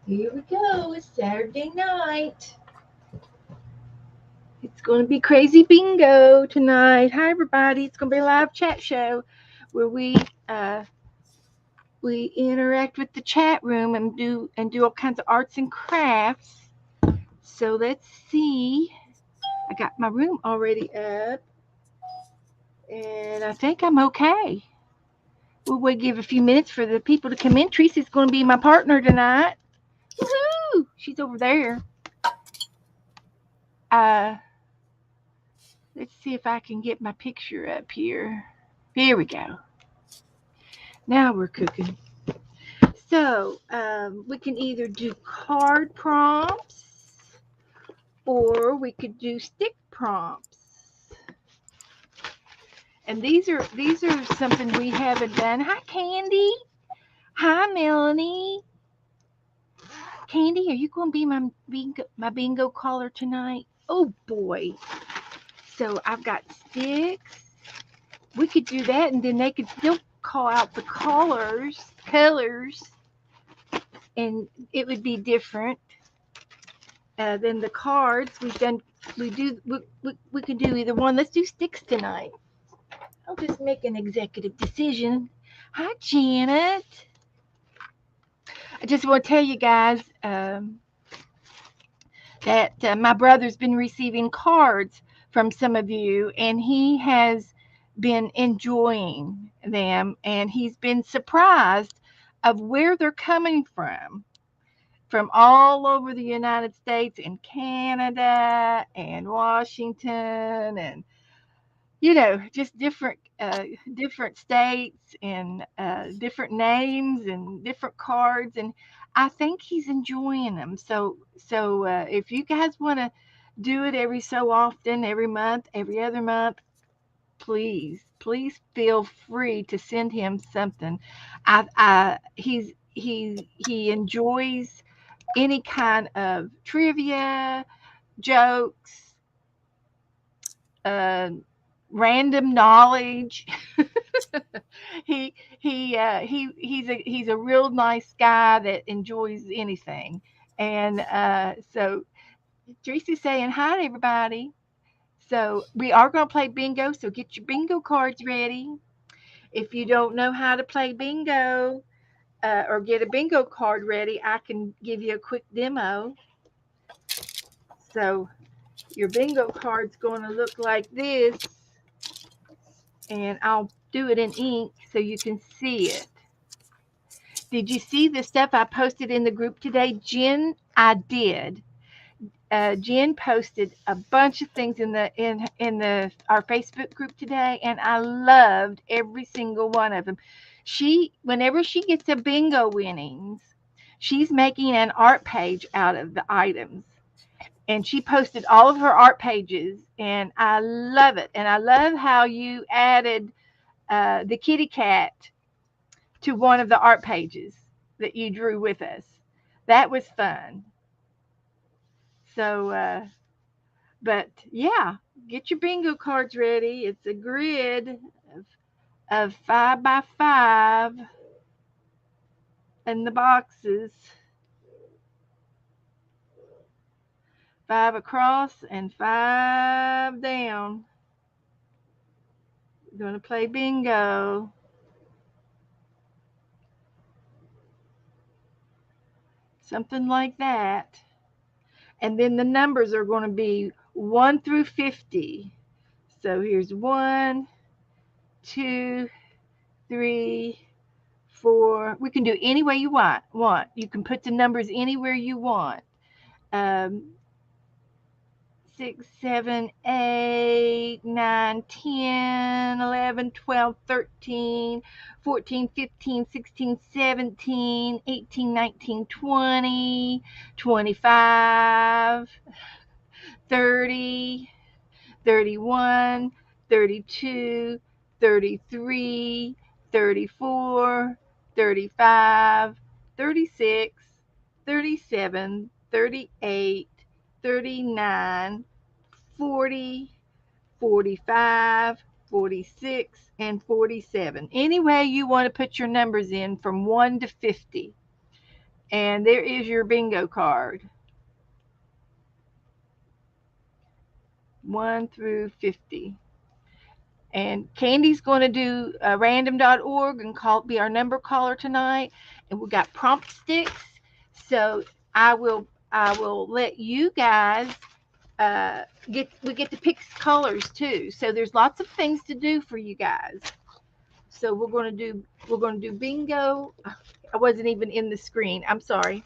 Here we go. It's Saturday night. It's going to be crazy bingo tonight. Hi, everybody. It's going to be a live chat show where uh, we interact with the chat room and do all kinds of arts and crafts. So let's see. I got my room already up, and I think I'm okay. We'll wait, give a few minutes for the people to come in. Teresa's going to be my partner tonight. Woohoo! She's over there. Uh, let's see if I can get my picture up here. Here we go. Now we're cooking. So we can either do card prompts or we could do stick prompts. And these are something we haven't done. Hi, Candy. Hi, Melanie. Candy, are you going to be my bingo caller tonight? Oh boy. So I've got sticks. We could do that, and then they could still call out the colors, and it would be different than the cards. We could do either one. Let's do sticks tonight. I'll just make an executive decision. Hi, Janet. I just want to tell you guys that my brother's been receiving cards from some of you, and he has been enjoying them, and he's been surprised of where they're coming from all over the United States and Canada and Washington, and just different states and different names and different cards, and I think he's enjoying them. So if you guys want to do it every so often, every month, every other month, please feel free to send him something. He enjoys any kind of trivia, jokes, uh, random knowledge. He's a real nice guy that enjoys anything, and so Teresa's saying hi to everybody. So we are going to play bingo. So get your bingo cards ready. If you don't know how to play bingo or get a bingo card ready, I can give you a quick demo. So your bingo card's going to look like this, and I'll do it in ink so you can see it. Did you see the stuff I posted in the group today? Jen, I did. Jen posted a bunch of things in the our Facebook group today, and I loved every single one of them. Whenever she gets a bingo winnings, she's making an art page out of the items, and she posted all of her art pages, and I love it. And I love how you added the kitty cat to one of the art pages that you drew with us. That was fun. So, but yeah, get your bingo cards ready. It's a grid of 5 by 5 in the boxes, 5 across and 5 down. We're going to play bingo. Something like that. And then the numbers are going to be 1 through 50. So here's 1, 2, 3, 4. We can do any way you want. You can put the numbers anywhere you want. 6, 7, 8, 9, 10, 11, 12, 13, 14, 15, 16, 17, 18, 19, 20, 25, 30, 31, 32, 33, 34, 35, 36, 37, 38, 39, 40, 45, 46, and 47. Any way you want to put your numbers in from 1 to 50. And there is your bingo card. 1 through 50. And Candy's going to do random.org and be our number caller tonight. And we got prompt sticks. So I will let you guys get to pick colors too. So there's lots of things to do for you guys. So we're going to do bingo. I wasn't even in the screen. I'm sorry.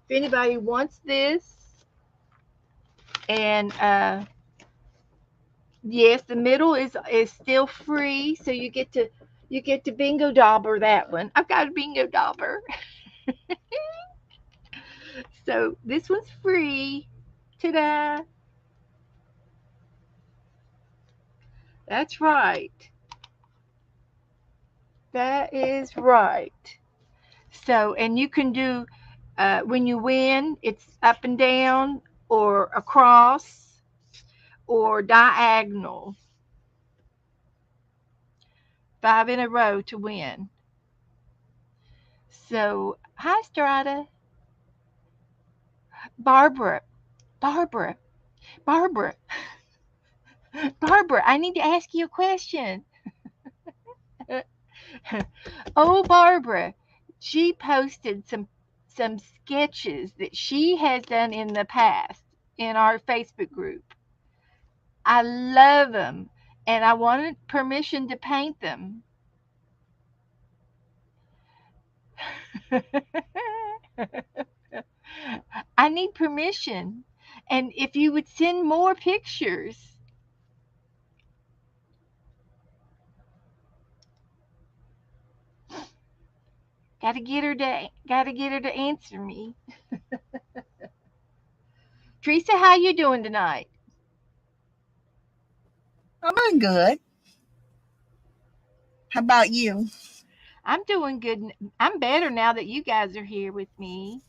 If anybody wants this, and yes, the middle is still free, so you get to bingo dauber that one. I've got a bingo dauber. So this one's free. Ta-da! That's right. That is right. So, and you can do when you win, it's up and down, or across, or diagonal. 5 in a row to win. So, hi, Strata. Barbara, Barbara, Barbara, Barbara, I need to ask you a question. Oh, Barbara, she posted some sketches that she has done in the past in our Facebook group. I love them, and I wanted permission to paint them. I need permission. And if you would send more pictures, gotta get her to answer me. Teresa, how you doing tonight? I'm doing good. How about you? I'm doing good. I'm better now that you guys are here with me.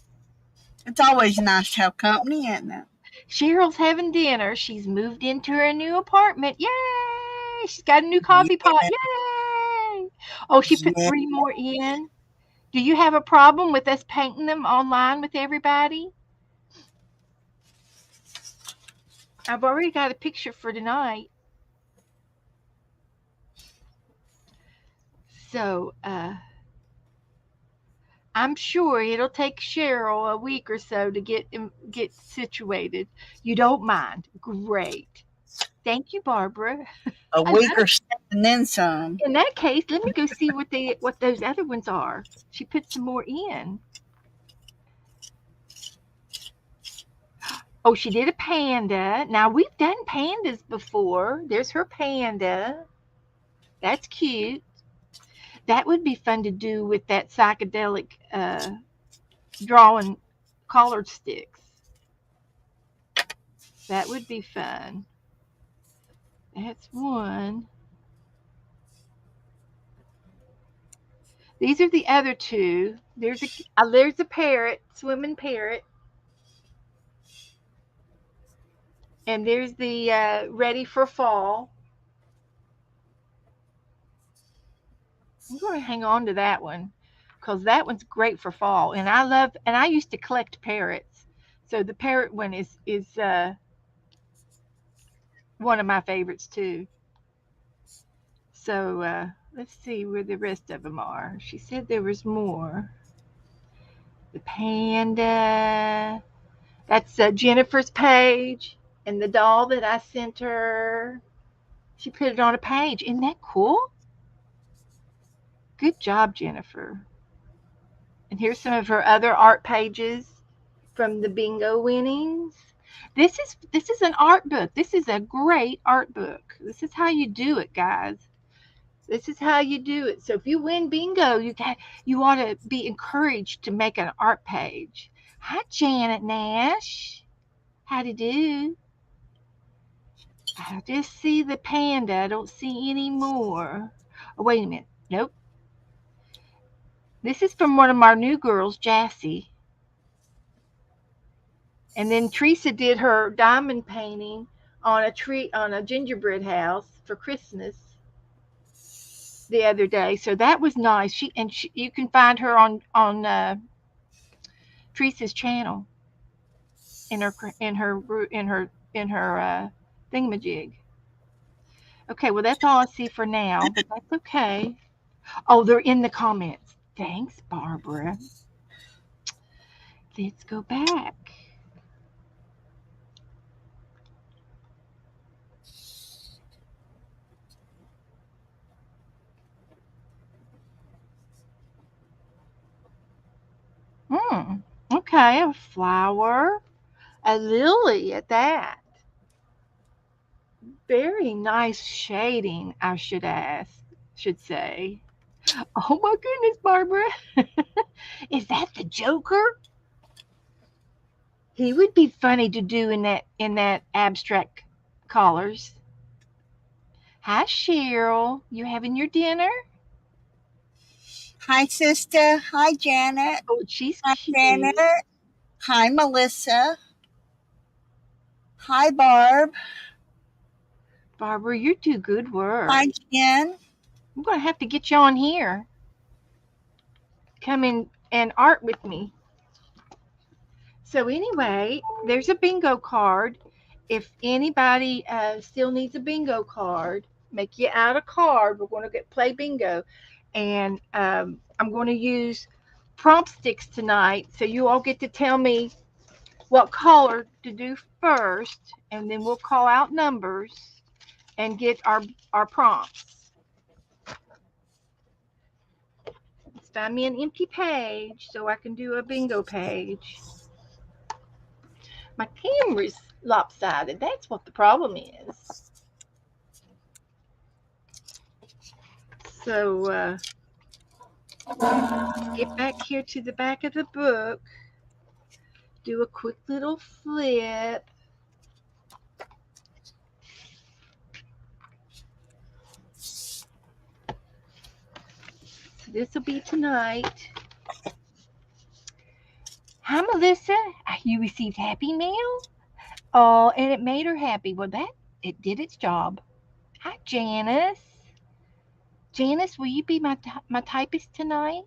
It's always nice to have company, isn't it? Cheryl's having dinner. She's moved into her new apartment. Yay! She's got a new coffee pot. Yeah, Yay! Oh, she put yeah. 3 more in. Do you have a problem with us painting them online with everybody? I've already got a picture for tonight. So, I'm sure it'll take Cheryl a week or so to get situated. You don't mind? Great. Thank you, Barbara. A I week love. or so and then some. In that case, let me go see what those other ones are. She put some more in. Oh, she did a panda. Now we've done pandas before. There's her panda. That's cute. That would be fun to do with that psychedelic drawing colored sticks. That would be fun. That's one. These are the other two. There's a parrot, swimming parrot, and there's the ready for fall. I'm going to hang on to that one because that one's great for fall, and I used to collect parrots, so the parrot one is one of my favorites too. So let's see where the rest of them are. She said there was more. The panda. That's Jennifer's page, and the doll that I sent her. She put it on a page. Isn't that cool? Good job, Jennifer. And here's some of her other art pages from the bingo winnings. This is an art book. This is a great art book. This is how you do it, guys. This is how you do it. So if you win bingo, you ought to be encouraged to make an art page. Hi, Janet Nash. How do you do? I just see the panda. I don't see any more. Oh, wait a minute. Nope. This is from one of our new girls, Jassy. And then Teresa did her diamond painting on a gingerbread house for Christmas the other day. So that was nice. You can find her on Teresa's channel in her thingamajig. Okay, well that's all I see for now, but that's okay. Oh, they're in the comments. Thanks, Barbara. Let's go back. Hmm. Okay, a flower, a lily at that. Very nice shading, I should say. Oh my goodness, Barbara. Is that the Joker? He would be funny to do in that abstract colors. Hi Cheryl, you having your dinner? Hi, sister. Hi, Janet. Oh, she's Hi, Janet. cute. Hi, Melissa. Hi, Barb. Barbara, you do good work. Hi, Jen. I'm gonna have to get you on here. Come in and art with me. So anyway, there's a bingo card. If anybody still needs a bingo card, make you out a card. We're going to play bingo, and I'm going to use prompt sticks tonight. So you all get to tell me what color to do first, and then we'll call out numbers and get our prompts. Let's find me an empty page so I can do a bingo page. My camera's lopsided. That's what the problem is. So get back here to the back of the book. Do a quick little flip. So this will be tonight. Hi, Melissa. You received happy mail? Oh, and it made her happy. Well, it did its job. Hi, Janice. Janice, will you be my typist tonight?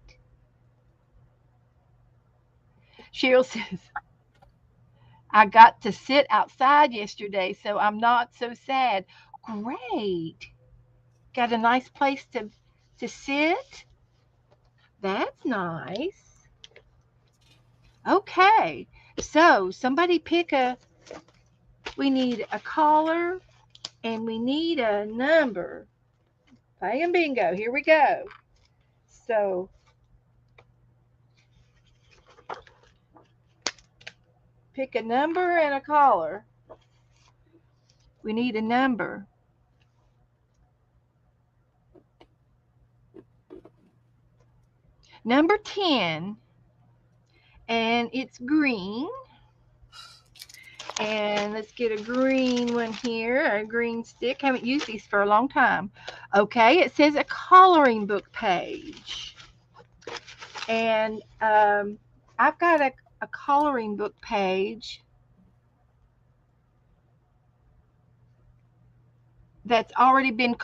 Cheryl says, I got to sit outside yesterday, so I'm not so sad. Great. Got a nice place to sit? That's nice. Okay. So somebody pick a we need a caller and we need a number. Playing bingo. Here we go. So pick a number and a caller. We need a number. Number 10. And it's green. And let's get a green one here, a green stick. Haven't used these for a long time. Okay, it says a coloring book page. And I've got a coloring book page that's already been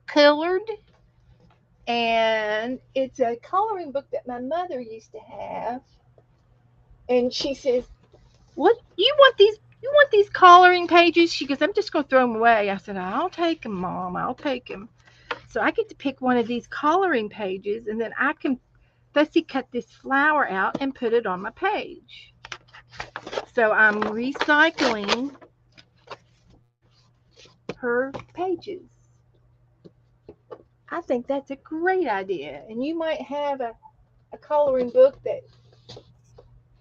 colored. And it's a coloring book that my mother used to have. And she says, "What you want these? You want these coloring pages?" She goes, "I'm just gonna throw them away." I said, "I'll take them, Mom. I'll take them." So I get to pick one of these coloring pages, and then I can fussy cut this flower out and put it on my page. So I'm recycling her pages. I think that's a great idea. And you might have a coloring book that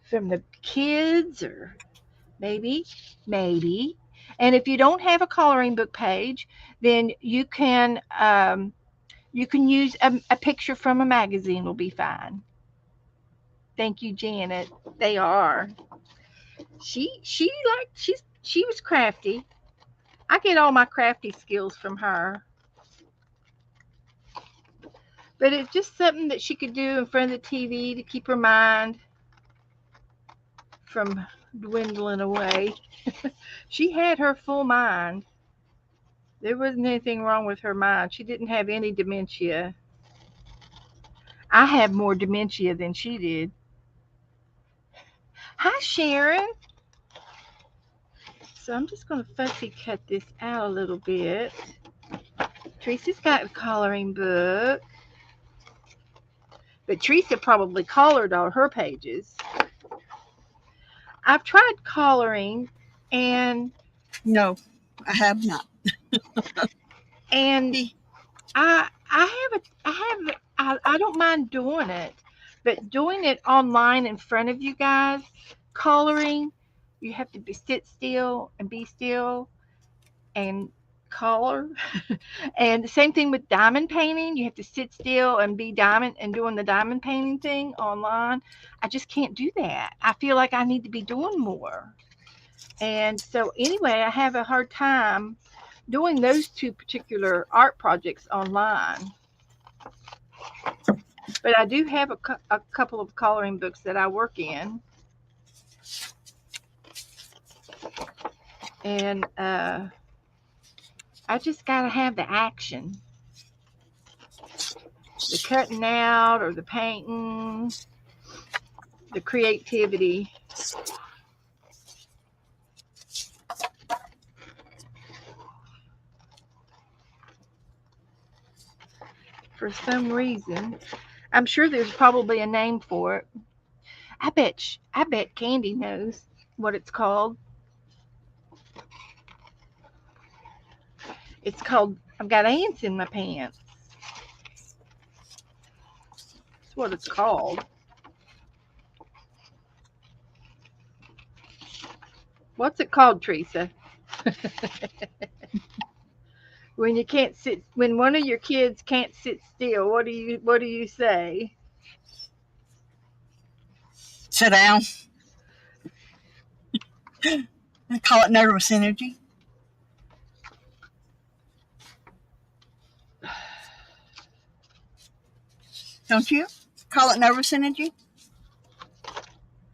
from the kids or maybe. And if you don't have a coloring book page, then you can use a picture from a magazine will be fine. Thank you, Janet. They are. She was crafty. I get all my crafty skills from her. But it's just something that she could do in front of the TV to keep her mind from dwindling away. She had her full mind. There wasn't anything wrong with her mind. She didn't have any dementia. I have more dementia than she did. Hi, Sharon. So I'm just going to fussy cut this out a little bit. Teresa's got a coloring book. But Teresa probably colored all her pages. I've tried coloring and No, I have not. and I don't mind doing it, but doing it online in front of you guys, coloring, you have to sit still and be still and color. And the same thing with diamond painting. You have to sit still and be diamond and doing the diamond painting thing online. I just can't do that. I feel like I need to be doing more. And so anyway, I have a hard time doing those two particular art projects online. But I do have a couple of coloring books that I work in. And I just got to have the action, the cutting out or the painting, the creativity. For some reason, I'm sure there's probably a name for it. I bet Candy knows what it's called. It's called I've got ants in my pants. That's what it's called. What's it called, Teresa? When you can't sit, when one of your kids can't sit still, what do you say? Sit down. I call it nervous energy. Don't you? Call it nervous energy?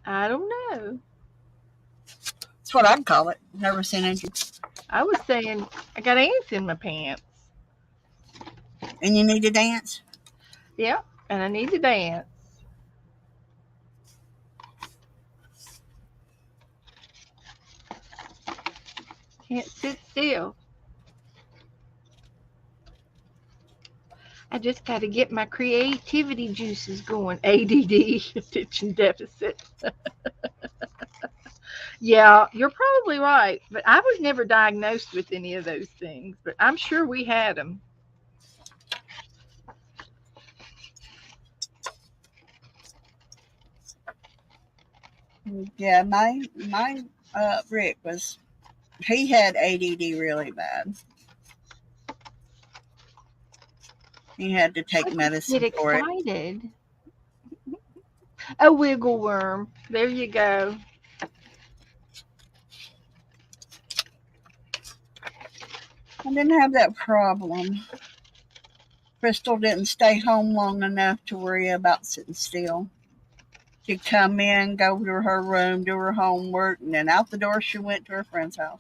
I don't know. That's what I'd call it. Nervous energy. I was saying I got ants in my pants. And you need to dance? Yep, and I need to dance. Can't sit still. I just got to get my creativity juices going. ADD, attention deficit. Yeah, you're probably right. But I was never diagnosed with any of those things. But I'm sure we had them. Yeah, my Rick he had ADD really bad. He had to take I just get medicine for it. excited. A wiggle worm. There you go. I didn't have that problem. Crystal didn't stay home long enough to worry about sitting still. She'd come in, go to her room, do her homework, and then out the door she went to her friend's house.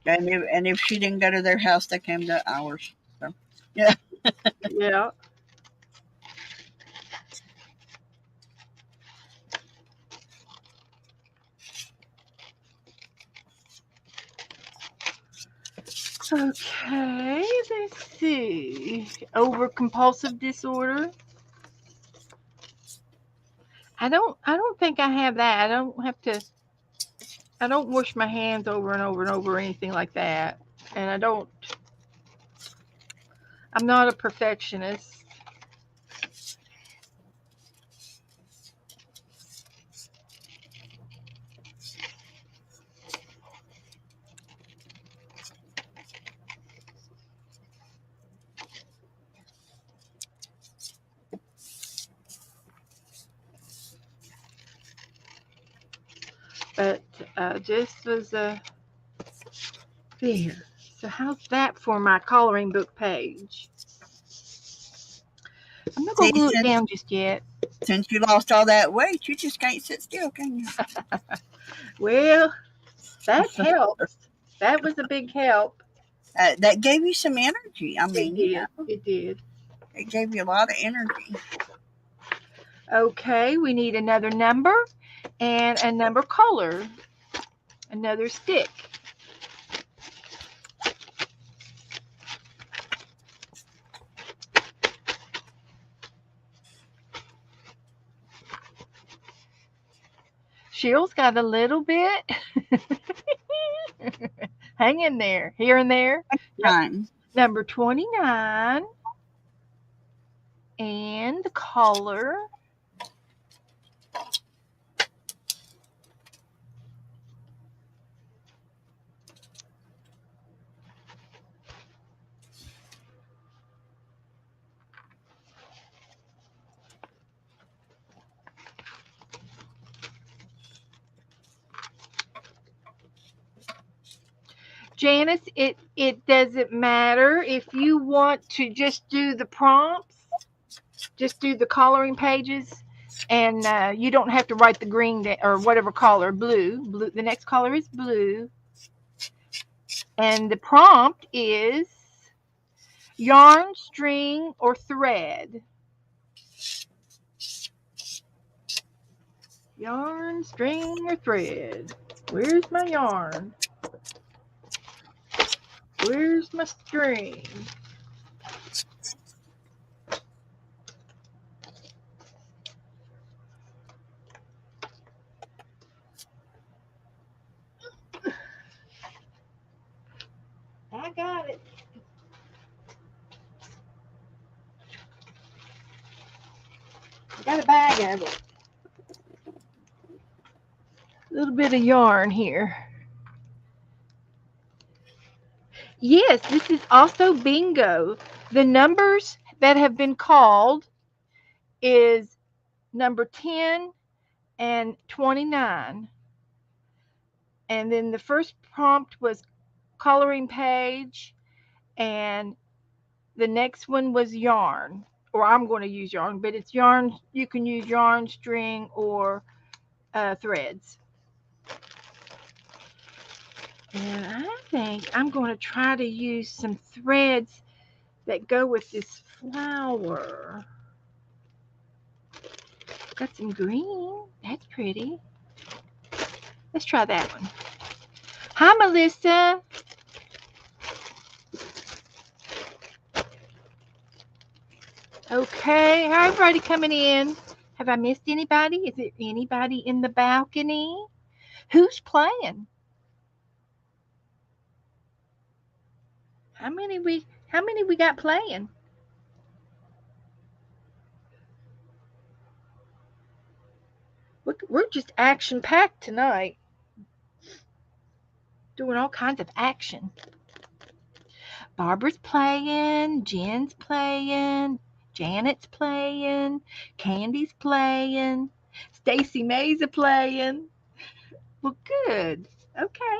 And if she didn't go to their house, they came to ours. So, yeah. Yeah. Okay, let's see. Over compulsive disorder. I don't think I have that. I don't wash my hands over and over and over or anything like that. And I'm not a perfectionist. But just was there. So how's that for my coloring book page? I'm not See, gonna glue it down just yet. since you lost all that weight, you just can't sit still, can you? Well, that helps. That was a big help. That gave you some energy. I It mean, did. It did. it gave you a lot of energy. Okay, we need another number and a number color, another stick. Sheila's got a little bit. Hang in there, here and there. Yep. 9. Number 29 and the color. Janice, it doesn't matter if you want to just do the prompts, just do the coloring pages, and you don't have to write the green or whatever color, blue. Blue. The next color is blue, and the prompt is yarn, string, or thread. Yarn, string, or thread. Where's my yarn? Where's my string? I got it. I got a bag of it. A little bit of yarn here. Yes, this is also bingo. The numbers that have been called is number 10 and 29. And then the first prompt was coloring page, and the next one was yarn. Or I'm going to use yarn, but it's yarn. You can use yarn, string, or threads. And I think I'm going to try to use some threads that go with this flower. Got some green. That's pretty. Let's try that one. Hi, Melissa. Okay, how everybody coming in? Have I missed anybody? Is there anybody in the balcony? Who's playing? How many we got playing? We're just action packed tonight. Doing all kinds of action. Barbara's playing, Jen's playing, Janet's playing, Candy's playing, Stacy May's a playing. Well, good. Okay.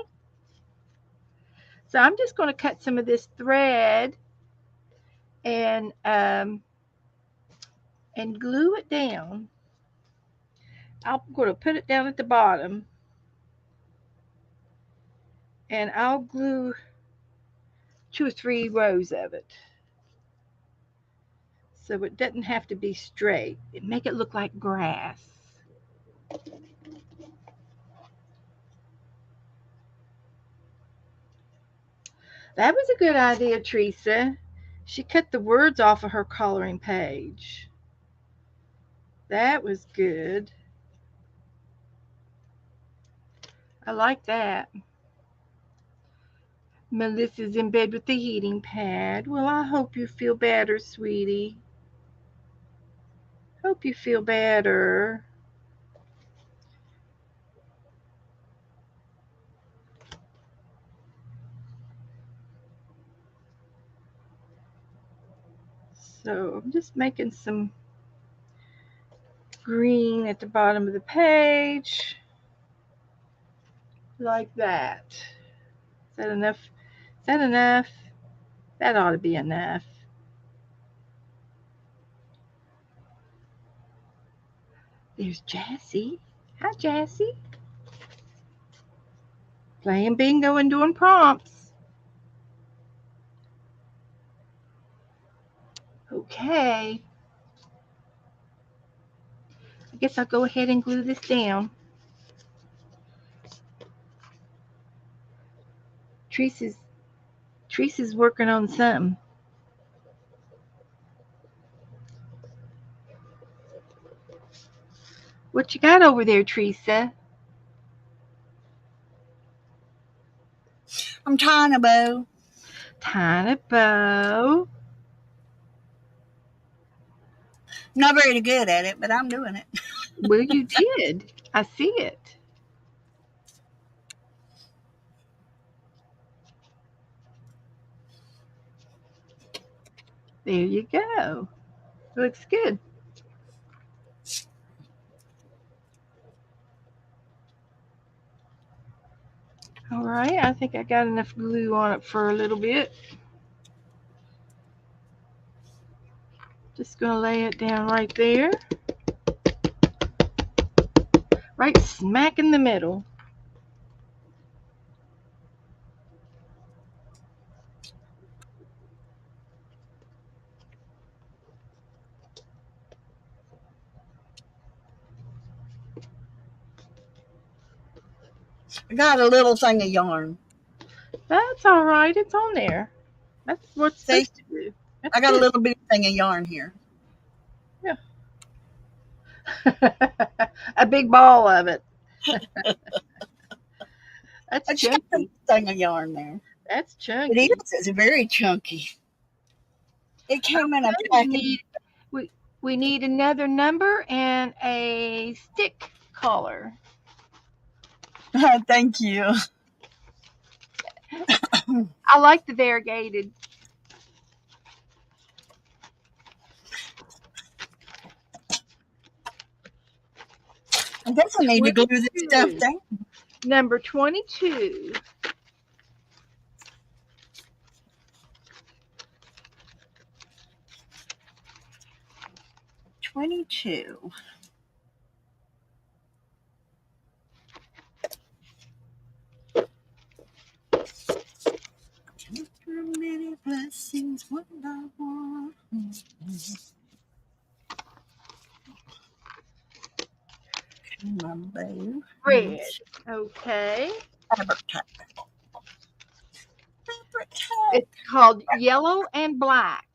So I'm just going to cut some of this thread and glue it down. I'm going to put it down at the bottom, and I'll glue 2 or 3 rows of it, so it doesn't have to be straight. It make it look like grass. That was a good idea, Teresa. She cut the words off of her coloring page. That was good. I like that. Melissa's in bed with the heating pad. Well, I hope you feel better, sweetie. Hope you feel better. So I'm just making some green at the bottom of the page. Like that. Is that enough? Is that enough? That ought to be enough. There's Jassy. Hi, Jassy. Playing bingo and doing prompts. Okay. guess I'll go ahead and glue this down. Teresa's Teresa's working on something. What you got over there, Teresa? I'm tying a bow. Tying a bow. I'm not very good at it, but I'm doing it. Well, you did. I see it. There you go. Looks good. All right, I think I got enough glue on it for a little bit. Just gonna lay it down right there. Right smack in the middle. I got a little thing of yarn. That's all right. It's on there. That's what it's See, supposed to do. That's I got a good. little bitty thing of yarn here. Yeah. A big ball of it. That's I just got a chunky. thing of yarn there. That's It chunky. is. It's very chunky. It came in a Okay, package. we we need another number and a stick collar. Thank you. I like the variegated. I guess I need to glue this stuff 22. down. Number 22. 22. After many blessings, what I want. My bow. Red. Okay. Fabric tape. Fabric tape. It's called yellow and black.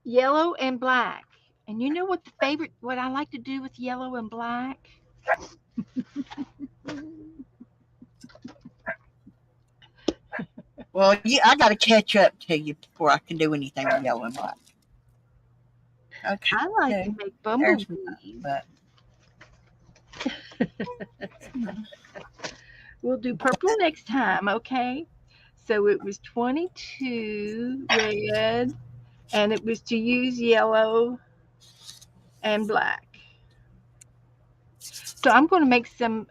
Yellow and black. And you know what I like to do with yellow and black? Well, I got to catch up to you before I can do anything with yellow and black. Okay. I like to make There's bumblebees. but We'll do purple next time, okay? So it was 22 red, and it was to use yellow and black. So I'm going to make some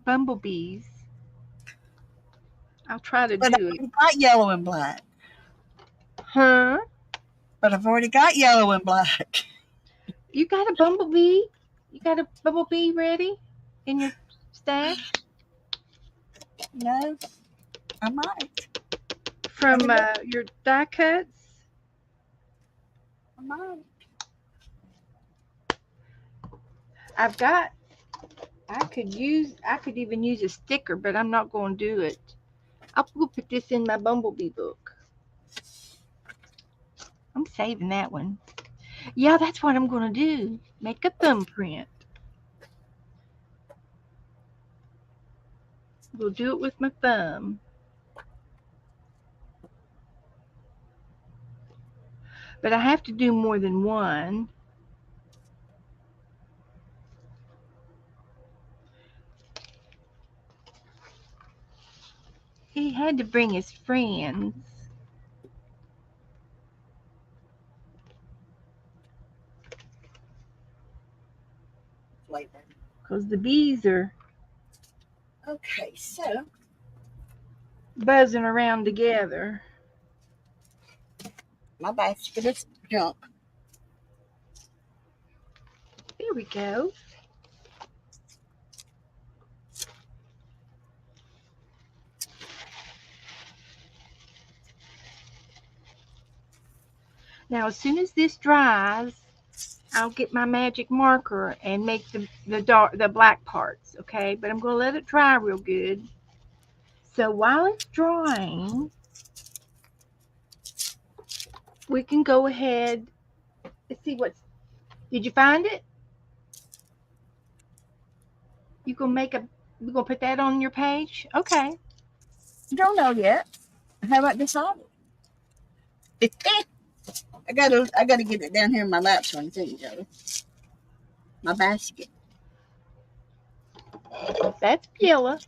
bumblebees. I'll try to I've do it. already got yellow and black. Huh? But I've already got yellow and black. You got a bumblebee? You got a bumblebee ready in your stash? No, I might. From your die cuts? I might. I've got I could even use a sticker, but I'm not going to do it. I'll put this in my bumblebee book. I'm saving that one. Yeah, that's what I'm going to do. Make a thumbprint. We'll do it with my thumb. But I have to do more than one. He had to bring his friends. Later. Because the bees are Okay, so buzzing around together. my basket is junk. There we go. Now, as soon as this dries, I'll get my magic marker and make the black parts, okay? But I'm going to let it dry real good. So while it's drying, we can go ahead. Let's see what's. Did you find it? You gonna make a. We're gonna put that on your page, okay? Don't know yet. I haven't decided. I gotta get it down here in my lap so I can see each other. My basket. That's yellow.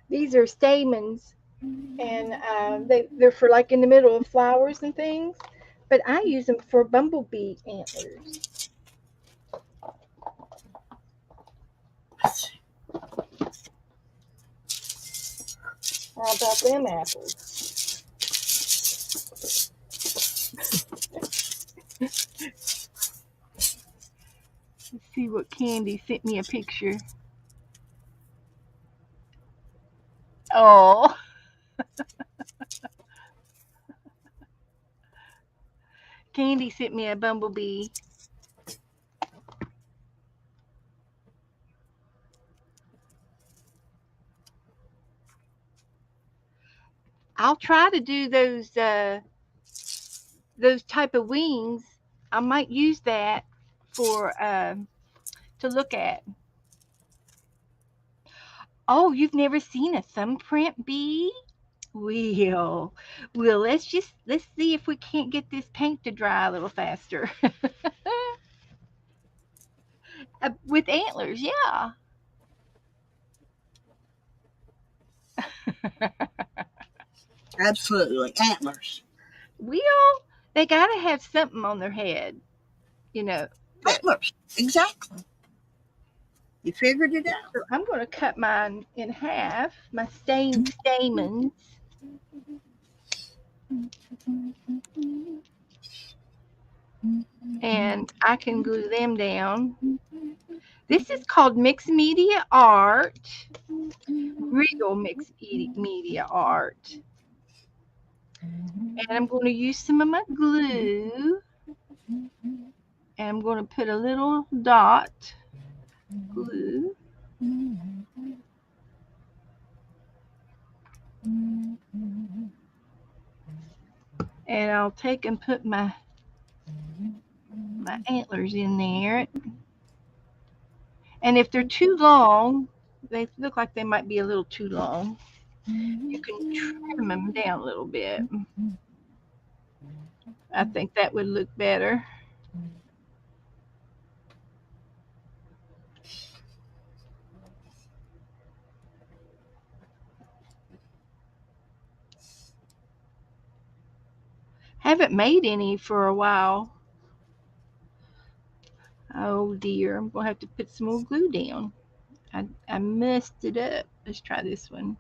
These are stamens, and they're for like in the middle of flowers and things. But I use them for bumblebee antlers. How about them apples? Let's see what Candy sent me a picture. Oh, Candy sent me a bumblebee. I'll try to do those type of wings. I might use that for to look at. Oh, you've never seen a thumbprint bee? Well, well, let's see if we can't get this paint to dry a little faster. With antlers, yeah. Absolutely. Antlers. Well, they gotta have something on their head, you know. That, Antlers. Exactly. You figured it out. so I'm gonna cut mine in half, my stamens, and I can glue them down. This is called mixed media art, real mixed media art. And I'm going to use some of my glue, and I'm going to put a little dot glue, and I'll take and put my antlers in there. And if they're too long, they look like they might be a little too long, you can trim them down a little bit. I think that would look better. Haven't made any for a while. Oh dear, I'm gonna have to put some more glue down. I messed it up. Let's try this one.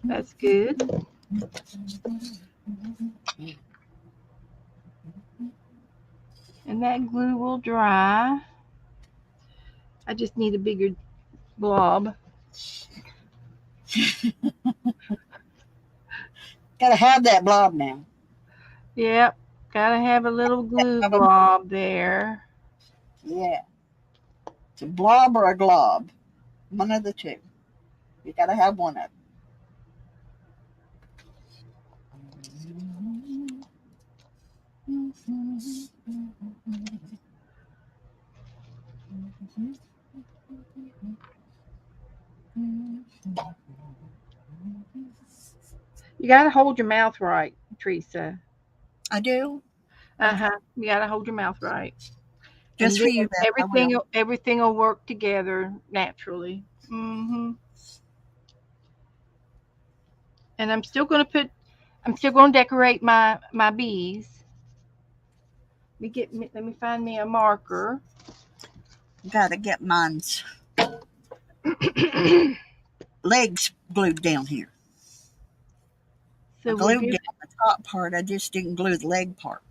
That's good. And that glue will dry. I just need a bigger blob. Gotta have that blob now. Yep. Gotta have a little glue Have a, blob there. yeah. It's a blob or a glob. One of the two. You gotta have one of them. You gotta hold your mouth right, Teresa. I do. Okay. Uh-huh. You gotta hold your mouth right. And Just for then you, Beth. I will. everything will work together naturally. And I'm still gonna decorate my bees. Let me find me a marker. Gotta get mine's So legs glued down here. I we'll glued down the top part. I just didn't glue the leg part.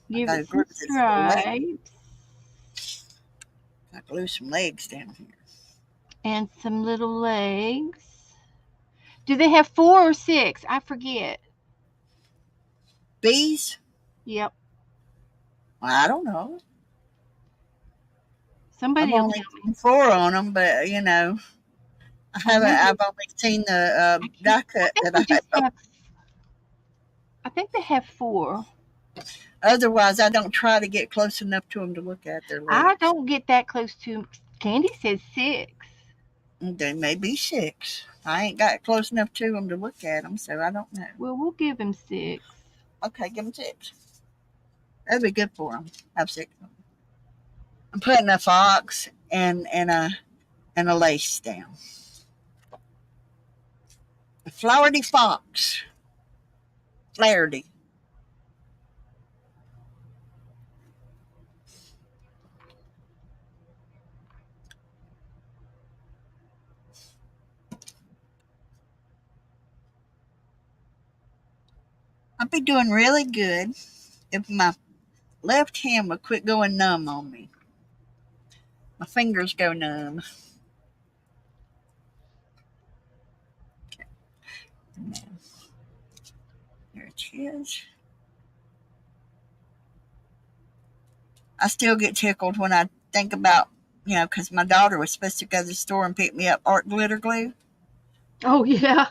I give gotta it glue some this little leg. stripes I glue some legs down here. and some little legs. Do they have 4 or 6? I forget. Bees? Yep. Well, I don't know. I've Somebody will only tell me. seen 4 on them, but I Or haven't. maybe I've only seen the I can't. die I cut think that they I just have. have. I think they have 4. Otherwise, I don't try to get close enough to them to look at their I legs. don't get that close to. Candy says 6. They may be 6. I ain't got close enough to them to look at them, so I don't know. Well, we'll give him 6. Okay, give them 6. That'd be good for them. Have 6 of them. I'm putting a fox and a lace down. A Flowerty fox. Flaherty. I'd be doing really good if my left hand would quit going numb on me. My fingers go numb. There it is. I still get tickled when I think about, because my daughter was supposed to go to the store and pick me up art glitter glue. Oh yeah.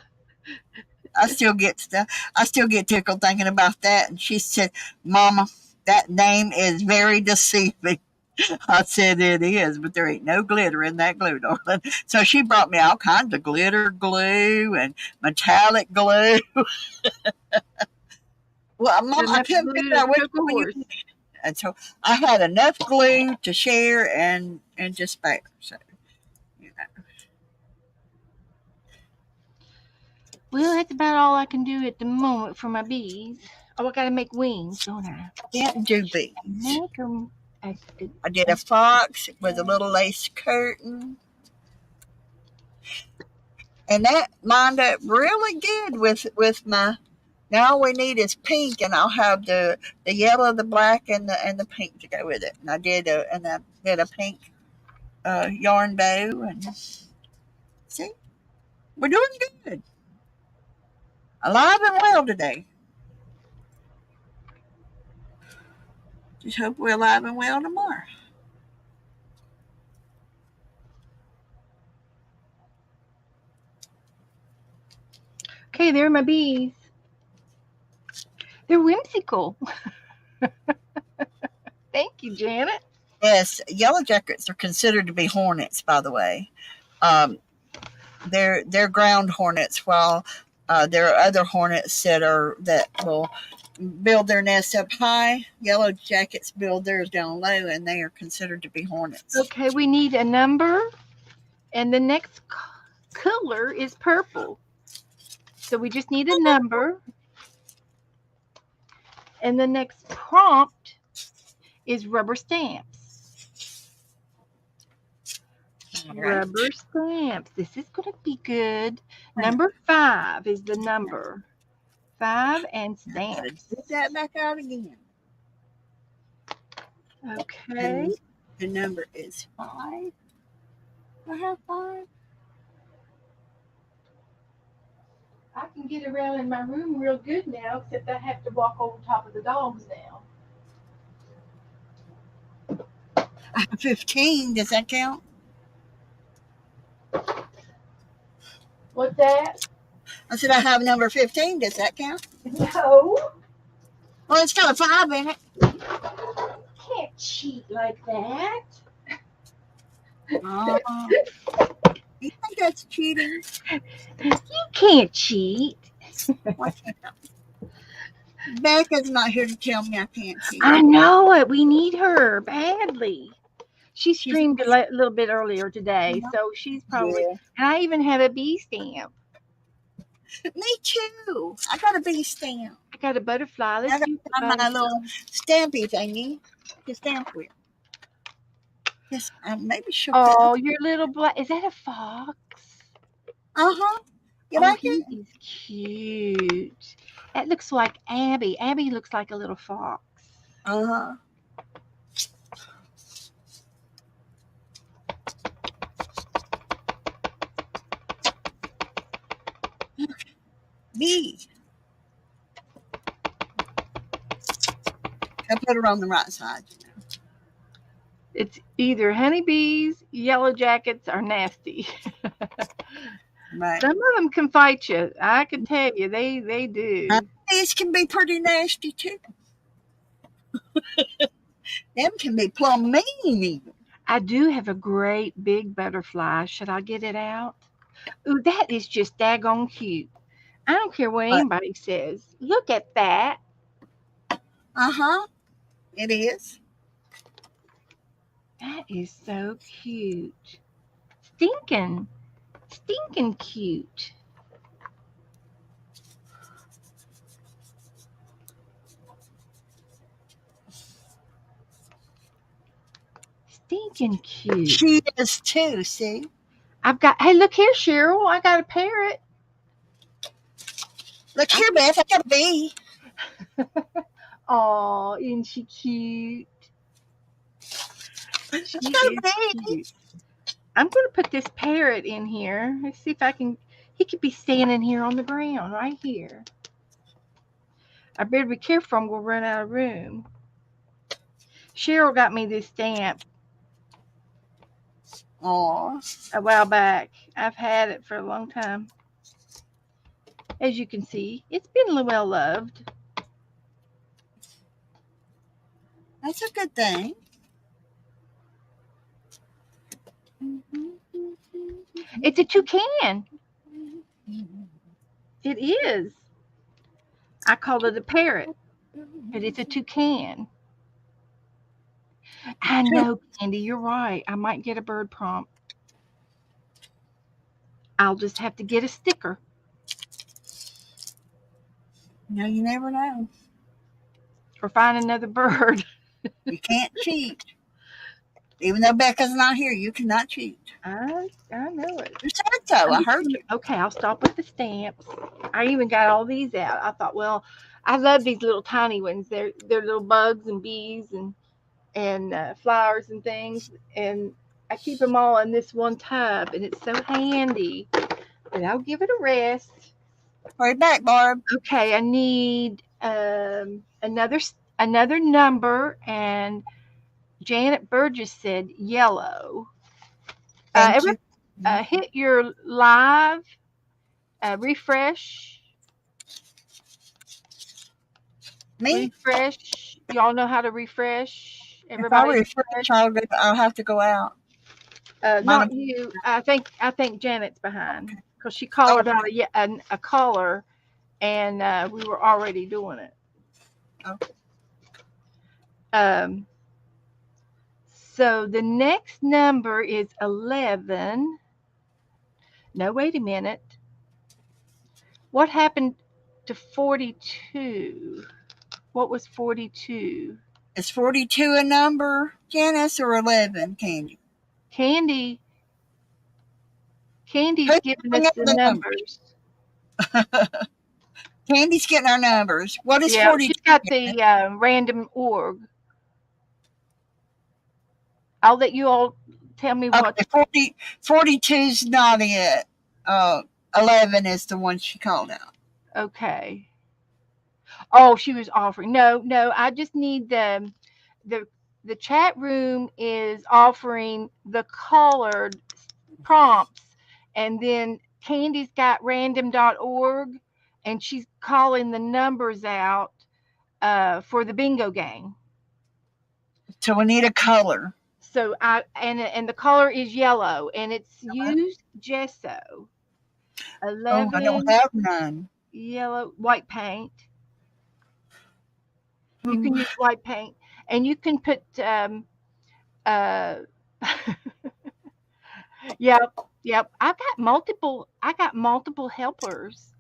I still get stuff. I still get tickled thinking about that. And she said, "Mama, that name is very deceiving." I said it is, but there ain't no glitter in that glue, darling. So she brought me all kinds of glitter glue and metallic glue. Well, Got Mom, I enough couldn't glue figure to out which choke a one you horse. needed. And so I had enough glue to share and just spare. So, you know, Well, that's about all I can do at the moment for my bees. Oh, I gotta make wings, don't I? can't do bees. Make them. I did a fox with a little lace curtain, and that lined up really good with my. Now all we need is pink, and I'll have the yellow, the black, and the pink to go with it. And I did a pink yarn bow, and see, we're doing good, alive and well today. Just hope we're alive and well tomorrow. Okay, there are my bees. They're whimsical. Thank you, Janet. Yes, yellow jackets are considered to be hornets, by the way. Um, they're ground hornets, while there are other hornets that will build their nest up high. Yellow jackets build theirs down low, and they are considered to be hornets. Okay, we need a number, and the next color is purple. So we just need a number, and the next prompt is rubber stamps. All right. Rubber stamps. This is going to be good. Number 5 is the number. 5 and Gotta stamps. get that back out again. Okay. And the number is 5. I have 5. I can get around in my room real good now, except I have to walk over top of the dogs now. 15. Does that count? What's that? I said I have number 15. Does that count? No. Well, it's got a 5 in it. Can't cheat like that. Oh, you think that's cheating? You can't cheat. Why can't I? Becca's not here to tell me I can't cheat. I know it. We need her badly. She She's streamed a little bit earlier today, so she's probably. yeah. And I even have a bee stamp. Me too. I got a bee stamp. I got a butterfly. I Let's got see to what the find my butterfly. little stampy thingy to stamp with. Yes, maybe she'll come. Oh, your little black. Is that a fox? Uh-huh. You Oh, like he it? is cute. That looks like Abby. Abby looks like a little fox. Uh-huh. Bee. I put her on the right side. It's either honeybees, yellow jackets, or nasty. Right. Some of them can fight you. I can tell you, they do. These can be pretty nasty too. Them can be plumb mean even. I do have a great big butterfly. Should I get it out? Ooh, that is just daggone cute. I don't care what But anybody says. Look at that. uh-huh. It is. That is so cute. Stinking. Stinking cute. Stinking cute. She is too, see? I've got, hey, look here, Cheryl. I got a parrot. Look here, Beth, I got a bee. Oh, isn't she cute? I She got is a bee. cute. I'm going to put this parrot in here. Let's see if I can. He could be standing here on the ground right here. I better be careful. I'm going to run out of room. Cheryl got me this stamp Aw. a while back. I've had it for a long time. As you can see, it's been well loved. That's a good thing. It's a toucan. It is. I call it a parrot, but it's a toucan. I know, Candy, you're right. I might get a bird prompt. I'll just have to get a sticker. No, you never know. Or find another bird. You can't cheat. Even though Becca's not here, you cannot cheat. I know it. You said so. I heard you. Okay, I'll stop with the stamps. I even got all these out. I thought, well, I love these little tiny ones. They're little bugs and bees and flowers and things, and I keep them all in this one tub, and it's so handy. But I'll give it a rest. Right back, Barb. Okay, I need another number, and Janet Burgess said yellow. Thank you. Hit your live, refresh, Me? refresh. Y'all know how to refresh. If I Everybody refresh, I'll have to go out. not you. I think Janet's behind because she called out a caller, and we were already doing it. Okay. So the next number is 11. No, wait a minute. What happened to 42? What was 42? Is 42 a number, Janice, or 11, Candy? Candy's Who's giving giving us us the the numbers. Candy's getting our numbers. What is Yeah, 42? she's got the random org. I'll let you all tell me what. Okay, 42's not it. 11 is the one she called out. Okay. Oh, she was offering. No, no, I just need the the chat room is offering the colored prompts, and then Candy's got random.org, and she's calling the numbers out for the bingo game. So we need a color. So and the color is yellow, and it's used gesso. Oh, I don't 11 have none. yellow white paint. You Ooh, can use white paint, and you can put uh yep, yep. I got multiple helpers.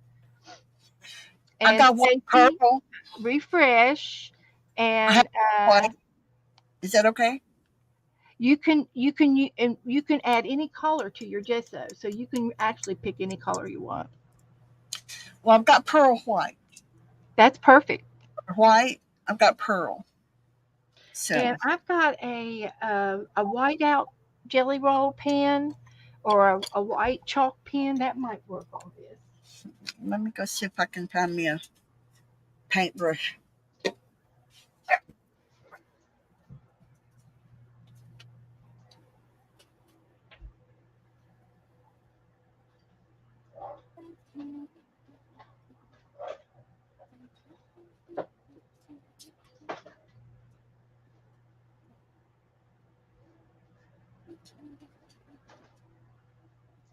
I And got one Stacy, purple. refresh, I have and white. Is that okay? you can add any color to your gesso, so you can actually pick any color you want. Well, I've got pearl white. That's perfect. White, I've got pearl. And So I've got a whiteout jelly roll pen, or a white chalk pen that might work on this. let me go see if I can find me a paintbrush.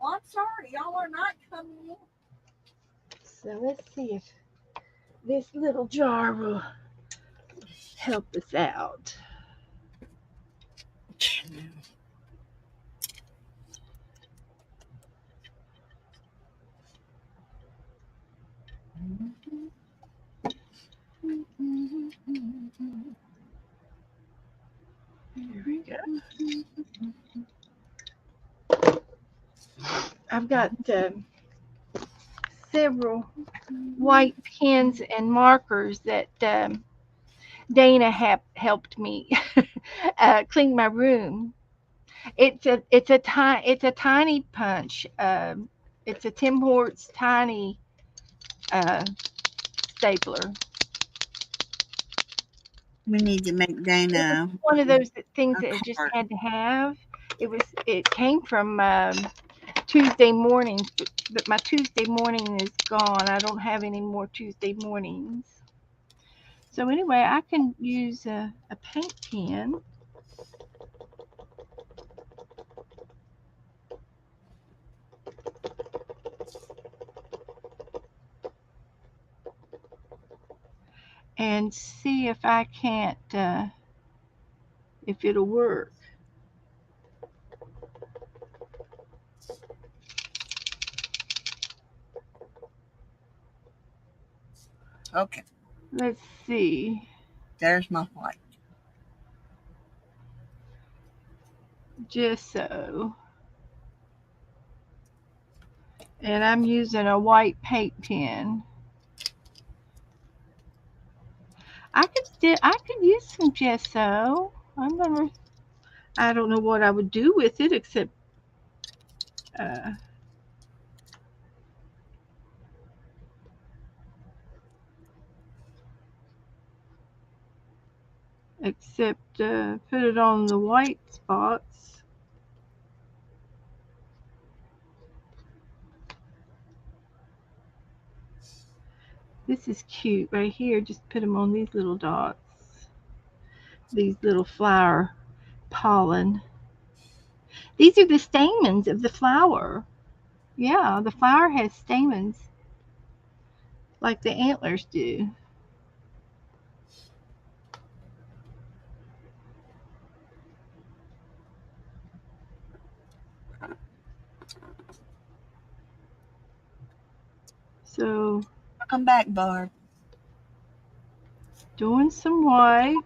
Well, I'm sorry, y'all are not coming in. So let's see if this little jar will help us out. Here we go. I've got several white pens and markers that Dana helped me clean my room. It's a tiny punch. It's a Tim Hortons tiny uh, stapler. We need to make It was Dana one of those things a that I just card. had to have. It came from Tuesday mornings, but my Tuesday morning is gone. I don't have any more Tuesday mornings. So anyway, I can use a paint pen. And see if I can't, if it'll work. Okay, Let's see. there's my white. Just so. And I'm using a white paint pen. I could use some gesso. I don't know what I would do with it uh, except put it on the white spots. This is cute right here. Just put them on these little dots. These little flower pollen. These are the stamens of the flower. Yeah, the flower has stamens like the antlers do. So Welcome back, Barb. doing some white.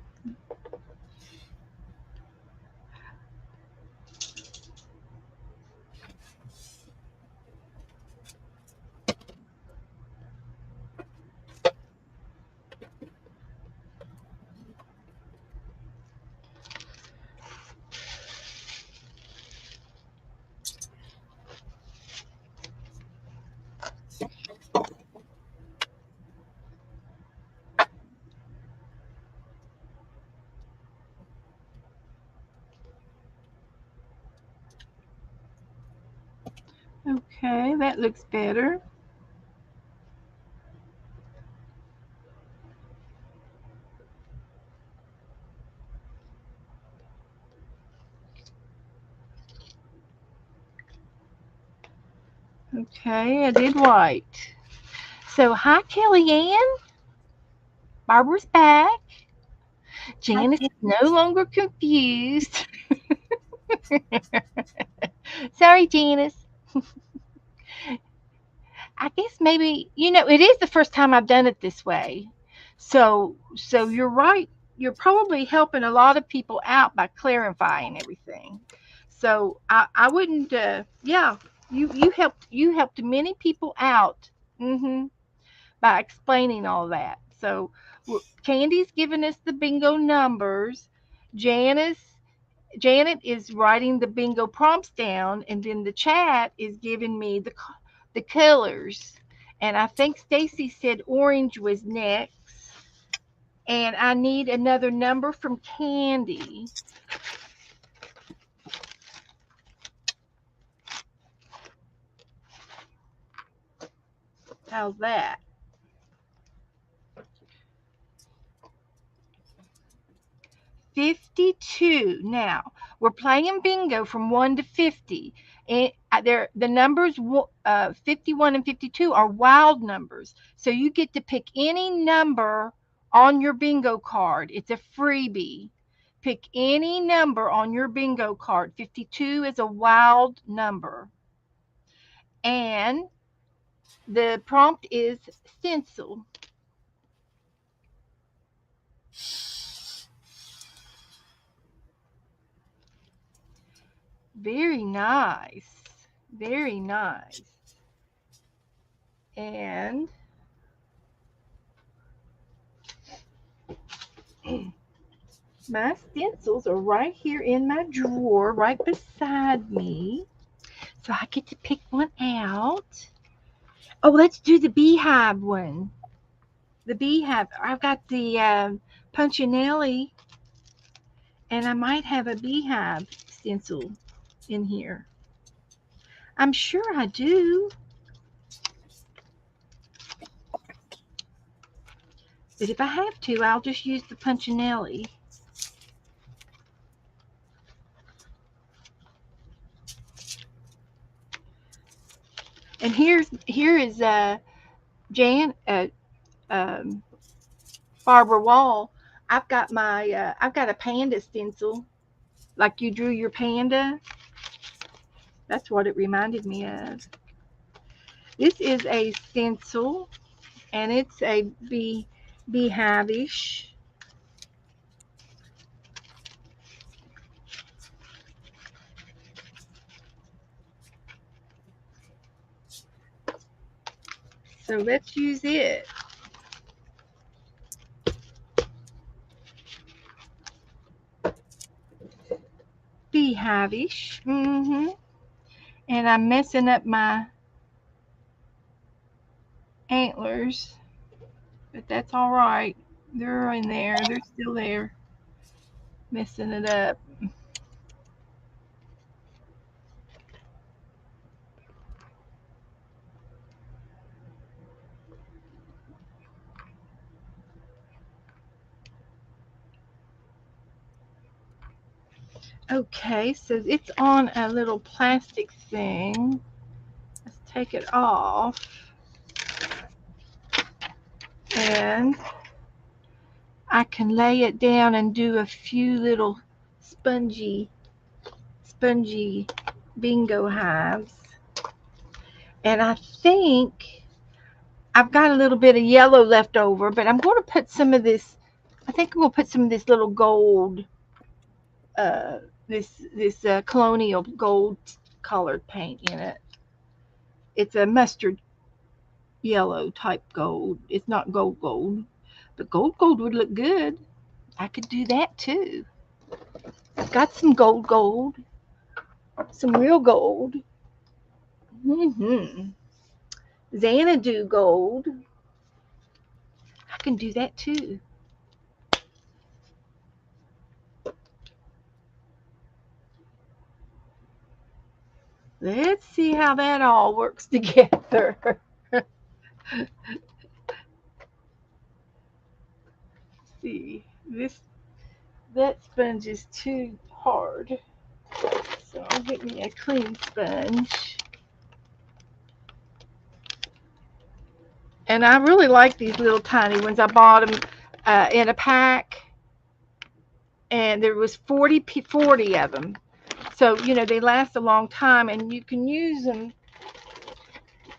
Okay, that looks better. Okay, I did white. So, hi, Kellyanne. Barbara's back. I Janice did. is no longer confused. Sorry, Janice. I guess maybe it is the first time I've done it this way. So you're right. You're probably helping a lot of people out by clarifying everything. So I wouldn't. Yeah, you helped many people out. By explaining all that. So Candy's giving us the bingo numbers. Janice Janet is writing the bingo prompts down, and then the chat is giving me the colors. And I think Stacy said orange was next. And I need another number from Candy. How's that? 52. Now, we're playing bingo from 1 to 50. And the numbers 51 and 52 are wild numbers. So you get to pick any number on your bingo card. It's a freebie. Pick any number on your bingo card. 52 is a wild number. And the prompt is stencil. Very nice. Very nice. And my stencils are right here in my drawer, right beside me. So I get to pick one out. Oh, let's do the beehive one. The beehive. I've got the Punchinelli, and I might have a beehive stencil in here. I'm sure I do. But if I have to, I'll just use the Punchinelli. And here is Jan um, Barbara Wall. I've got a panda stencil, like you drew your panda. That's what it reminded me of. This is a stencil, and it's a beehive-ish. So let's use it. Beehive-ish. And I'm messing up my antlers, but that's all right. They're in there. They're still there. Messing it up. Okay, so it's on a little plastic thing. Let's take it off. And I can lay it down and do a few little spongy, spongy bingo hives. And I think I've got a little bit of yellow left over, but I'm going to put some of this. I think I'm going to put some of this little gold, uh, this colonial gold colored paint in it. It's a mustard yellow type gold. It's not gold gold, but gold would look good. I could do that too. I've got some gold, some real gold. Mm-hmm. Xanadu gold. I can do that too. Let's see how that all works together. See, this that sponge is too hard. So I'll get me a clean sponge. And I really like these little tiny ones. I bought them in a pack, and there was 40 of them. So, they last a long time, and you can use them.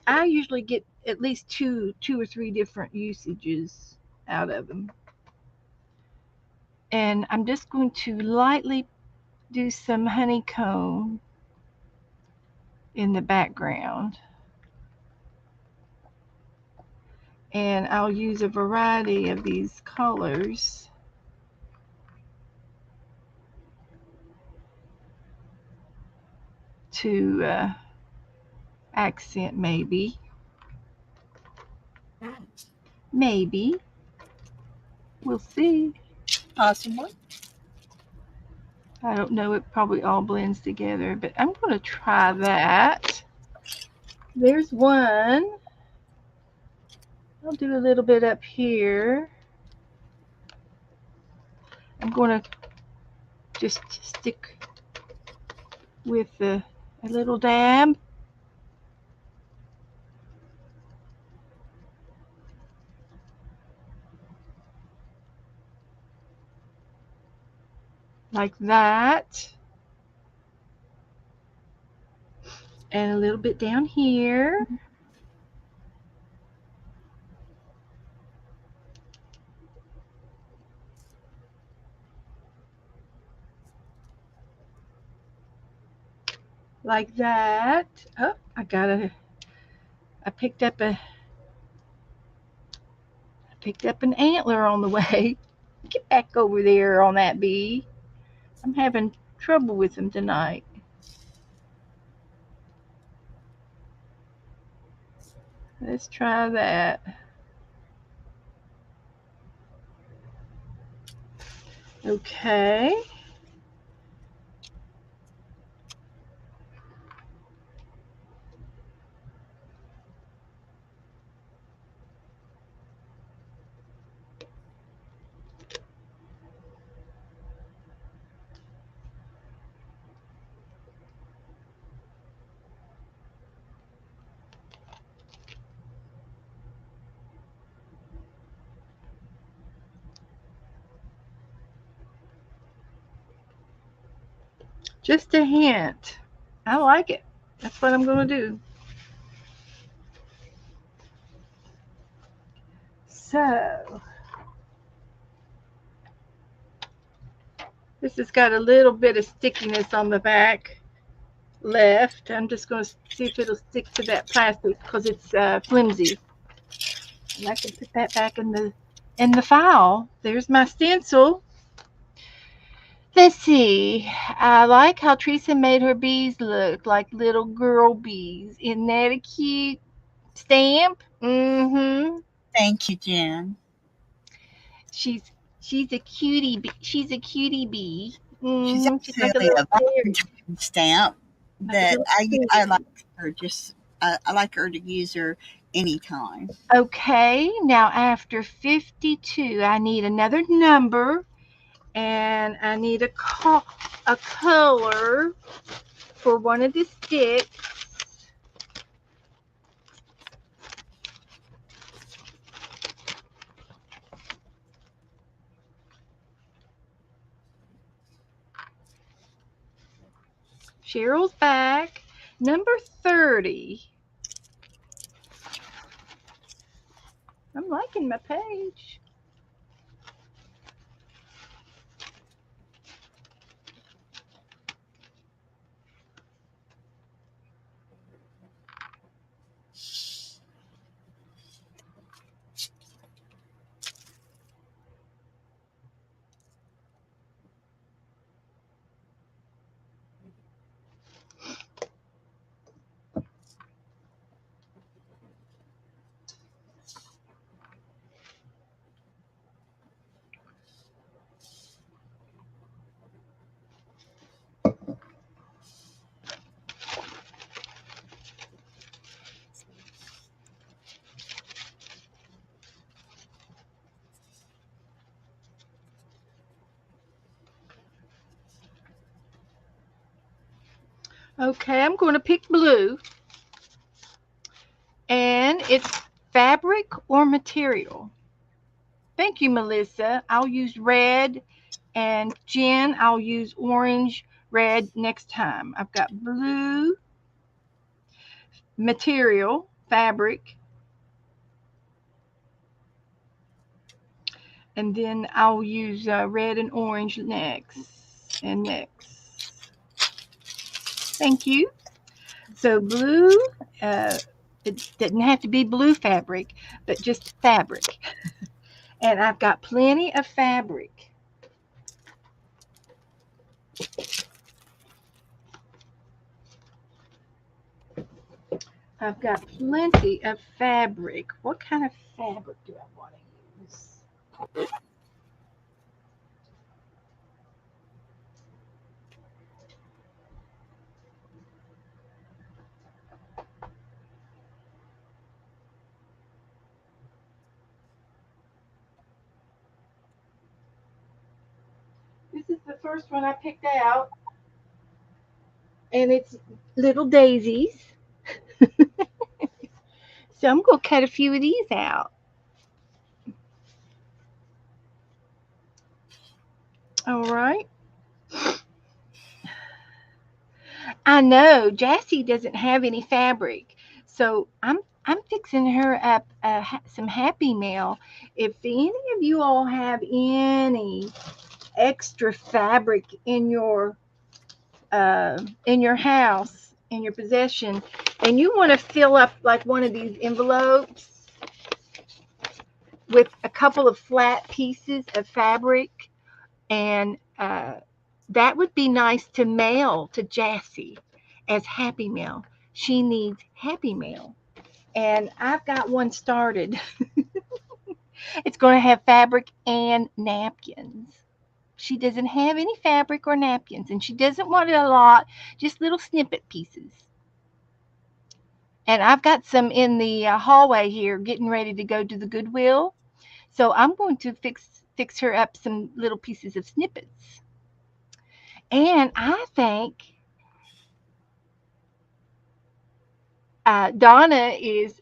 I usually get at least two or three different usages out of them. And I'm just going to lightly do some honeycomb in the background. And I'll use a variety of these colors to accent maybe. Maybe. We'll see. Possibly. I don't know. It probably all blends together, but I'm going to try that. There's one. I'll do a little bit up here. I'm going to just stick with a little dab. Like that. And a little bit down here. Like that. Oh, I picked up an antler on the way. Get back over there on that bee. I'm having trouble with them tonight. Let's try that. Okay. Just a hint. I like it. That's what I'm going to do. So, this has got a little bit of stickiness on the back left. I'm just going to see if it'll stick to that plastic because it's flimsy. And I can put that back in the file. There's my stencil. Let's see. I like how Teresa made her bees look like little girl bees. Isn't that a cute stamp? Mm-hmm. Thank you, Jen. She's she's a cutie bee. She's a cutie bee. She's Mm-hmm. She's like a actually little a fairy. Valentine stamp Like a that little I fairy. like her. Just I like her to use her anytime. Okay, now after 52, I need another number and I need a color for one of the sticks. Cheryl's back. Number 30. I'm liking my page. Okay, I'm going to pick blue. And it's fabric or material. Thank you, Melissa. I'll use red. And Jen, I'll use orange, red next time. I've got blue, material, fabric, and then I'll use red and orange next. And next. Thank you. So blue, uh, it didn't have to be blue fabric, but just fabric. And I've got plenty of fabric. I've got plenty of fabric. What kind of fabric do I want to use? This is the first one I picked out, and it's little daisies. So I'm going to cut a few of these out. All right. I know Jassy doesn't have any fabric, so I'm fixing her up some Happy Mail. If any of you all have any extra fabric in your house, in your possession, and you want to fill up like one of these envelopes with a couple of flat pieces of fabric, and that would be nice to mail to Jassy as Happy Mail. She needs Happy Mail. And I've got one started. It's going to have fabric and napkins. She doesn't have any fabric or napkins, and she doesn't want it a lot, just little snippet pieces. And I've got some in the hallway here getting ready to go to the Goodwill. So I'm going to fix her up some little pieces of snippets. And I think Donna is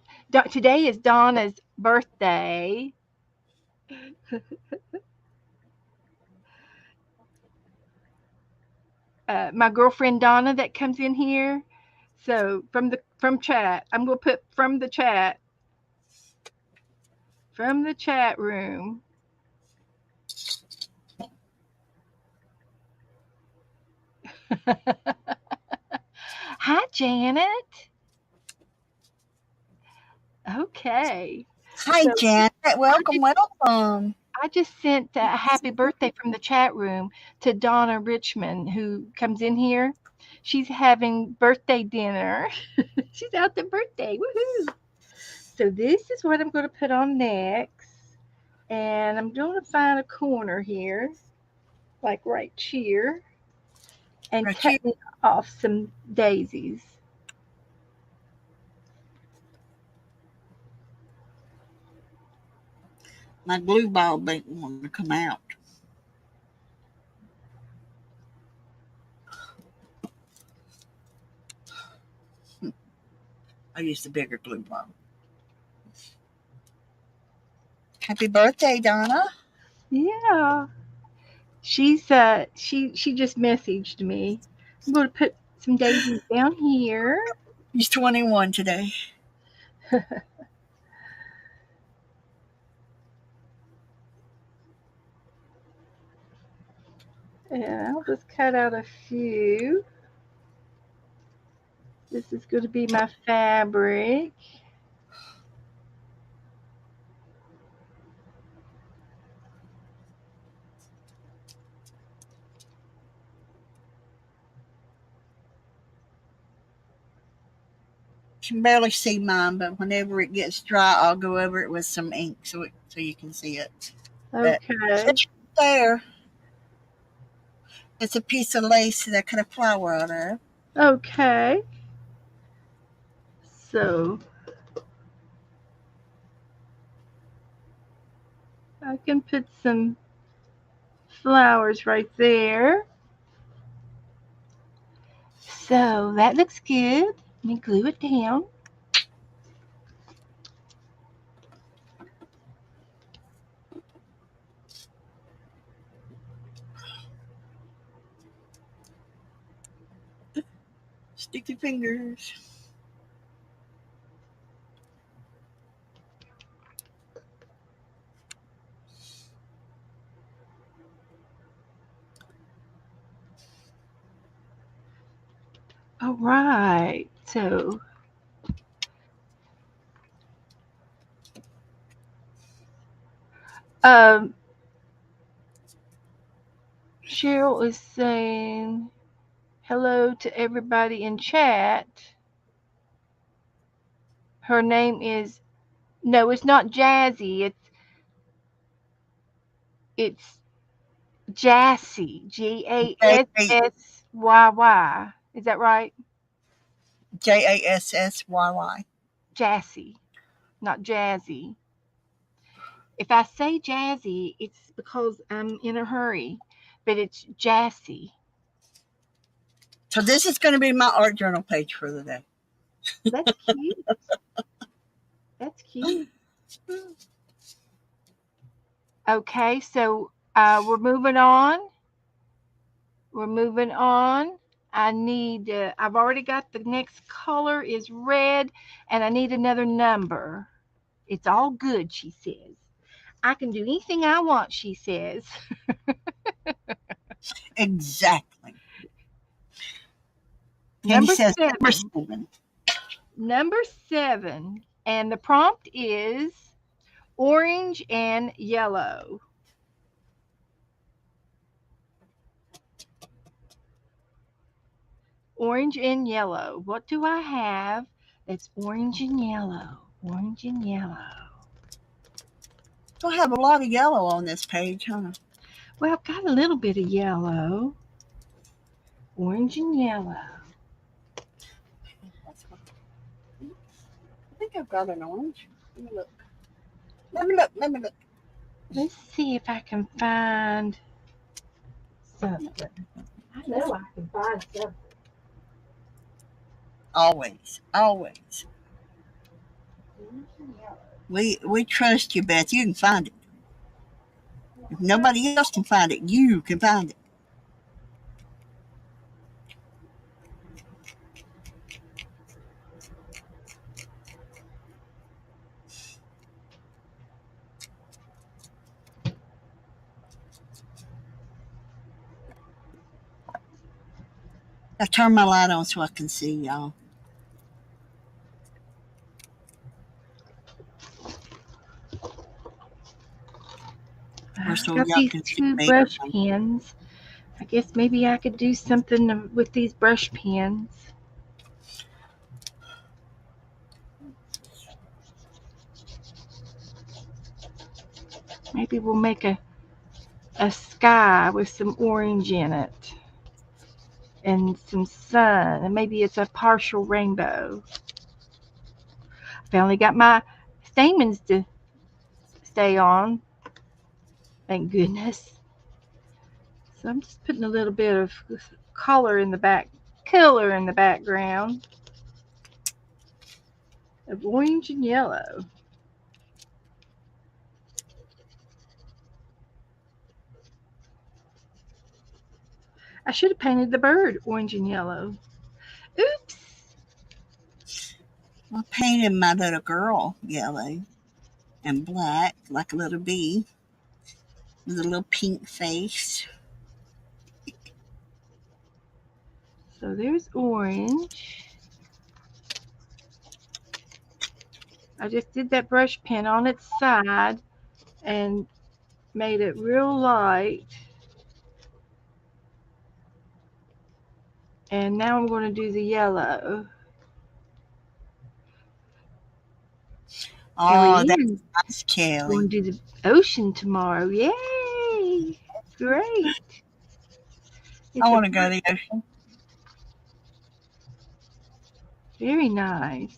today is Donna's birthday. My girlfriend Donna that comes in here. So from chat, I'm gonna put from the chat room. Hi Janet. Okay. Hi, So Janet. I Welcome, just welcome. I just sent a happy birthday from the chat room to Donna Richmond who comes in here. She's having birthday dinner. She's out the birthday. Woohoo! So this is what I'm going to put on next. And I'm going to find a corner here, like right here, and Right here. cutting off some daisies. My glue ball didn't want to come out. I used a bigger glue ball. Happy birthday, Donna. Yeah. She just messaged me. I'm going to put some daisies down here. He's 21 today. And I'll just cut out a few. This is going to be my fabric. You can barely see mine, but whenever it gets dry, I'll go over it with some ink so you can see it. But Okay. it's there. It's a piece of lace that I cut a flower out of. Okay. So I can put some flowers right there. So that looks good. Let me glue it down. Sticky fingers. All right. So um, Cheryl is saying hello to everybody in chat. Her name is no, it's not Jazzy. It's Jassy. Jassy. Is that right? Jassy. Jassy, not Jazzy. If I say Jazzy, it's because I'm in a hurry, but it's Jassy. So this is going to be my art journal page for the day. That's cute. That's cute. Okay, so we're moving on. We're moving on. I've already got the next color is red, and I need another number. It's all good, she says. I can do anything I want, she says. Exactly. And he Number says number 7. 7. Number 7. And the prompt is orange and yellow. Orange and yellow. What do I have that's orange and yellow? Orange and yellow. We'll have a lot of yellow on this page, huh? Well, I've got a little bit of yellow. Orange and yellow. I think I've got an orange. Let me look. Let me look. Let me look. Let's see if I can find something. I know I can find something. Always. Always. We trust you, Beth. You can find it. If nobody else can find it, you can find it. I turn my light on so I can see y'all. Or I've so got y'all these can see two me. brush pens. I guess maybe I could do something with these brush pens. Maybe we'll make a sky with some orange in it and some sun, and maybe it's a partial rainbow. I finally got my stamens to stay on, thank goodness. So I'm just putting a little bit of color in the background of orange and yellow. I should have painted the bird orange and yellow. Oops. I painted my little girl yellow and black, like a little bee, with a little pink face. So there's orange. I just did that brush pen on its side and made it real light. And now I'm going to do the yellow. Oh, that's Kellyanne's nice, Kelly. going to do the ocean tomorrow. Yay! Great. I It's a want to go to the ocean. very nice.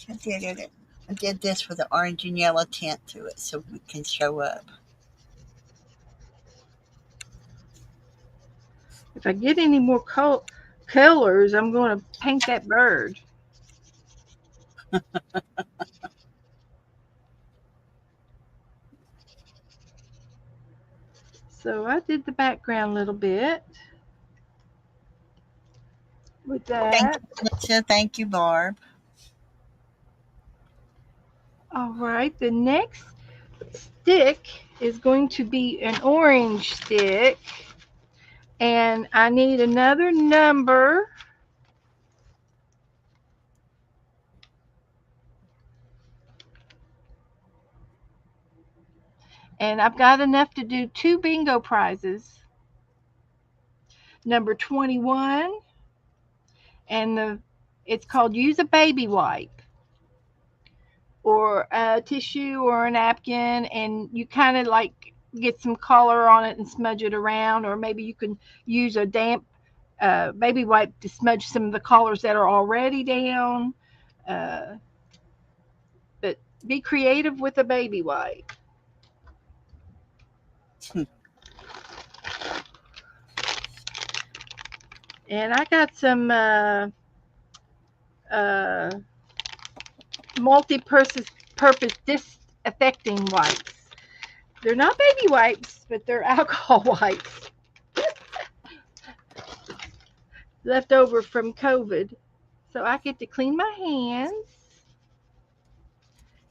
I did it. I did this with the orange and yellow tint to it so we can show up. If I get any more colors, I'm going to paint that bird. So I did the background a little bit with Thank that. you, Alicia. Thank you, Barb. All right, the next stick is going to be an orange stick, and I need another number, and I've got enough to do two bingo prizes. Number 21, and it's called use a baby wipe or a tissue or a napkin, and you kind of like get some color on it and smudge it around, or maybe you can use a damp baby wipe to smudge some of the colors that are already down. Uh, but be creative with a baby wipe. And I got some uh, multi-purpose disaffecting wipes. They're not baby wipes, but they're alcohol wipes left over from COVID. So I get to clean my hands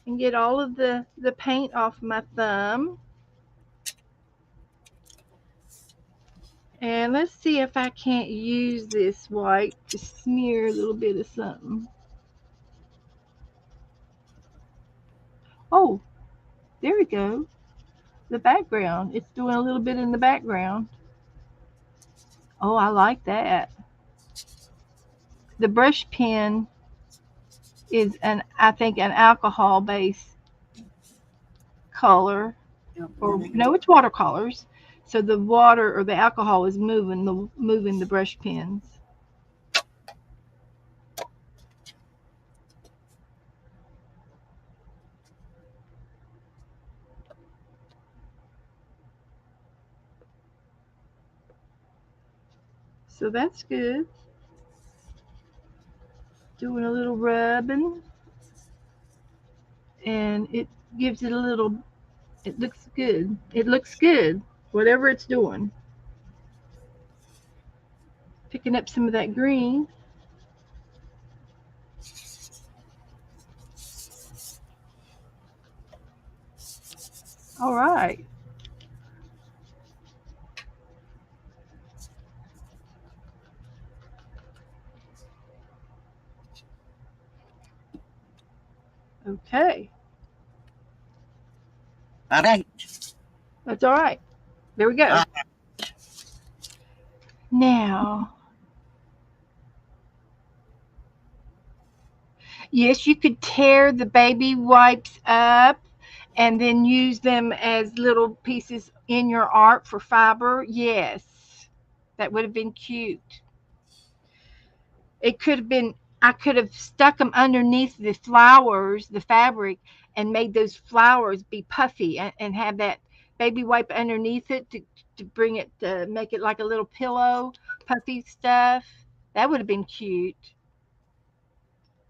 and get all of the paint off my thumb. And let's see if I can't use this wipe to smear a little bit of something. Oh, there we go. The background. It's doing a little bit in the background. Oh, I like that. The brush pen is I think an alcohol based color, Yep, or and no, it's watercolors. So the water or the alcohol is moving the brush pens. So that's good. Doing a little rubbing, and it gives it a little. It looks good. It looks good. Whatever it's doing. Picking up some of that green. All right. Okay. all right. That's all right. There we go. Now, yes, you could tear the baby wipes up and then use them as little pieces in your art for fiber. Yes, that would have been cute. It could have been, I could have stuck them underneath the flowers, the fabric, and made those flowers be puffy and have that baby wipe underneath it to bring it, to make it like a little pillow, puffy stuff. That would have been cute.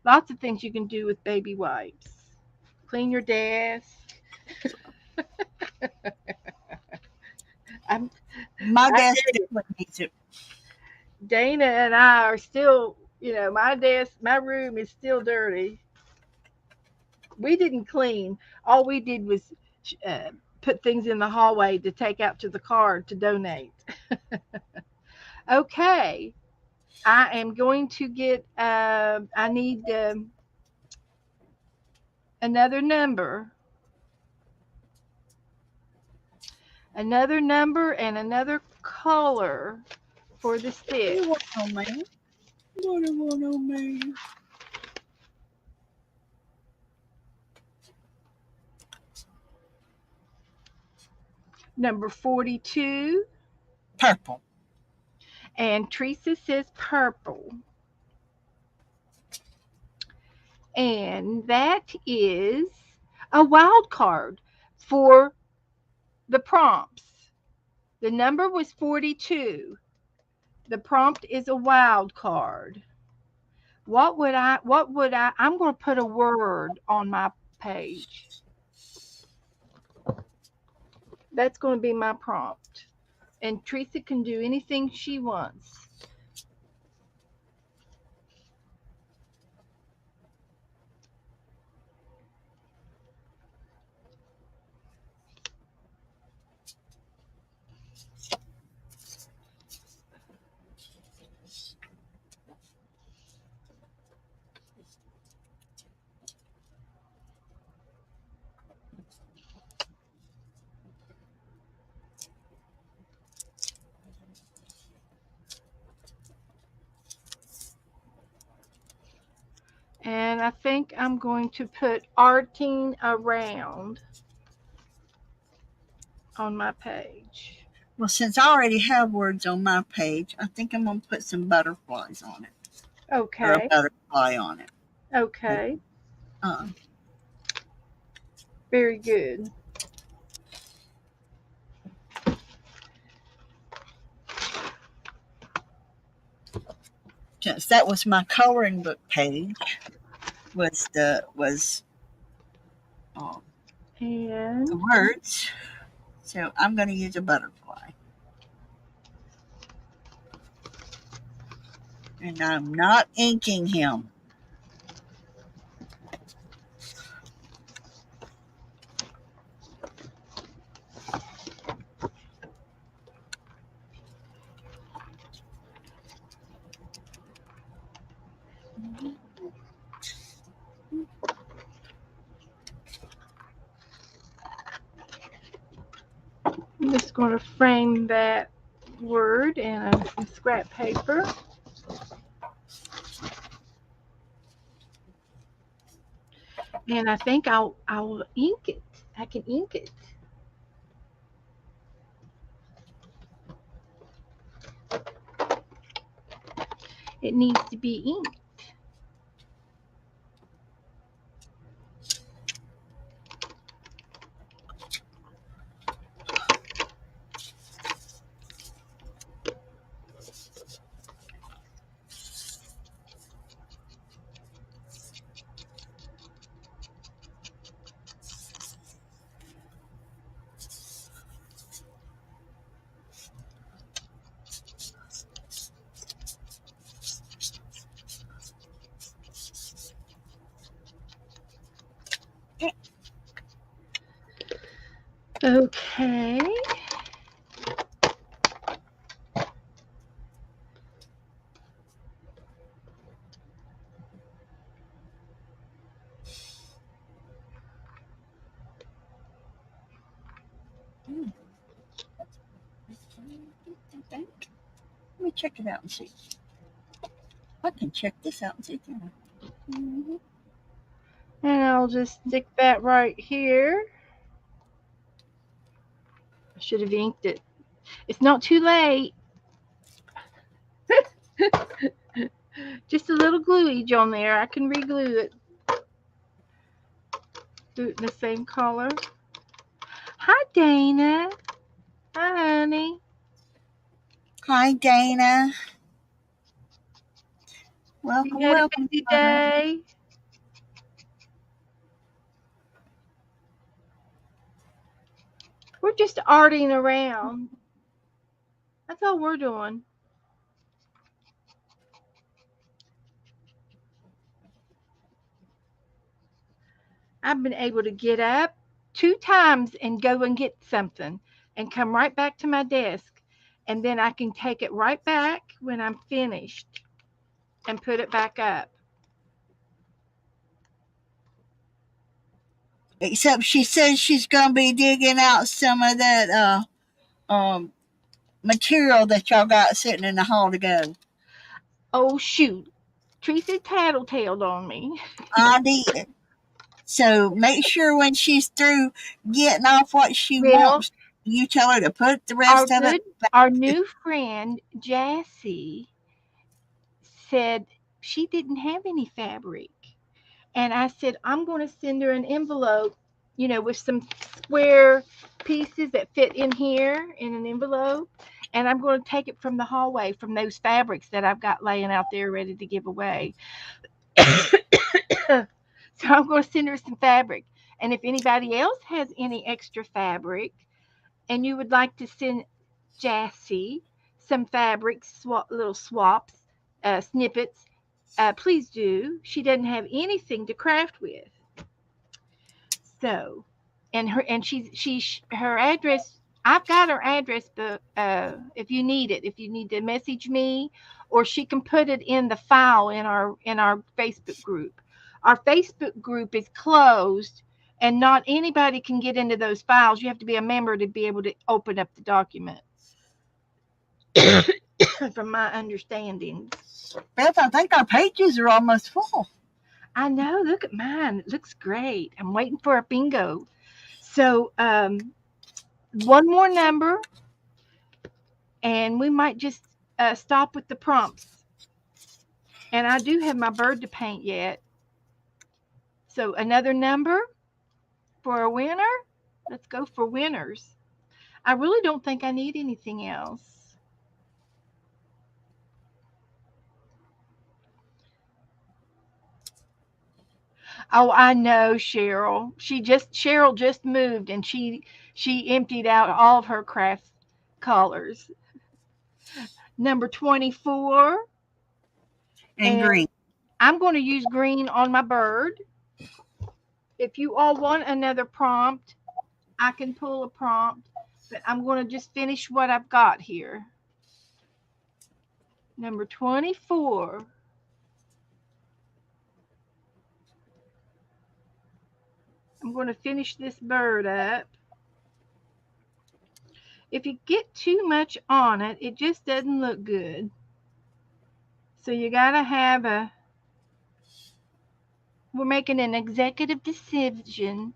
Lots of things you can do with baby wipes. Clean your desk. I'm, My I desk tell you, definitely needs it. Dana and I are still, my desk, my room is still dirty. We didn't clean. All we did was uh, put things in the hallway to take out to the car to donate. Okay, I am going to get. I need another number, and another color for the What do you want sticks. on me? What do you want on me? Number 42, Purple. and Teresa says purple, and that is a wild card for the prompts. The number was 42. The prompt is a wild card. I'm going to put a word on my page. That's going to be my prompt. And Teresa can do anything she wants. And I think I'm going to put arting around on my page. Well, since I already have words on my page, I think I'm going to put some butterflies on it, or a Okay. butterfly on it. Okay. Uh, Very good. since that was my coloring book page, was um, the And words. So I'm going to use a butterfly, and I'm not inking him. I'm just going to frame that word in a scrap paper. And I think I'll ink it. I can ink it. It needs to be inked. Okay. Let me check it out and see. I can check this out and see. Mm-hmm. And I'll just stick that right here. I should have inked it. It's not too late. Just a little gluage on there. I can re-glue it. Do it in the same color. Hi, Dana. Hi, honey. Hi, Dana. You Welcome, had a welcome, busy Mother. day? We're just arting around. That's all we're doing. I've been able to get up 2 times and go and get something and come right back to my desk. And then I can take it right back when I'm finished and put it back up. Except she says she's going to be digging out some of that material that y'all got sitting in the hall to go. Oh, shoot. Teresa tattletaled on me. I did. So make sure when she's through getting off what she Well, wants, you tell her to put the our rest of it good, back. our new friend, Jassy, said she didn't have any fabric. And I said, I'm going to send her an envelope, with some square pieces that fit in here in an envelope. and I'm going to take it from the hallway from those fabrics that I've got laying out there ready to give away. So I'm going to send her some fabric. And if anybody else has any extra fabric and you would like to send Jassy some fabric, little swaps, snippets, please do. She doesn't have anything to craft with. So, and her address. I've got her address book. If you need it, if you need to message me, or she can put it in the file in our Facebook group. Our Facebook group is closed, and not anybody can get into those files. You have to be a member to be able to open up the document. From my understanding, Beth, I think our pages are almost full. I know. Look at mine; it looks great. I'm waiting for a bingo. So, one more number, and we might just stop with the prompts. And I do have my bird to paint yet. So another number for a winner. Let's go for winners. I really don't think I need anything else. Oh, I know Cheryl. Cheryl just moved and she emptied out all of her craft colors. Number 24, And and green. I'm going to use green on my bird. If you all want another prompt, I can pull a prompt, but I'm going to just finish what I've got here. Number 24. I'm going to finish this bird up. If you get too much on it, it just doesn't look good. So you got to have we're making an executive decision.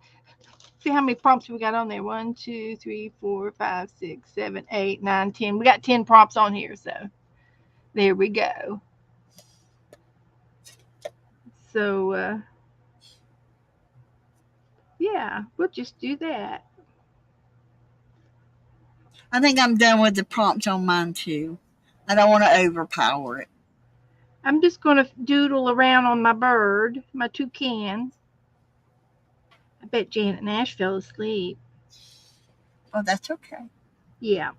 See how many prompts we got on there. 1, 2, 3, 4, 5, 6, 7, 8, 9, 10. We got 10 prompts on here. So there we go. So, yeah, we'll just do that. I think I'm done with the prompts on mine too. I don't want to overpower it. I'm just going to doodle around on my bird, my toucan. I bet Janet Nash fell asleep. Oh, that's okay. Yeah,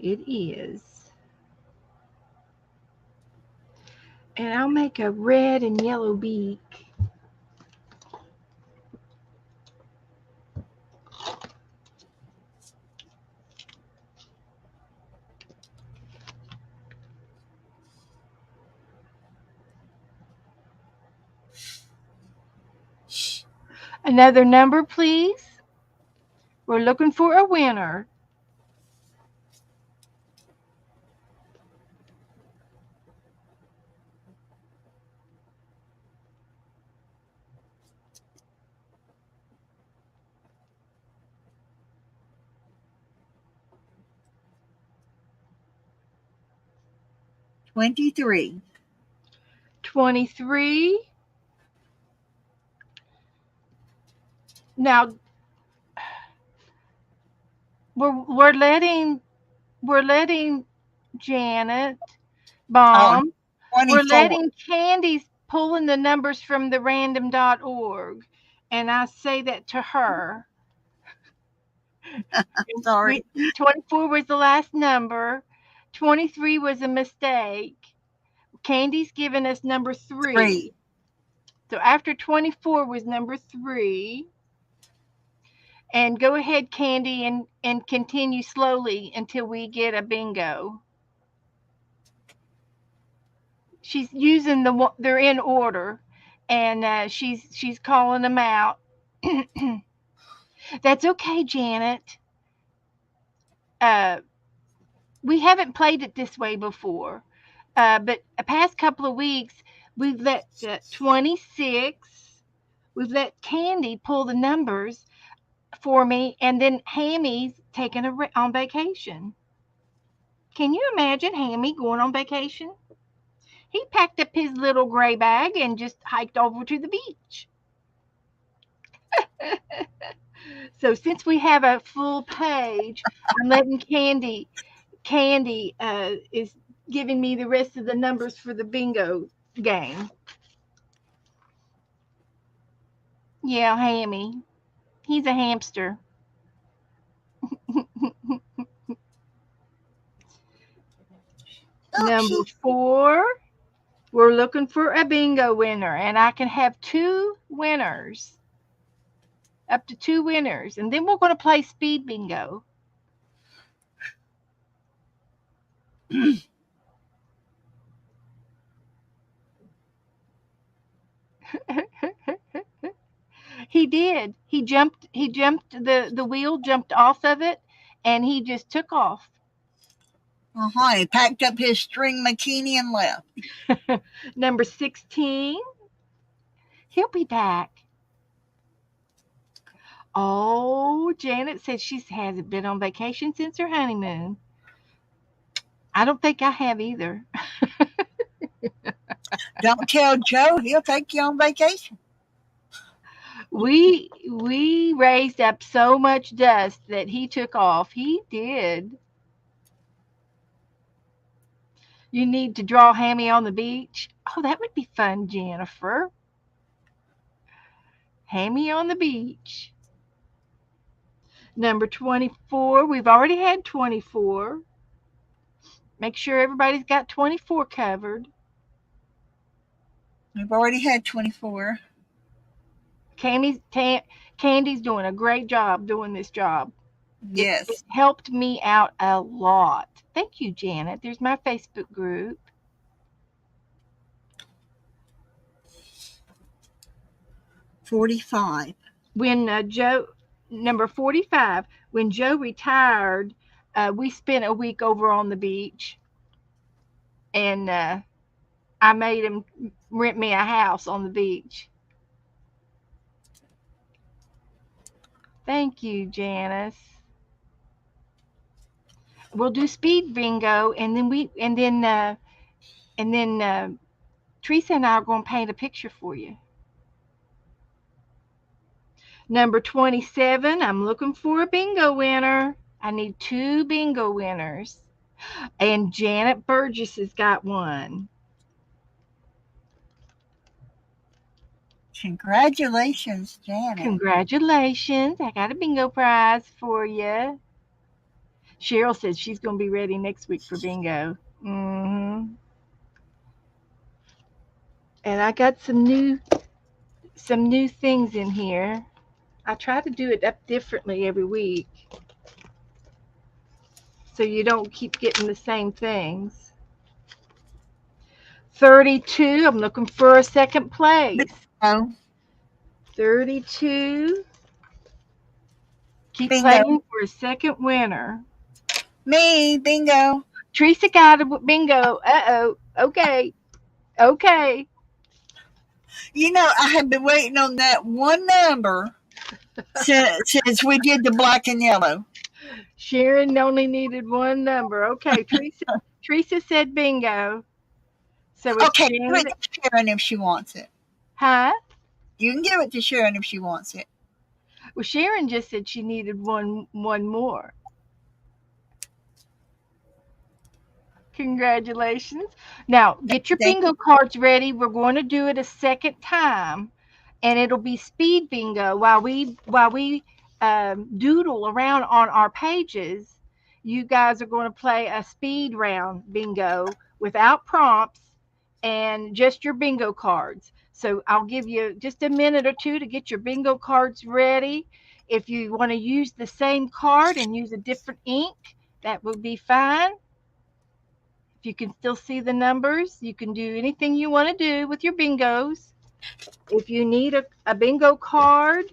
it is. And I'll make a red and yellow beak. Another number, please. We're looking for a winner. 23. 23. Now we're letting Janet Oh, bomb. We're 24. letting Candy's pulling the numbers from the random.org. And I say that to her. Sorry. 24 was the last number. 23 was a mistake. Candy's given us number 3. 3. So after 24 was number 3. And go ahead, Candy, and continue slowly until we get a bingo. She's using they're in order, and she's calling them out. That's okay, Janet. Uh, we haven't played it this way before, but the past couple of weeks we've let 26. We've let Candy pull the numbers for me, and then Hammy's taking on vacation. Can you imagine Hammy going on vacation? He packed up his little gray bag and just hiked over to the beach. So since we have a full page, I'm letting Candy is giving me the rest of the numbers for the bingo game. Yeah, Hammy. He's a hamster. Number Oopsie. 4, we're looking for a bingo winner, and I can have 2 winners, up to 2 winners, and then we're going to play speed bingo. He did. He jumped. He jumped. The wheel jumped off of it, and he just took off. He packed up his string bikini and left. Number 16, he'll be back. Oh, Janet said she hasn't been on vacation since her honeymoon. I don't think I have either. Don't tell Joe, he'll take you on vacation. We raised up so much dust that he took off. He did. You need to draw Hammy on the beach. Oh, that would be fun, Jennifer. Hammy on the beach. Number 24. We've already had 24. Make sure everybody's got 24 covered. We've already had 24. Candy's, Candy's doing a great job doing this job. It Yes. helped me out a lot. Thank you, Janet. There's my Facebook group. 45. When Joe, number 45, when Joe retired, we spent a week over on the beach, and I made him rent me a house on the beach. Thank you, Janice. We'll do speed bingo, and then Teresa and I are going to paint a picture for you. Number 27, I'm looking for a bingo winner. I need 2 bingo winners. And Janet Burgess has got one. Congratulations, Janet. Congratulations. I got a bingo prize for you. Cheryl says she's going to be ready next week for bingo. And I got some new things in here. I try to do it up differently every week so you don't keep getting the same things. 32, I'm looking for a second place. Bingo. 32, keep Bingo. playing for a second winner. Me, bingo. Teresa got a bingo. Uh-oh. Okay. Okay. I have been waiting on that one number since we did the black and yellow. Sharon only needed one number. Okay. Teresa said bingo. So it's Okay, give it Janet. to Sharon if she wants it. Huh? You can give it to Sharon if she wants it. Well, Sharon just said she needed one more. Congratulations. Now, get your Thank bingo cards ready. We're going to do it a second time, and it'll be speed bingo while we doodle around on our pages. You guys are going to play a speed round bingo without prompts and just your bingo cards. So I'll give you just a minute or two to get your bingo cards ready. If you want to use the same card and use a different ink, that would be fine. If you can still see the numbers, you can do anything you want to do with your bingos. If you need a bingo card,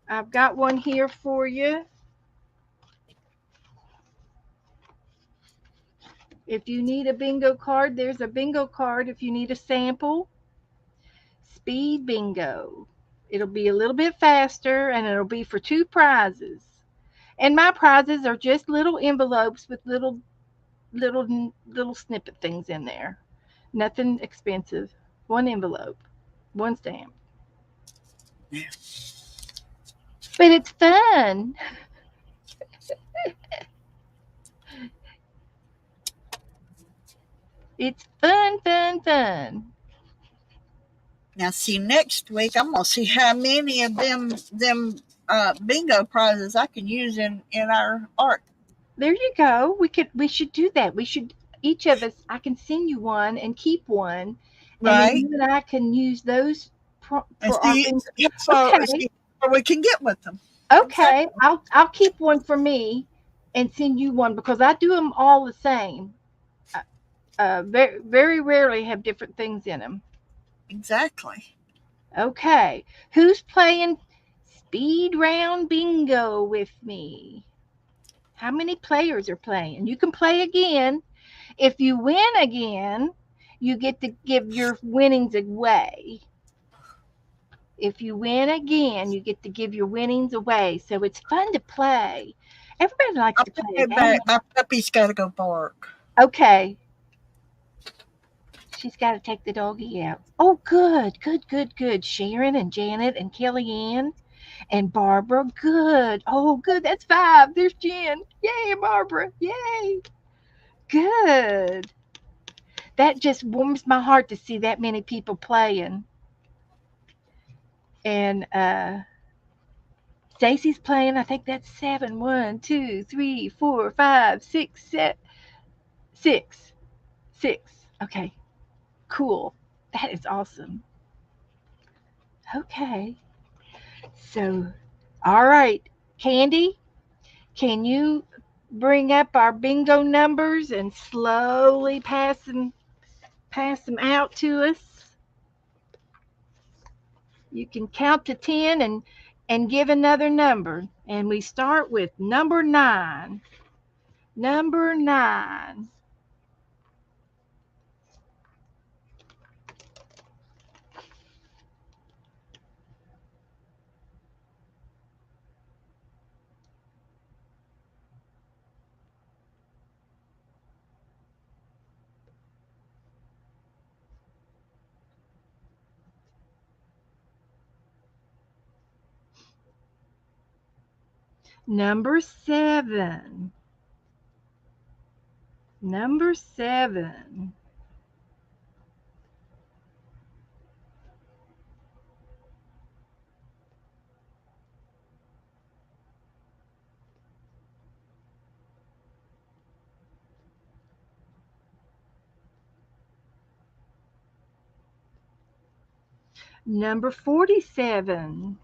I've got one here for you. If you need a bingo card, there's a bingo card. If you need a sample, speed bingo. It'll be a little bit faster, and it'll be for 2 prizes. And my prizes are just little envelopes with little snippet things in there. Nothing expensive. One envelope, one stamp. But it's fun. It's fun, fun, fun. Now, see, next week I'm gonna see how many of them bingo prizes I can use in our art. There you go. We should do that. We should each of us. I can send you one and keep one, and then Right? you and I can use those And for our see, thing. Okay, see what we can get with them. okay. Exactly. I'll keep one for me and send you one because I do them all the same. Very very rarely have different things in them. Exactly. Okay, who's playing speed round bingo with me? How many players are playing? You can play again. If you win again, you get to give your winnings away. If you win again, you get to give your winnings away. So it's fun to play. Everybody likes I'll to be play a right back. game. My puppy's got to go bark. Okay, she's got to take the doggy out. Oh, good, good, good, good. Sharon and Janet and Kellyanne and Barbara. Good. Oh, good. That's five. There's Jen. Yay, Barbara. Yay. Good. That just warms my heart to see that many people playing. And Stacy's playing. I think that's seven. One, two, three, four, five, six, six, six. Okay, cool. That is awesome. Okay, so all right, Candy, can you bring up our bingo numbers and slowly pass them out to us? You can count to 10 and give another number. And we start with number 9. Number 9. Number 7. Number 7. Number 47.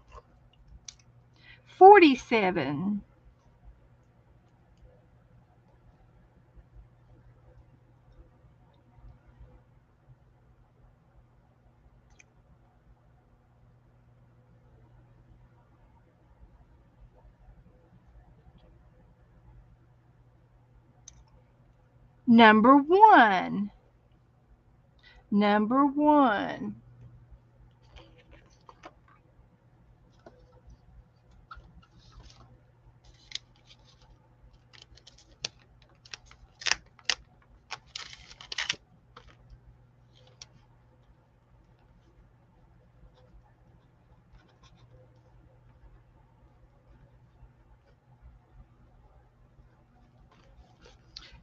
47. Number 1. Number 1.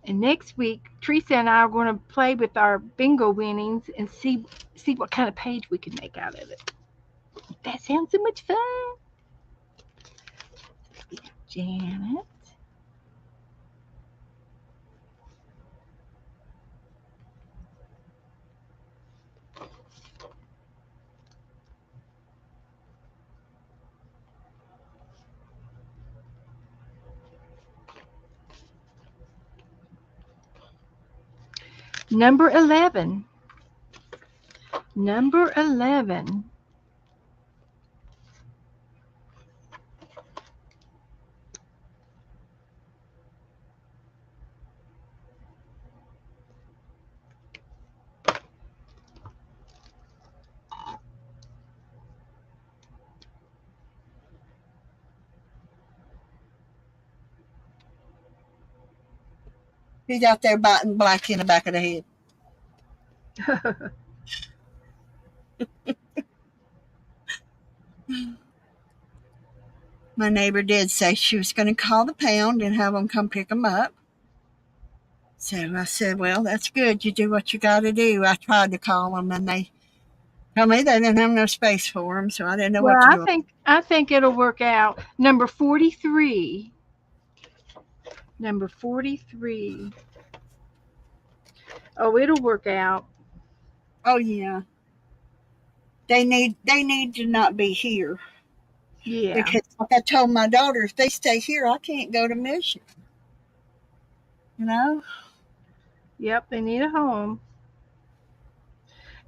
And next week, Teresa and I are going to play with our bingo winnings and see what kind of page we can make out of it. That sounds so much fun. Janet. Number 11. Number 11. He's out there biting Blackie in the back of the head. My neighbor did say she was going to call the pound and have them come pick them up. So I said, well, that's good. You do what you got to do. I tried to call them, and they told me they didn't have no space for them, so I didn't know Well, what to do. I think it'll work out. Number 43. Number 43. Oh, it'll work out. Oh yeah, they need to not be here Yeah. because, like I told my daughter, if they stay here, I can't go to Michigan. You know, Yep, they need a home.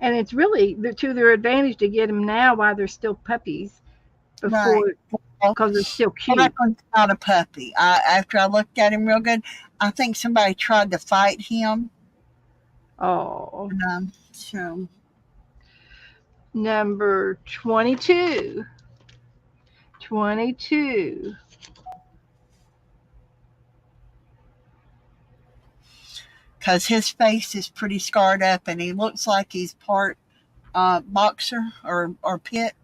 And it's really to their advantage to get them now while they're still puppies right? before, Well, because they're still that cute. one's not a puppy. After I looked at him real good, I think somebody tried to fight him. Oh. So Number 22. 22. because his face is pretty scarred up, and he looks like he's part boxer or pit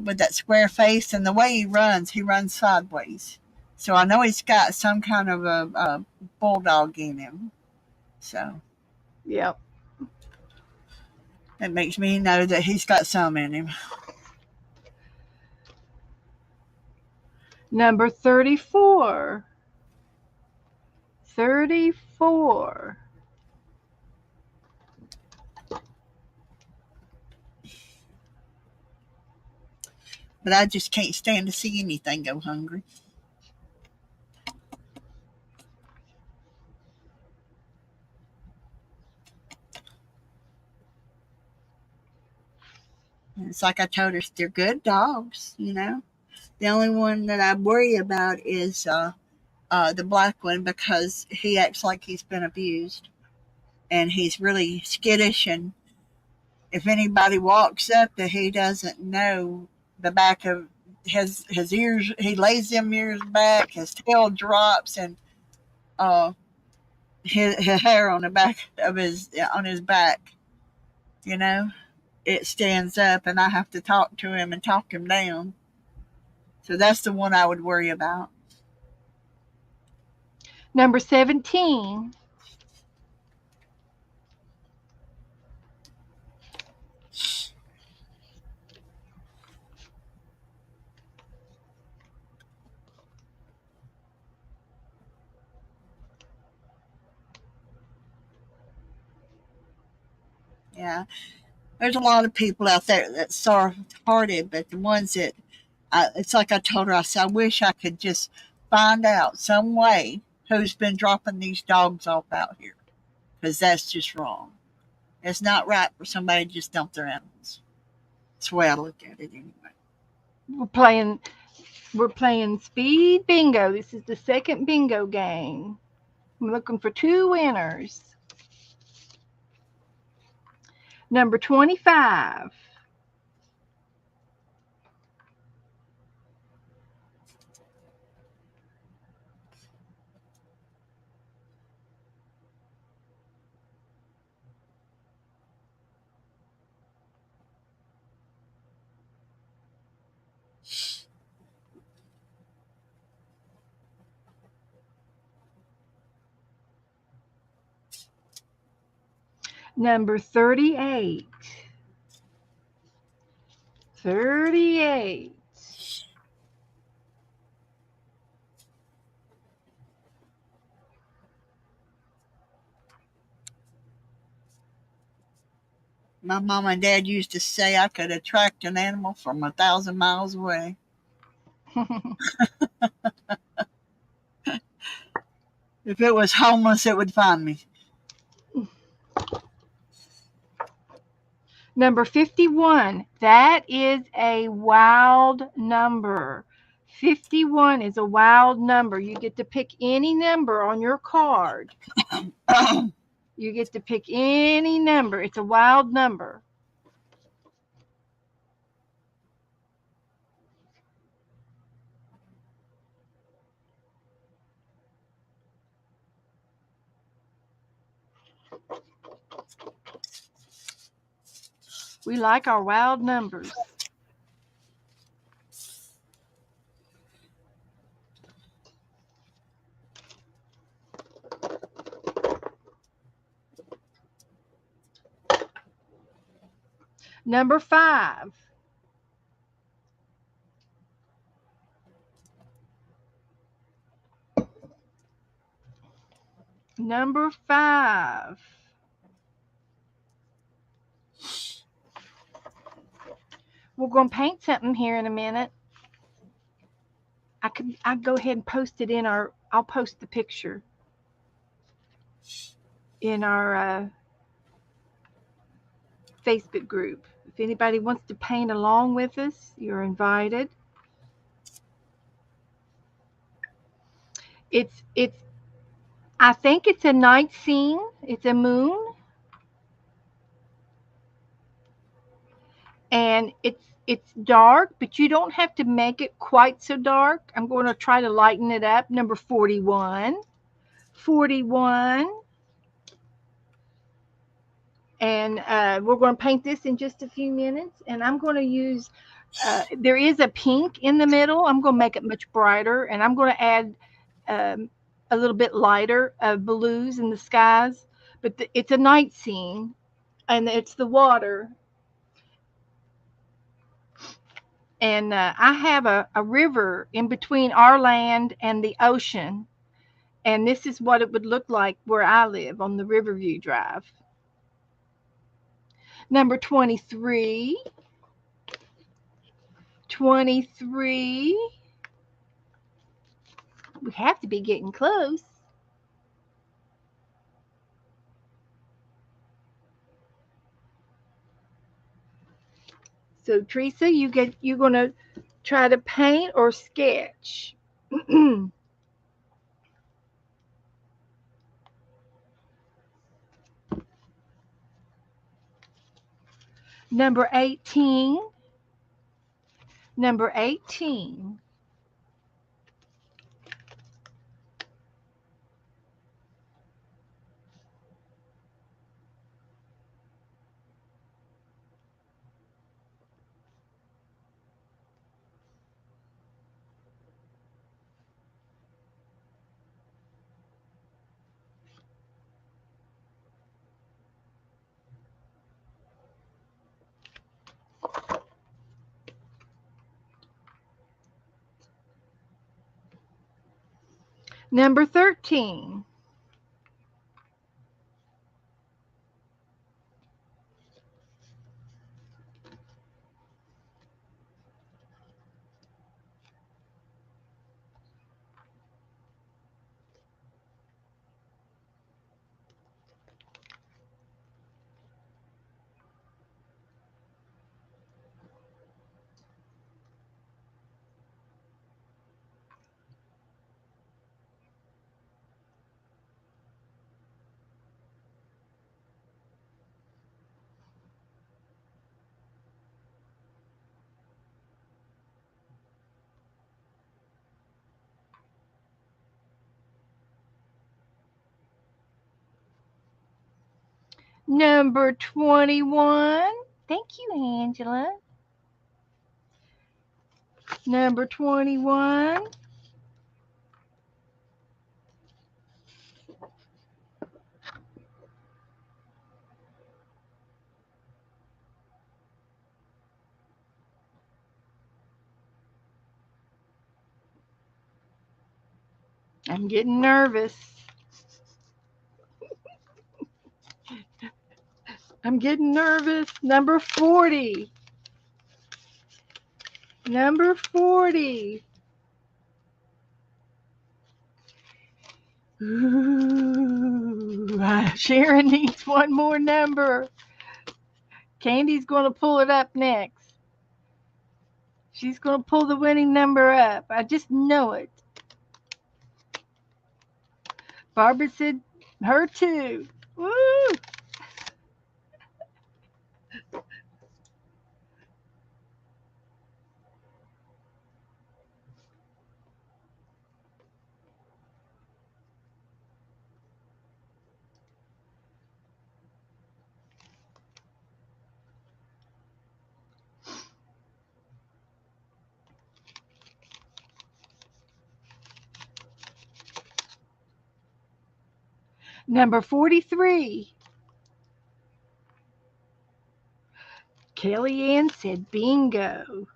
with that square face, and the way he runs sideways. So I know he's got some kind of a bulldog in him. So Yep. it makes me know that he's got some in him. Number 34. 34. But I just can't stand to see anything go hungry. And it's like I told her, they're good dogs. The only one that I worry about is the black one because he acts like he's been abused. And he's really skittish, and if anybody walks up that he doesn't know, the back of his ears, he lays them ears back, his tail drops, and uh his hair on the back of his on his back, you know, it stands up, and I have to talk to him and talk him down. So that's the one I would worry about. Number 17. Yeah, there's a lot of people out there that's soft-hearted, but the ones that it's like I told her, I said, I wish I could just find out some way who's been dropping these dogs off out here because that's just wrong. It's not right for somebody to just dump their animals. That's the way I look at it anyway. We're playing we're playing speed bingo. This is the second bingo game. I'm looking for two winners. Number 25. Number 38. 38. My mom and dad used to say I could attract an animal from 1,000 miles away. If it was homeless, it would find me. Number 51. That is a wild number. 51 is a wild number. You get to pick any number on your card. You get to pick any number. It's a wild number. We like our wild numbers. Number 5. Number 5. We're going to paint something here in a minute. I'd go ahead and post it in our, I'll post the picture in our Facebook group. If anybody wants to paint along with us, you're invited. It's I think it's a night scene. It's a moon, and it's dark, but you don't have to make it quite so dark. I'm going to try to lighten it up. Number 41. 41. And we're going to paint this in just a few minutes. And I'm going to use, there is a pink in the middle. I'm going to make it much brighter. And I'm going to add a little bit lighter blues in the skies. But it's a night scene, and it's the water. And I have a river in between our land and the ocean. And this is what it would look like where I live on the Riverview Drive. Number 23. 23. We have to be getting close. So Teresa, you're gonna try to paint or sketch. Number 18. Number 18. Number 13. Number 21. Thank you, Angela. Number 21. I'm getting nervous. I'm getting nervous. Number 40. Number 40. Ooh, Sharon needs one more number. Candy's going to pull it up next. She's going to pull the winning number up. I just know it. Barbara said her too. Woo! Number 43. Kellyanne said bingo.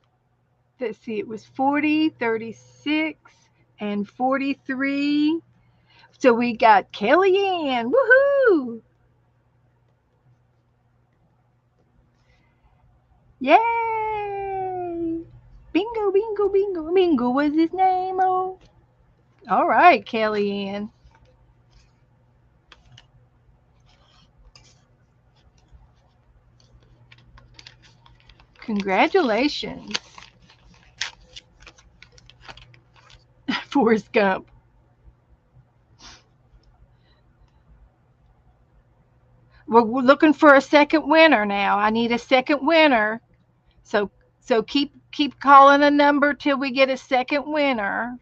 Let's see, it was 40, 36, and 43. So we got Kellyanne. Woohoo! Yay! Bingo, bingo, bingo. Bingo was his name. Oh. All right, Kellyanne. Congratulations. Forrest Gump. We're looking for a second winner now. I need a second winner. So keep calling a number till we get a second winner.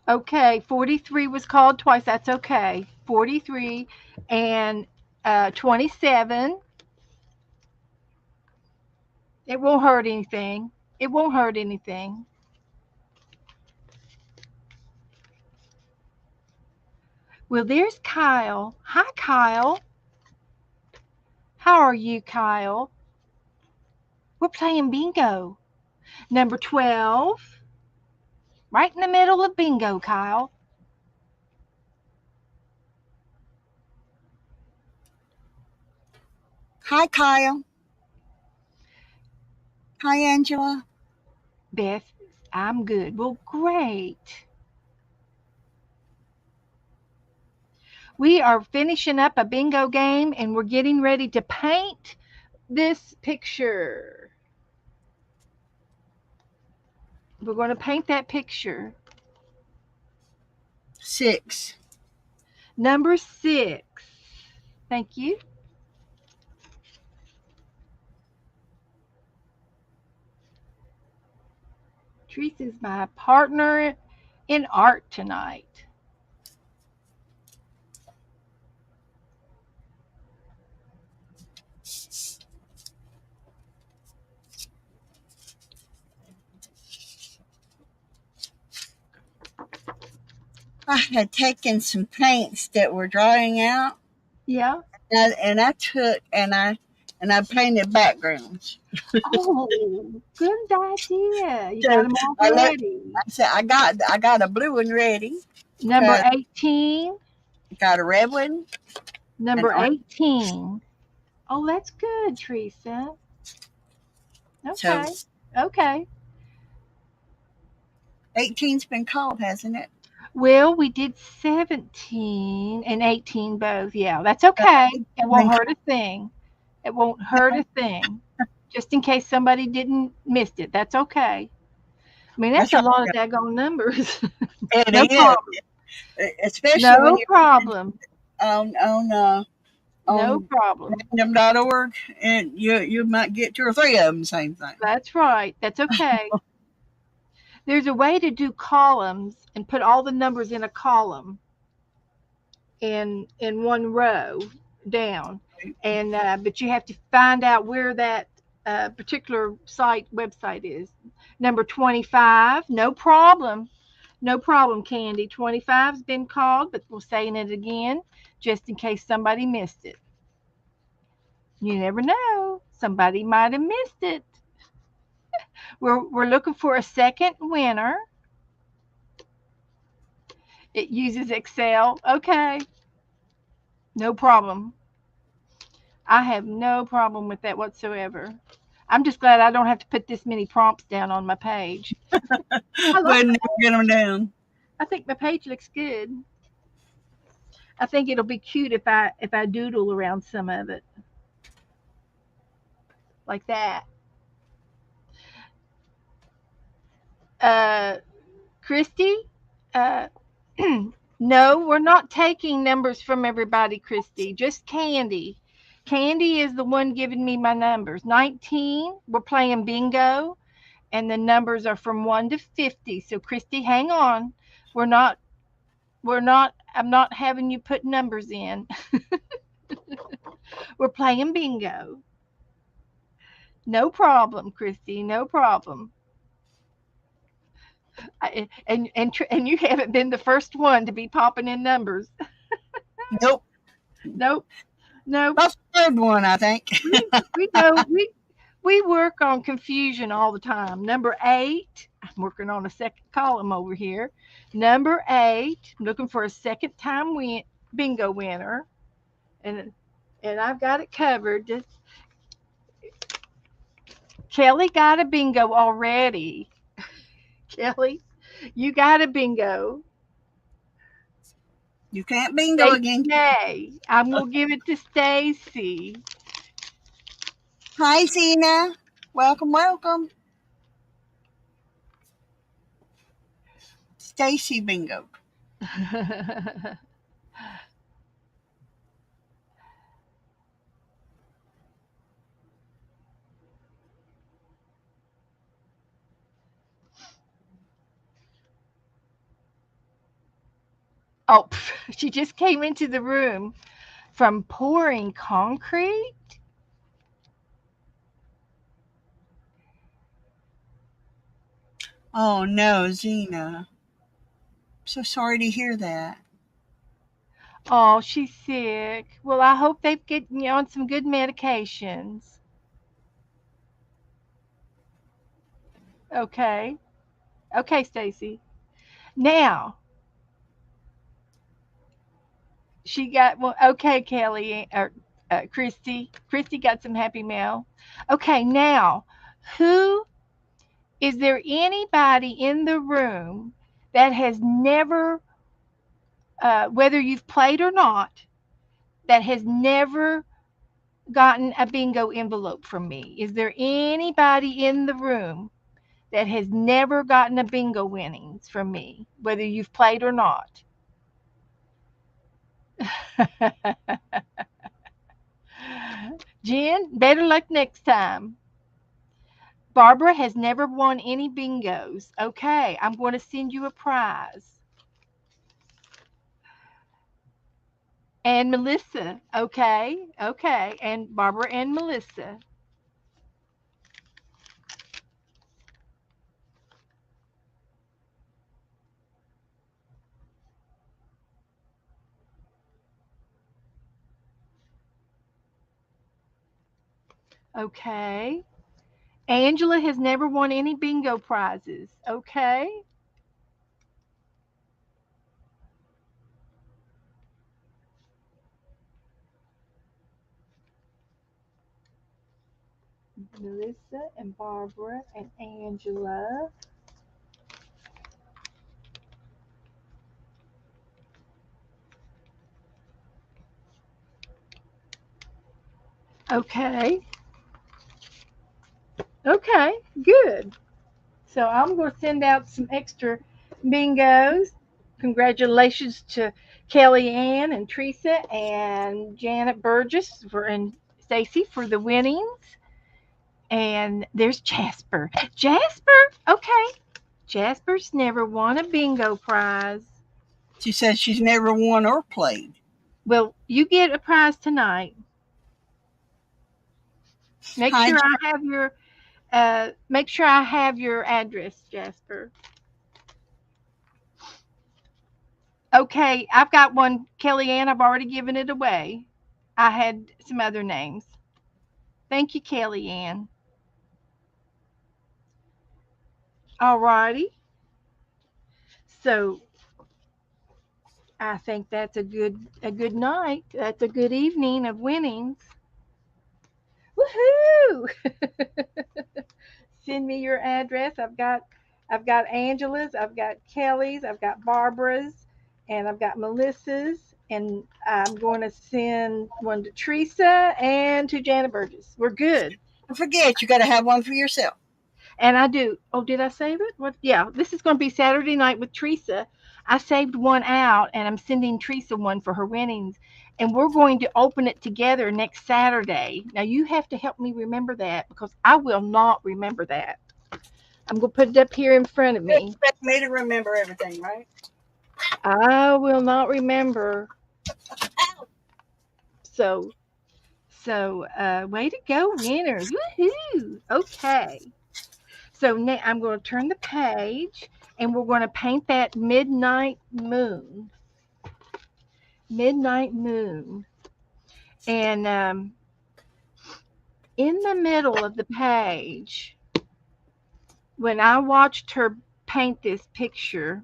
Okay, 43 was called twice. That's okay. 43 and 27. It won't hurt anything. It won't hurt anything. Well, there's Kyle. Hi, Kyle. How are you, Kyle? We're playing bingo. Number 12. Right in the middle of bingo, Kyle. Hi, Kyle. Hi, Angela. Beth, I'm good. Well, great. We are finishing up a bingo game and we're getting ready to paint this picture. We're going to paint that picture. 6. Number 6. Thank you. Teresa's my partner in art tonight. I had taken some paints that were drying out, Yeah. and I took and I painted backgrounds. Oh, good idea. You got So them all I let ready. I said I got a blue one ready. Number Got 18. got a red one, an Number orange. 18. Oh, that's good, Teresa. So Okay. Okay. 18's been called, hasn't it? Well, we did 17 and 18 both. Yeah, that's okay. It won't Been hurt a thing. It won't hurt a thing. Just in case somebody didn't miss it. That's okay. I mean, that's That's a right. lot of daggone numbers. No It problem. is, especially when No you're problem. No on problem. random.org, and you might get 2 or 3 of them same thing. That's right. That's okay. There's a way to do columns and put all the numbers in a column in one row down, and but you have to find out where that particular site website is. Number 25, no problem. No problem, Candy. 25's been called, but we're saying it again just in case somebody missed it. You never know. Somebody might have missed it. We're looking for a second winner. It uses Excel. Okay. No problem. I have no problem with that whatsoever. I'm just glad I don't have to put this many prompts down on my page. I like Wouldn't get them down. I think my page looks good. I think it'll be cute if I doodle around some of it like that. Uh, Christy, uh, no, we're not taking numbers from everybody, Christy. Just Candy. Candy is the one giving me my numbers. 19, we're playing bingo. and the numbers are from 1 to 50. So Christy, hang on. We're not I'm not having you put numbers in. We're playing bingo. No problem, Christy. No problem. And you haven't been the first one to be popping in numbers. Nope. Nope. Nope. That's the third one, I think. We know we work on confusion all the time. Number 8. I'm working on a second column over here. Number 8. I'm looking for a second time bingo winner, and I've got it covered. Just Kelly got a bingo already. Kelly, you got a bingo. You can't bingo Stacy again. May. I'm gonna give it to Stacy. Hi, Zena. Welcome, welcome. Stacy bingo. Oh, she just came into the room from pouring concrete. Oh no, Zena. So sorry to hear that. Oh, she's sick. Well, I hope they've getting you on some good medications. Okay. Okay, Stacy. Now, she got well, okay, Kelly or Christy. Christy got some happy mail. Okay, now, who is there anybody in the room that has never, whether you've played or not, that has never gotten a bingo envelope from me? Is there anybody in the room that has never gotten a bingo winnings from me, whether you've played or not? Jen, better luck next time. Barbara has never won any bingos. Okay, I'm going to send you a prize. And Melissa, okay, okay, and Barbara and Melissa. Okay. Angela has never won any bingo prizes. Okay. Melissa and Barbara and Angela. Okay. Okay. Good. So I'm going to send out some extra bingos. Congratulations to Kelly Ann and Teresa and Janet Burgess and Stacy for the winnings. And there's Jasper. Jasper, okay. Jasper's never won a bingo prize. She says she's never won or played. Well, you get a prize tonight. Make Hi, sure I have your make sure I have your address, Jasper. Okay, I've got one, Kellyanne. I've already given it away. I had some other names. Thank you, Kellyanne. All righty. So I think that's a good night. That's a good evening of winnings. Woohoo! Send me your address. I've got Angela's, I've got Kelly's, I've got Barbara's, and I've got Melissa's, and I'm going to send one to Teresa and to Janet Burgess. We're good. don't forget, you got to have one for yourself. And I do. Oh, did I save it? What? Yeah, this is going to be Saturday night with Teresa. I saved one out, and I'm sending Teresa one for her winnings. And we're going to open it together next Saturday. Now, you have to help me remember that because I will not remember that. I'm going to put it up here in front of You me. expect me to remember everything, right? I will not remember. So, way to go, winners. Woohoo. Okay. So now I'm going to turn the page and we're going to paint that midnight moon. Midnight moon. And in the middle of the page, when I watched her paint this picture,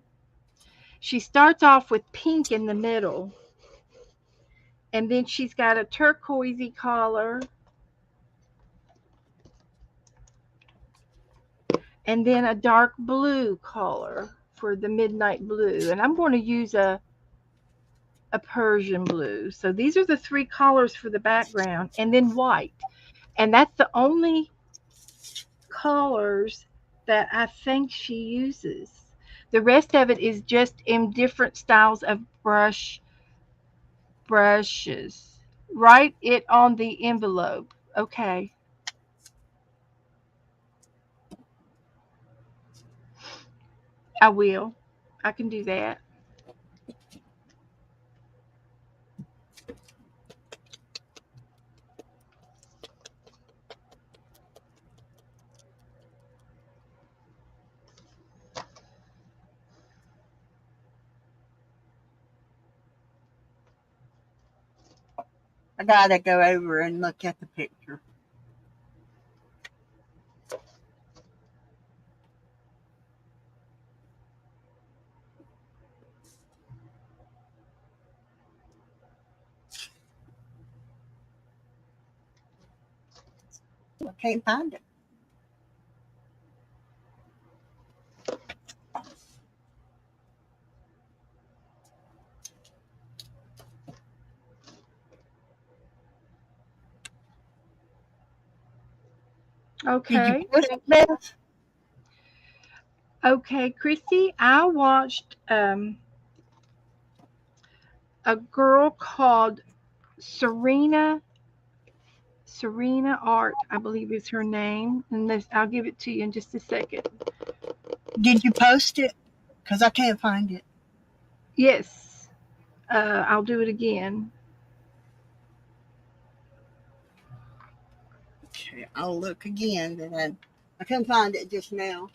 she starts off with pink in the middle, and then she's got a turquoisey collar, and then a dark blue collar for the midnight blue. And I'm going to use a Persian blue. So these are the three colors for the background, and then white. And that's the only colors that I think she uses. The rest of it is just in different styles of brushes. Write it on the envelope. Okay, I will. I can do that. I gotta go over and look at the picture. I can't find it. Did you Okay. post it, Beth? Okay, Christy, I watched a girl called Serena Serena Art, I believe is her name. And this, I'll give it to you in just a second. Did you post it? Because I can't find it. Yes, I'll do it again. Okay, I'll look again. But I couldn't find it just now.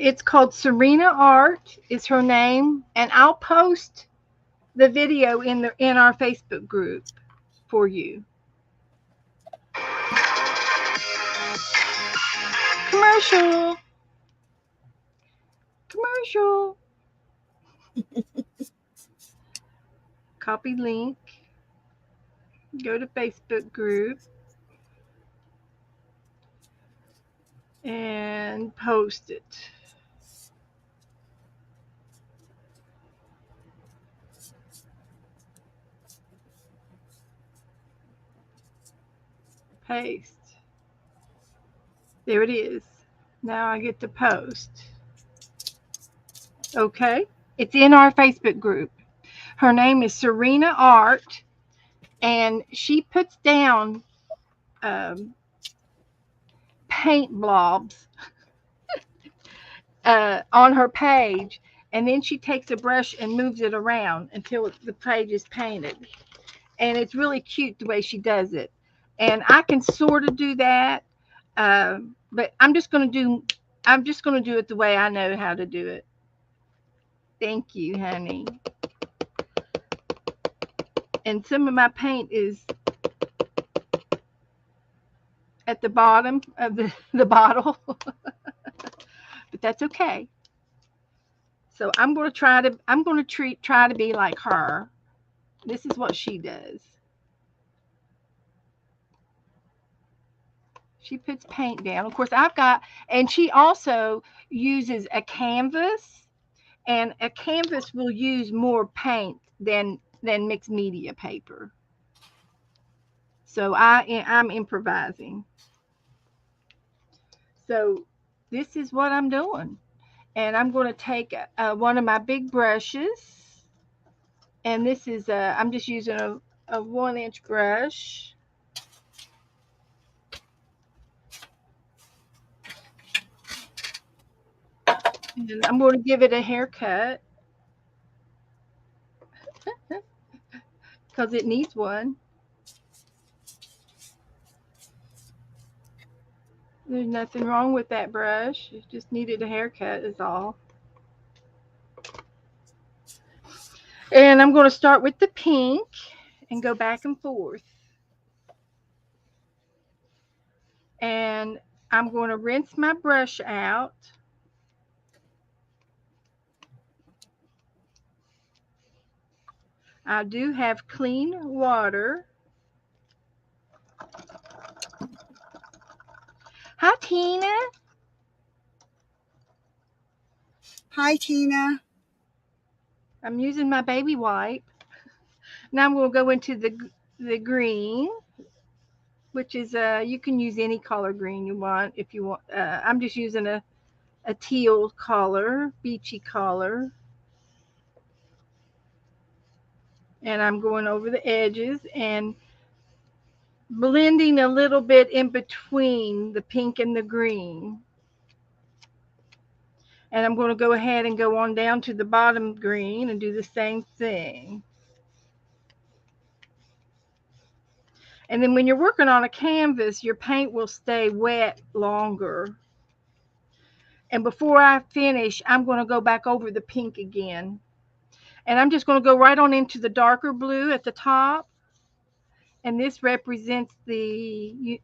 It's called Serena Art is her name, and I'll post the video in our Facebook group for you. Commercial, commercial. Copy link. Go to Facebook group and post it. Paste. There it is. Now I get to post. Okay. It's in our Facebook group. Her name is Serena Art, and she puts down um, paint blobs on her page, And then she takes a brush and moves it around until the page is painted. And it's really cute the way she does it. And I can sort of do that, but I'm just gonna do it the way I know how to do it. Thank you, honey. And some of my paint is at the bottom of the bottle, but that's okay. So I'm gonna try to be like her. This is what she does. She puts paint down. Of course, and she also uses a canvas, and a canvas will use more paint than mixed media paper. So I'm improvising. So this is what I'm doing, and I'm going to take one of my big brushes, and I'm just using a 1 inch brush, and I'm going to give it a haircut because it needs one. There's nothing wrong with that brush. It just needed a haircut is all. And I'm going to start with the pink and go back and forth. And I'm going to rinse my brush out. I do have clean water. Hi, Tina. Hi, Tina. I'm using my baby wipe. Now I'm going to go into the green, which is you can use any color green you want if you want. I'm just using a teal color, beachy color, and I'm going over the edges and blending a little bit in between the pink and the green. And I'm going to go ahead and go on down to the bottom green and do the same thing. And then when you're working on a canvas, your paint will stay wet longer. And before I finish, I'm going to go back over the pink again. And I'm just going to go right on into the darker blue at the top. And this represents the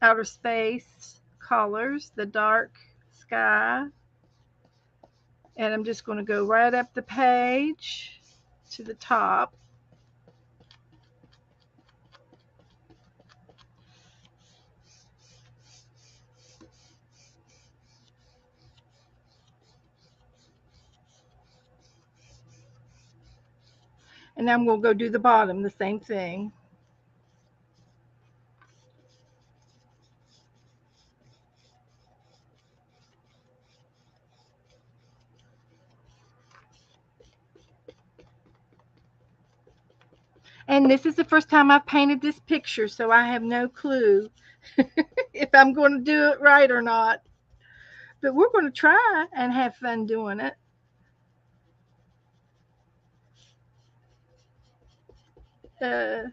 outer space colors, the dark sky. And I'm just going to go right up the page to the top. And I'm going to go do the bottom, the same thing. And this is the first time I've painted this picture, so I have no clue if I'm going to do it right or not. But we're going to try and have fun doing it. Uh,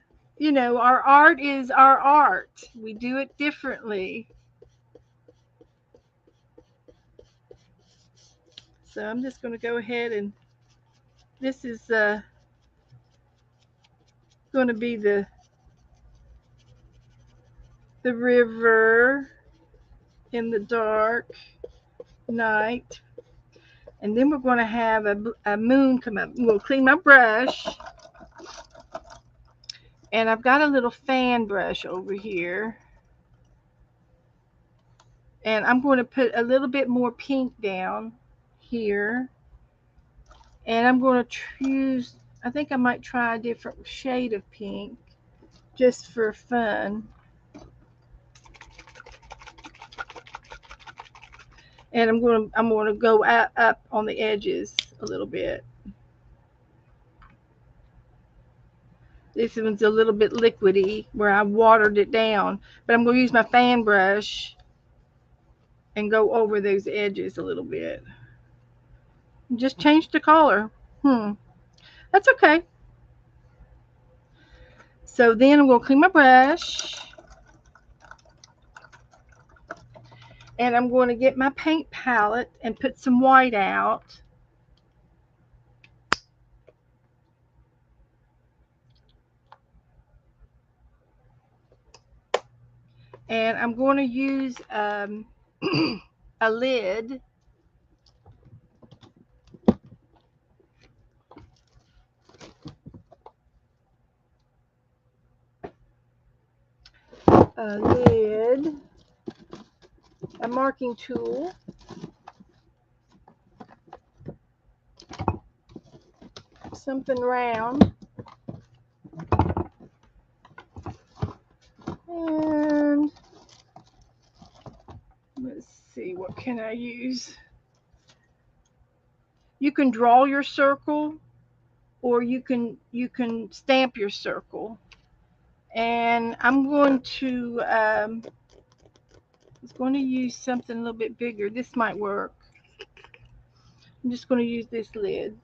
our art is our art. We do it differently. So I'm just going to go ahead and this is going to be the river in the dark night. And then we're going to have a moon come up. I'm going to clean my brush. And I've got a little fan brush over here. And I'm going to put a little bit more pink down here. And I'm going to use, I think I might try a different shade of pink just for fun. And I'm going to go up on the edges a little bit. This one's a little bit liquidy where I watered it down, but I'm going to use my fan brush and go over those edges a little bit. Just changed the color. That's okay. So then I'm going to clean my brush. And I'm going to get my paint palette and put some white out. And I'm going to use a lid. A lid. A marking tool. Something round. And let's see, what can I use? You can draw your circle, or you can stamp your circle. And I was going to use something a little bit bigger. This might work. I'm just going to use this lid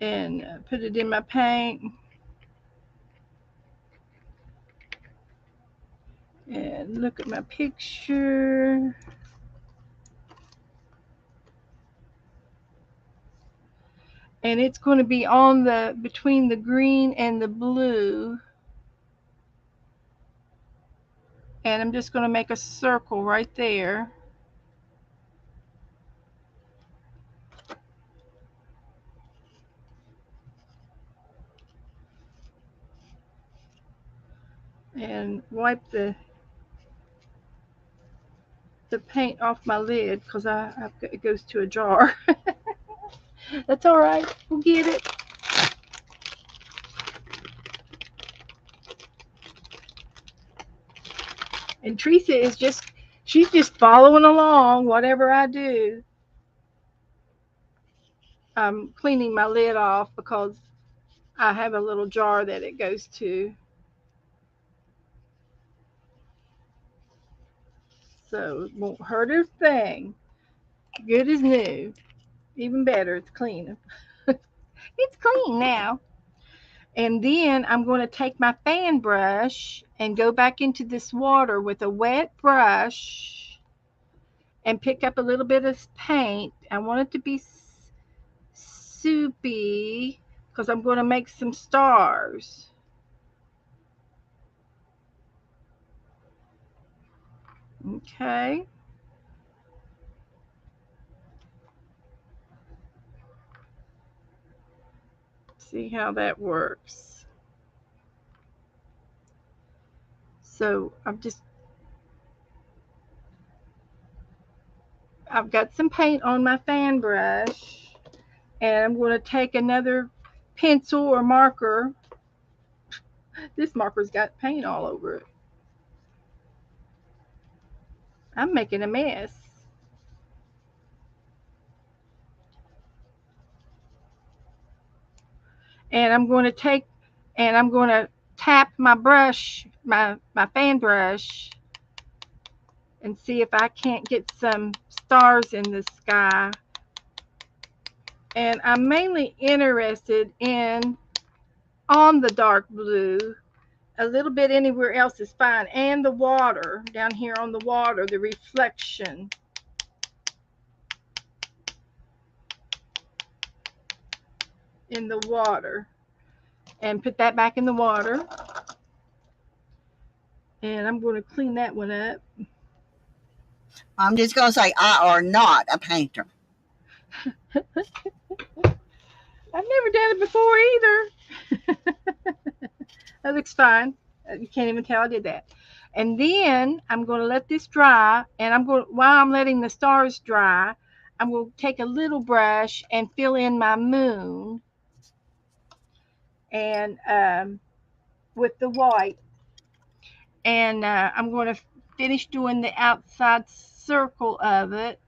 and put it in my paint. And look at my picture. And it's going to be on the between the green and the blue. And I'm just going to make a circle right there. And wipe the paint off my lid because it goes to a jar. That's all right. We'll get it. And Teresa she's just following along whatever I do. I'm cleaning my lid off because I have a little jar that it goes to. So it won't hurt a thing. Good as new. Even better, it's clean. It's clean now. And then I'm going to take my fan brush and go back into this water with a wet brush and pick up a little bit of paint. I want it to be soupy because I'm going to make some stars. Okay. See how that works. So I've got some paint on my fan brush, and I'm going to take another pencil or marker. This marker's got paint all over it. I'm making a mess. And I'm going to tap my brush, my fan brush, and see if I can't get some stars in the sky. And I'm mainly interested in on the dark blue. A little bit anywhere else is fine. And the water, down here on the water, the reflection. In the water. And put that back in the water. And I'm going to clean that one up. I'm just going to say, I are not a painter. I've never done it before either. That looks fine. You can't even tell I did that. And then I'm going to let this dry. And while I'm letting the stars dry, I'm going to take a little brush and fill in my moon. And with the white. And I'm going to finish doing the outside circle of it.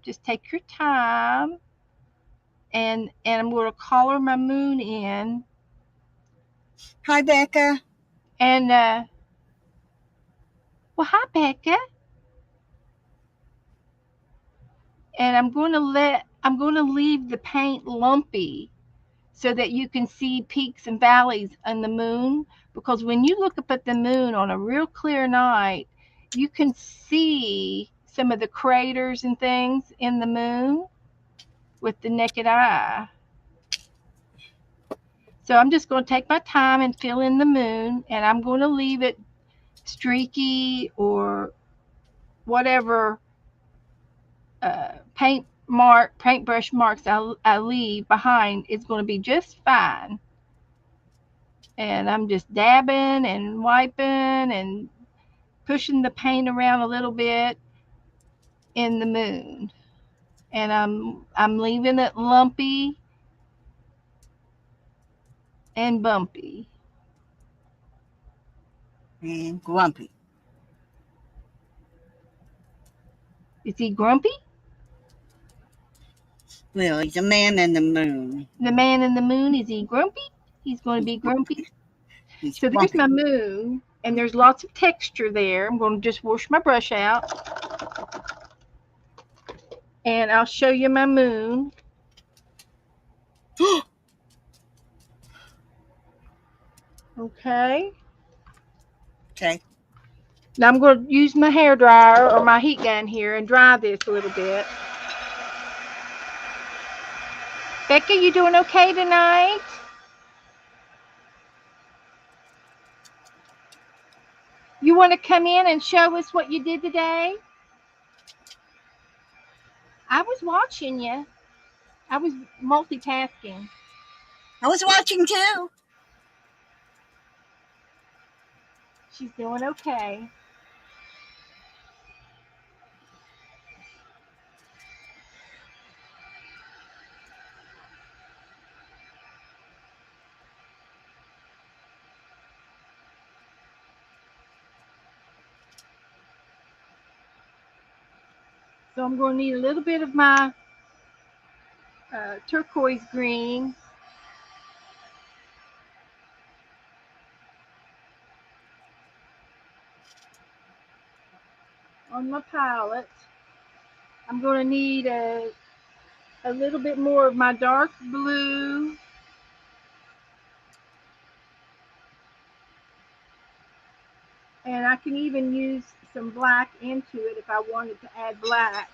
Just take your time. And I'm going to color my moon in. Hi, Becca. And, well, hi, Becca. And I'm I'm going to leave the paint lumpy so that you can see peaks and valleys in the moon. Because when you look up at the moon on a real clear night, you can see some of the craters and things in the moon with the naked eye. So I'm just going to take my time and fill in the moon, and I'm going to leave it streaky or whatever paintbrush marks I leave behind is going to be just fine. And I'm just dabbing and wiping and pushing the paint around a little bit in the moon. And I'm leaving it lumpy and bumpy. And grumpy. Is he grumpy? Well, he's a man in the moon. The man in the moon, is he grumpy? He's going to He's be grumpy. he's So there's grumpy. my moon, and there's lots of texture there. I'm going to just wash my brush out, and I'll show you my moon. Okay. Okay. Now I'm going to use my hair dryer or my heat gun here and dry this a little bit. Becca, you doing okay tonight? You want to come in and show us what you did today? I was watching you. I was multitasking. I was watching too. She's doing okay. So I'm going to need a little bit of my turquoise green. On my palette. I'm going to need a little bit more of my dark blue. And I can even use some black into it if I wanted to add black.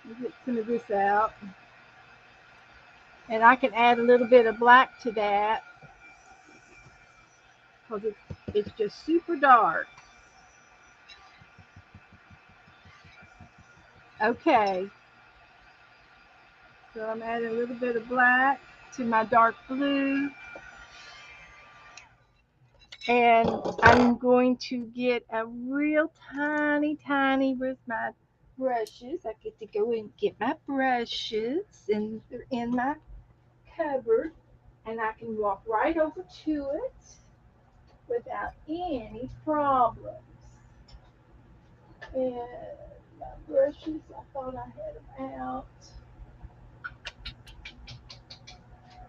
Let me get some of this out. And I can add a little bit of black to that because it's just super dark. Okay, so I'm adding a little bit of black to my dark blue. And I'm going to get a real tiny with my brushes. I get to go and get my brushes, and they're in my cupboard. And I can walk right over to it without any problems. And my brushes, I thought I had them out.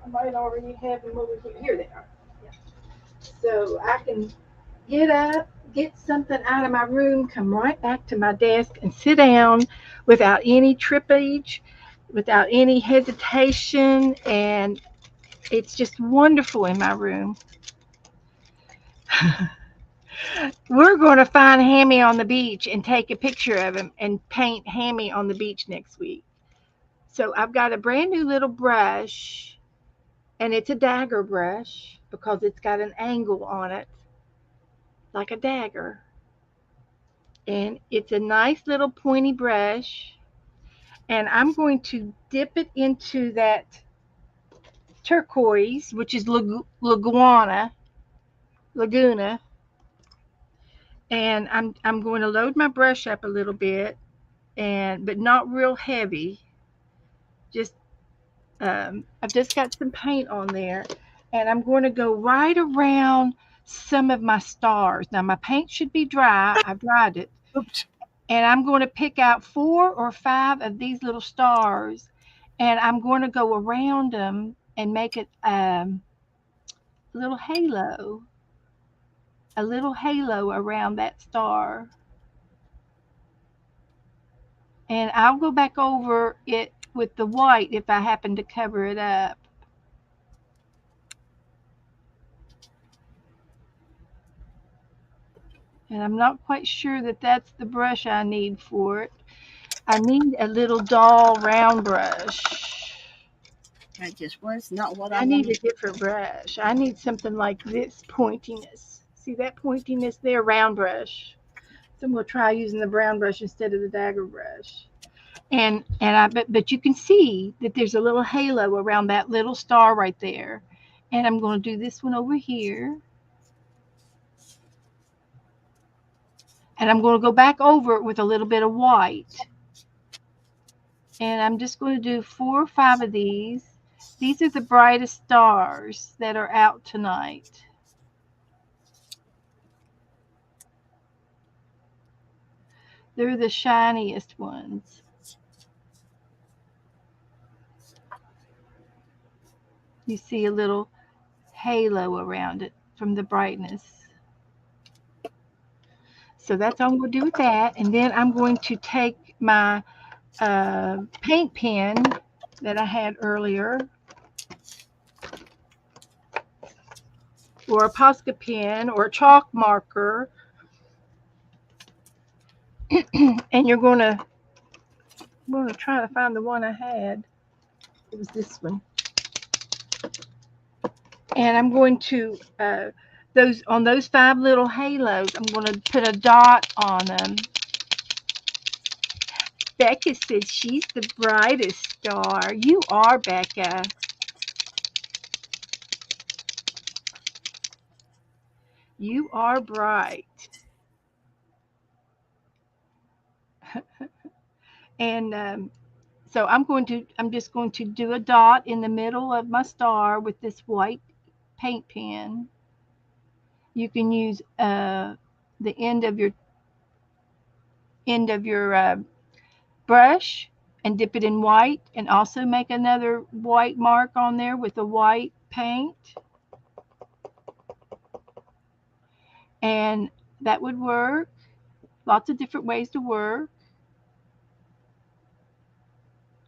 I might already have them over here. Here they are. Yeah. So I can get up, get something out of my room, come right back to my desk and sit down without any trippage, without any hesitation. And it's just wonderful in my room. We're going to find Hammy on the beach and take a picture of him and paint Hammy on the beach next week. So I've got a brand new little brush, and it's a dagger brush because it's got an angle on it like a dagger. And it's a nice little pointy brush. And I'm going to dip it into that turquoise, which is Laguna, and I'm going to load my brush up a little bit, and but not real heavy. Just I've just got some paint on there, and I'm going to go right around some of my stars. Now my paint should be dry. I've dried it, Oops. and I'm going to pick out 4 or 5 of these little stars, and I'm going to go around them and make it little halo, a little halo around that star. And I'll go back over it with the white if I happen to cover it up. And I'm not quite sure that that's the brush I need for it. I need a little dull round brush. That just was not what I I need a wanted. different brush. I need something like this pointiness. See that pointiness there? Round brush. So I'm going to try using the brown brush instead of the dagger brush. But you can see that there's a little halo around that little star right there. And I'm going to do this one over here. And I'm going to go back over it with a little bit of white. And I'm just going to do 4 or 5 of these. These are the brightest stars that are out tonight. They're the shiniest ones. You see a little halo around it from the brightness. So that's all I'm going to do with that. And then I'm going to take my paint pen that I had earlier, or a Posca pen, or a chalk marker, and I'm going to try to find the one I had. It was this one. And I'm going to those 5 little halos. I'm going to put a dot on them. Becca says she's the brightest star. You are, Becca. You are bright. And so I'm just going to do a dot in the middle of my star with this white paint pen. You can use the end of your brush and dip it in white, and also make another white mark on there with the white paint, and that would work. Lots of different ways to work.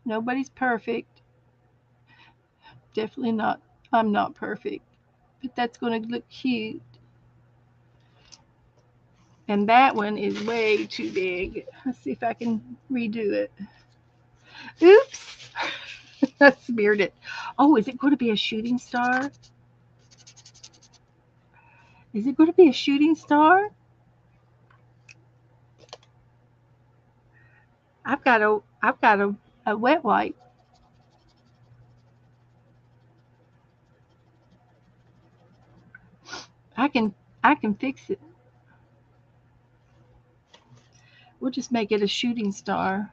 Nobody's perfect. Definitely not. I'm not perfect, but that's going to look cute. And that one is way too big. Let's see if I can redo it. Oops. I smeared it. Oh, is it going to be a shooting star? Is it going to be a shooting star? I've got a wet wipe. I can I can fix it. We'll just make it a shooting star.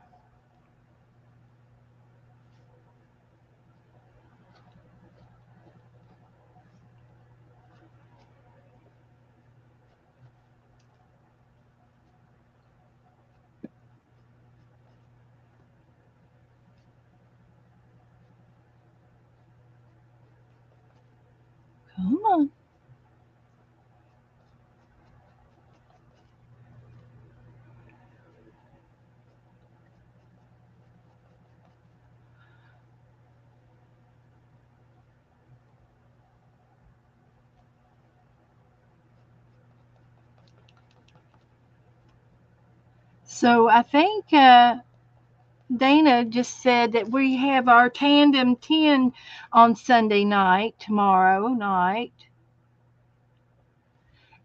Come on. So I think Dana just said that we have our tandem 10 on Sunday night, tomorrow night.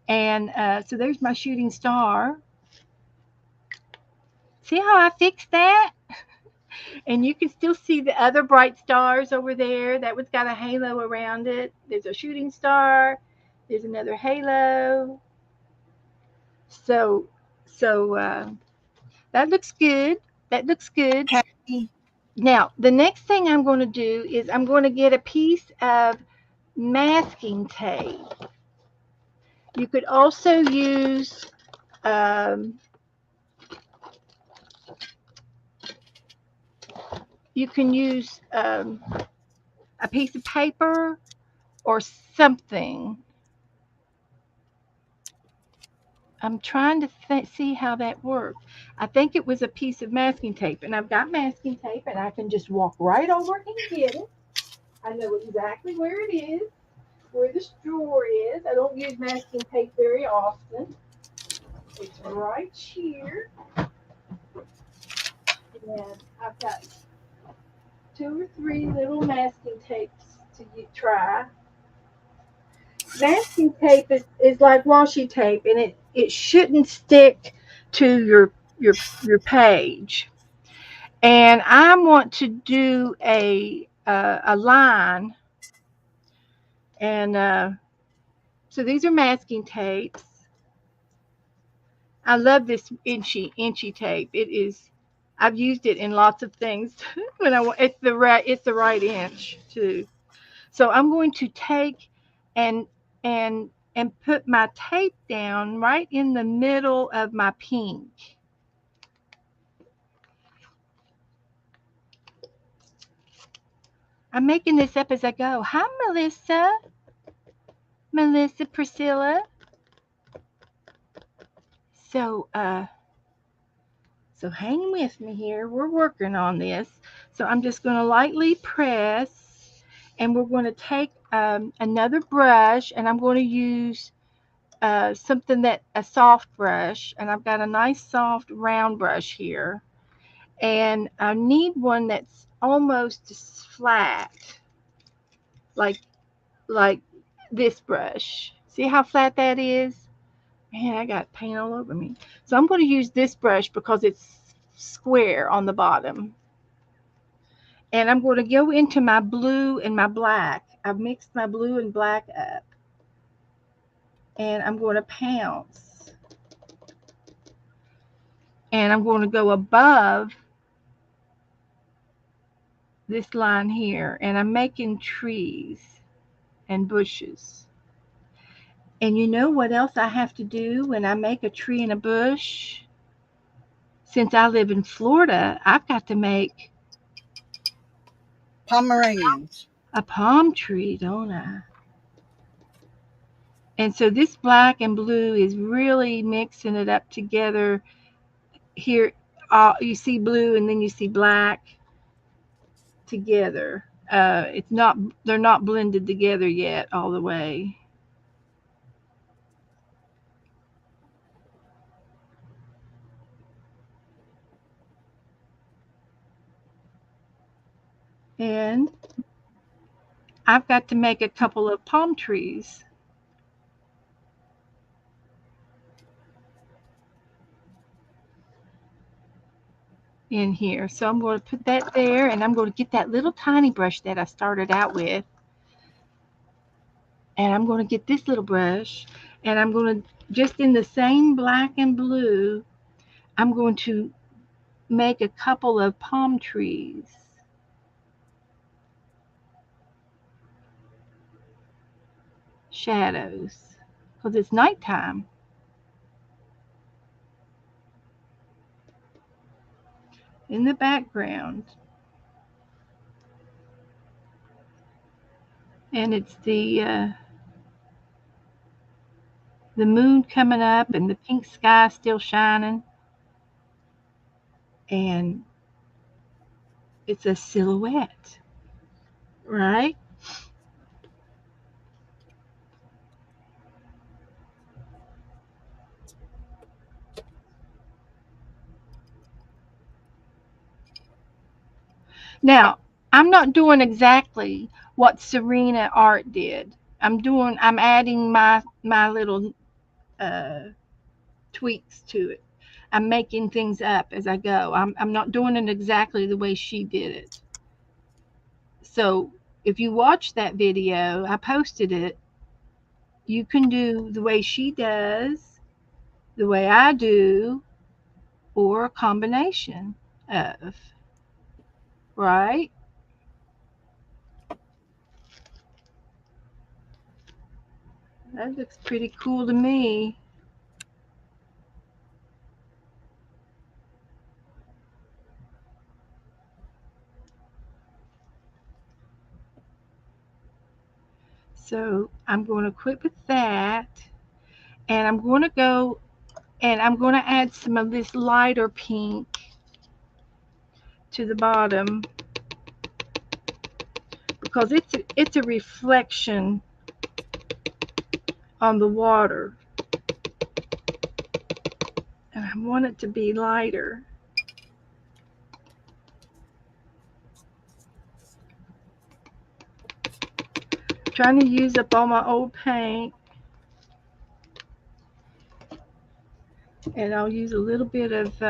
And so there's my shooting star. See how I fixed that? And you can still see the other bright stars over there. That one's got a halo around it. There's a shooting star. There's another halo. So, so that looks good. That looks good. Patty, Now, the next thing I'm going to do is I'm going to get a piece of masking tape. You could also use um, you can use a piece of paper or something. I'm trying to see how that worked. I think it was a piece of masking tape, and I've got masking tape, and I can just walk right over and get it. I know exactly where it is, where this drawer is. I don't use masking tape very often. It's right here, and I've got two or three little masking tapes to try. Masking tape is like washi tape, and it shouldn't stick to your page. And I want to do a line, and so these are masking tapes. I love this inchy tape. It is. I've used it in lots of things when I want. It's the right inch too. So I'm going to take and and put my tape down right in the middle of my pink. I'm making this up as I go. Hi, Melissa. Melissa Priscilla. So so hang with me here. We're working on this. So I'm just going to lightly press, and we're going to take another brush, and I'm going to use something that a soft brush, and I've got a nice soft round brush here, and I need one that's almost flat, like like this brush. See how flat that is? Man, I got paint all over me. So I'm going to use this brush because it's square on the bottom. And I'm going to go into my blue and my black. I've mixed my blue and black up. And I'm going to pounce. And I'm going to go above this line here. And I'm making trees and bushes. And you know what else I have to do when I make a tree and a bush? Since I live in Florida, I've got to make Pomeranians. a palm tree, don't I? And so this black and blue is really mixing it up together. Here, you see blue and then you see black together. It's not, they're not blended together yet all the way. And I've got to make a couple of palm trees in here. So I'm going to put that there, and I'm going to get that little tiny brush that I started out with. And I'm going to get this little brush, and I'm going to, just in the same black and blue, I'm going to make a couple of palm trees shadows because it's nighttime in the background, and it's the moon coming up and the pink sky still shining, and it's a silhouette, right? Now, I'm not doing exactly what Serena Art did. I'm adding my little uh, tweaks to it. I'm making things up as I go. I'm not doing it exactly the way she did it. So if you watch that video, I posted it. You can do the way she does, the way I do, or a combination of, right? That looks pretty cool to me. So I'm going to quit with that, and I'm going to go And I'm going to add some of this lighter pink to the bottom because it's a reflection on the water. And I want it to be lighter. Trying to use up all my old paint. And I'll use a little bit of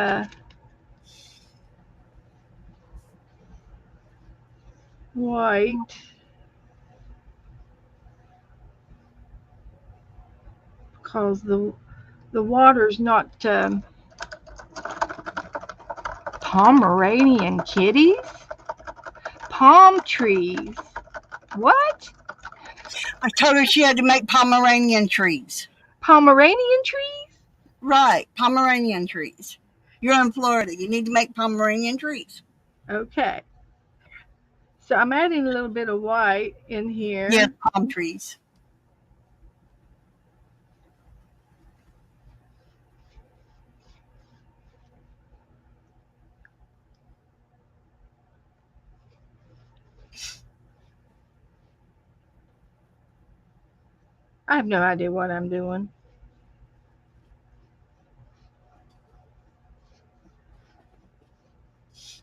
white because the water's not Pomeranian kitties, palm trees. What? I told her she had to make Pomeranian trees. Pomeranian trees? Right, Pomeranian trees. You're in Florida. You need to make Pomeranian trees. Okay. So I'm adding a little bit of white in Yes, here. palm trees. I have no idea what I'm doing.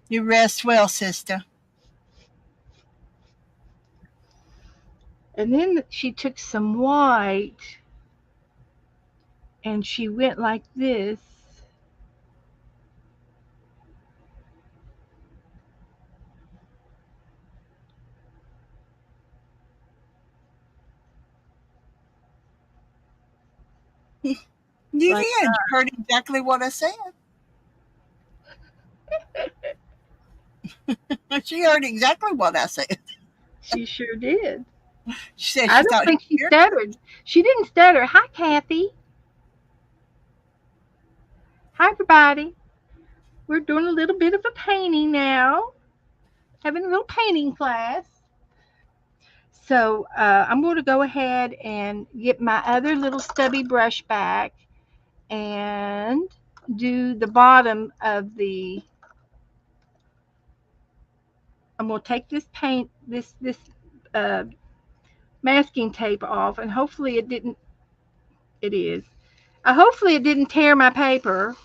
You rest well, sister. And then she took some white and she went like this. You Like did. You heard exactly what I said. She heard exactly what I said. she sure did. She said I she don't thought think she she heard. stuttered. She didn't stutter. Hi, Kathy. Hi, everybody. We're doing a little bit of a painting now, having a little painting class. So I'm going to go ahead and get my other little stubby brush back and do the bottom of the. I'm going to take this paint, this uh, masking tape off, and hopefully it didn't. It is. Hopefully it didn't tear my paper.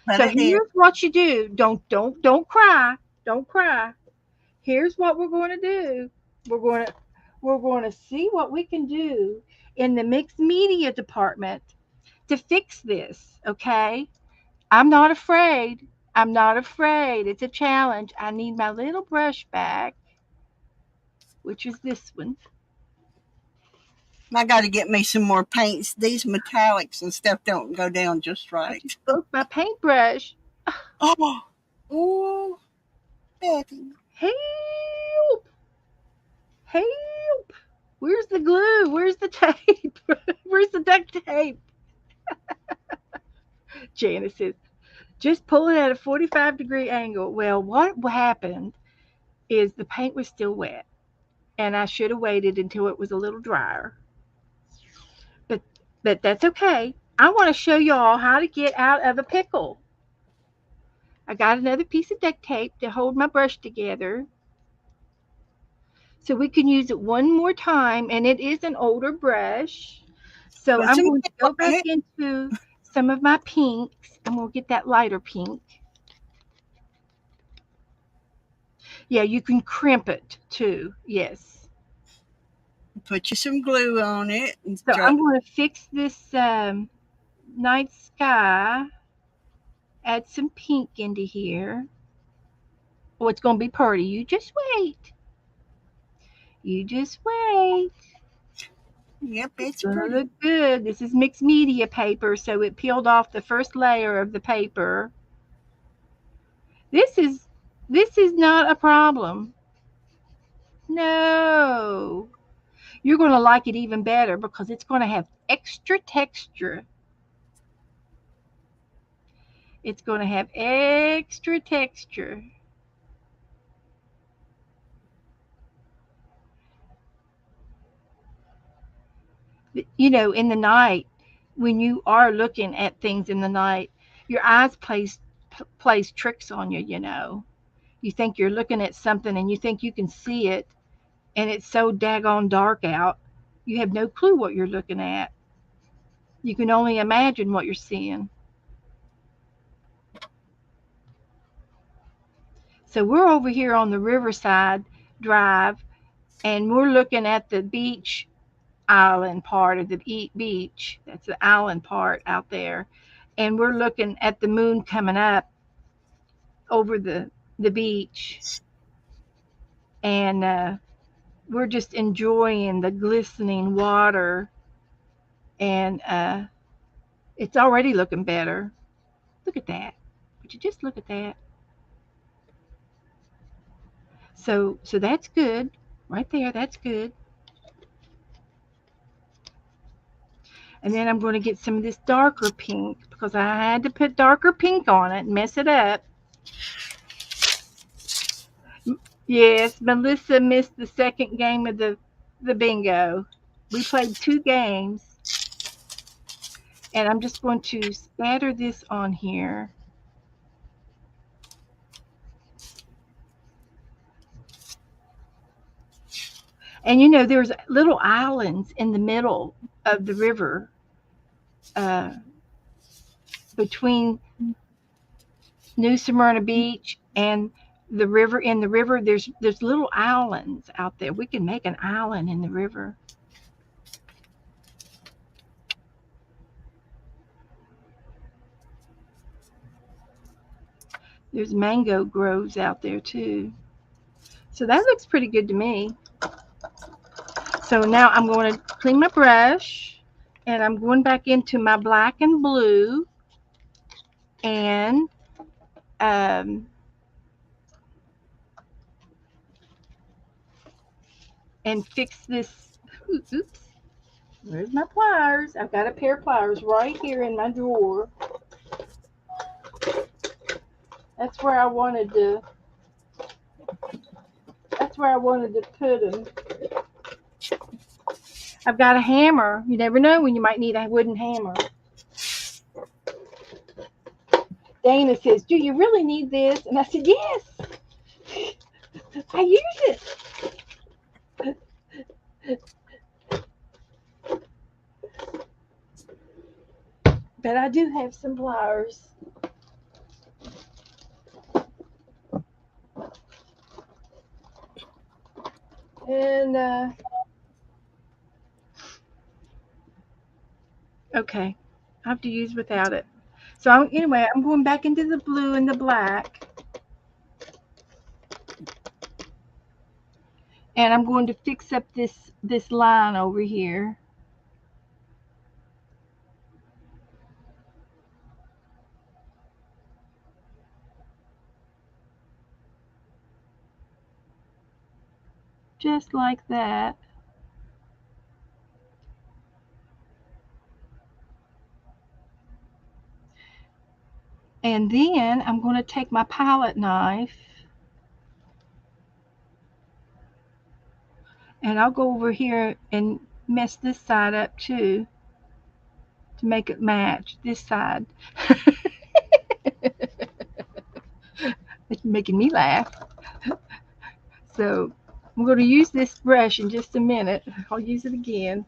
But So it did. here's what you do. Don't cry. Don't cry. Here's what we're going to do. We're going to we're going to see what we can do in the mixed media department to fix this, okay? I'm not afraid. I'm not afraid. It's a challenge. I need my little brush back, which is this one. I got to get me some more paints. These metallics and stuff don't go down just I right. just broke my paintbrush. Oh, ooh, Betty. Help! Help! Where's the glue? Where's the tape? Where's the duct tape? Janice says, just pull it at a 45-degree angle. Well, what happened is the paint was still wet, and I should have waited until it was a little drier. But but that's okay. I want to show y'all how to get out of a pickle. I got another piece of duct tape to hold my brush together so we can use it one more time, and it is an older brush. So Put I'm some going to glue go on back it. into some of my pinks. I'm going to get that lighter pink. Yeah, you can crimp it too. Yes. Put you some glue on it. And So I'm going to fix this night sky. Add some pink into here. Oh, it's going to be pretty. You just wait. You just wait. yep, It's it's going to pretty. look good. This is mixed media paper, so it peeled off the first layer of the paper. This is this is not a problem. No. You're going to like it even better because it's going to have extra texture. It's going to have extra texture. In the night, when you are looking at things in the night, your eyes plays tricks on you, you know. You think you're looking at something and you think you can see it, and it's so daggone dark out, you have no clue what you're looking at. You can only imagine what you're seeing. So we're over here on the Riverside Drive, and we're looking at the beach island part of the beach. That's the island part out there. And we're looking at the moon coming up over the beach. And we're just enjoying the glistening water. And it's already looking better. Look at that. Would you just look at that? So that's good. Right there, that's good. And then I'm going to get some of this darker pink because I had to put darker pink on it and mess it up. Yes, Melissa missed the second game of the bingo. We played 2 games, and I'm just going to scatter this on here. And you know, there's little islands in the middle of the river, uh, between New Smyrna Beach and the river. In the river, there's little islands out there. We can make an island in the river. There's mango groves out there too. So that looks pretty good to me. So now I'm going to clean my brush, and I'm going back into my black and blue, and um, fix this. Oops, where's my pliers? I've got a pair of pliers right here in my drawer. That's where I wanted to. That's where I wanted to put them. I've got a hammer. You never know when you might need a wooden hammer. Dana says, "Do you really need this?" And I said, "Yes, I use it." But I do have some pliers. And okay, I have to use without it. So anyway, I'm going back into the blue and the black, and I'm going to fix up this line over here. Just like that. And then I'm going to take my palette knife, and I'll go over here and mess this side up too to make it match this side. It's making me laugh. So I'm going to use this brush in just a minute. I'll use it again.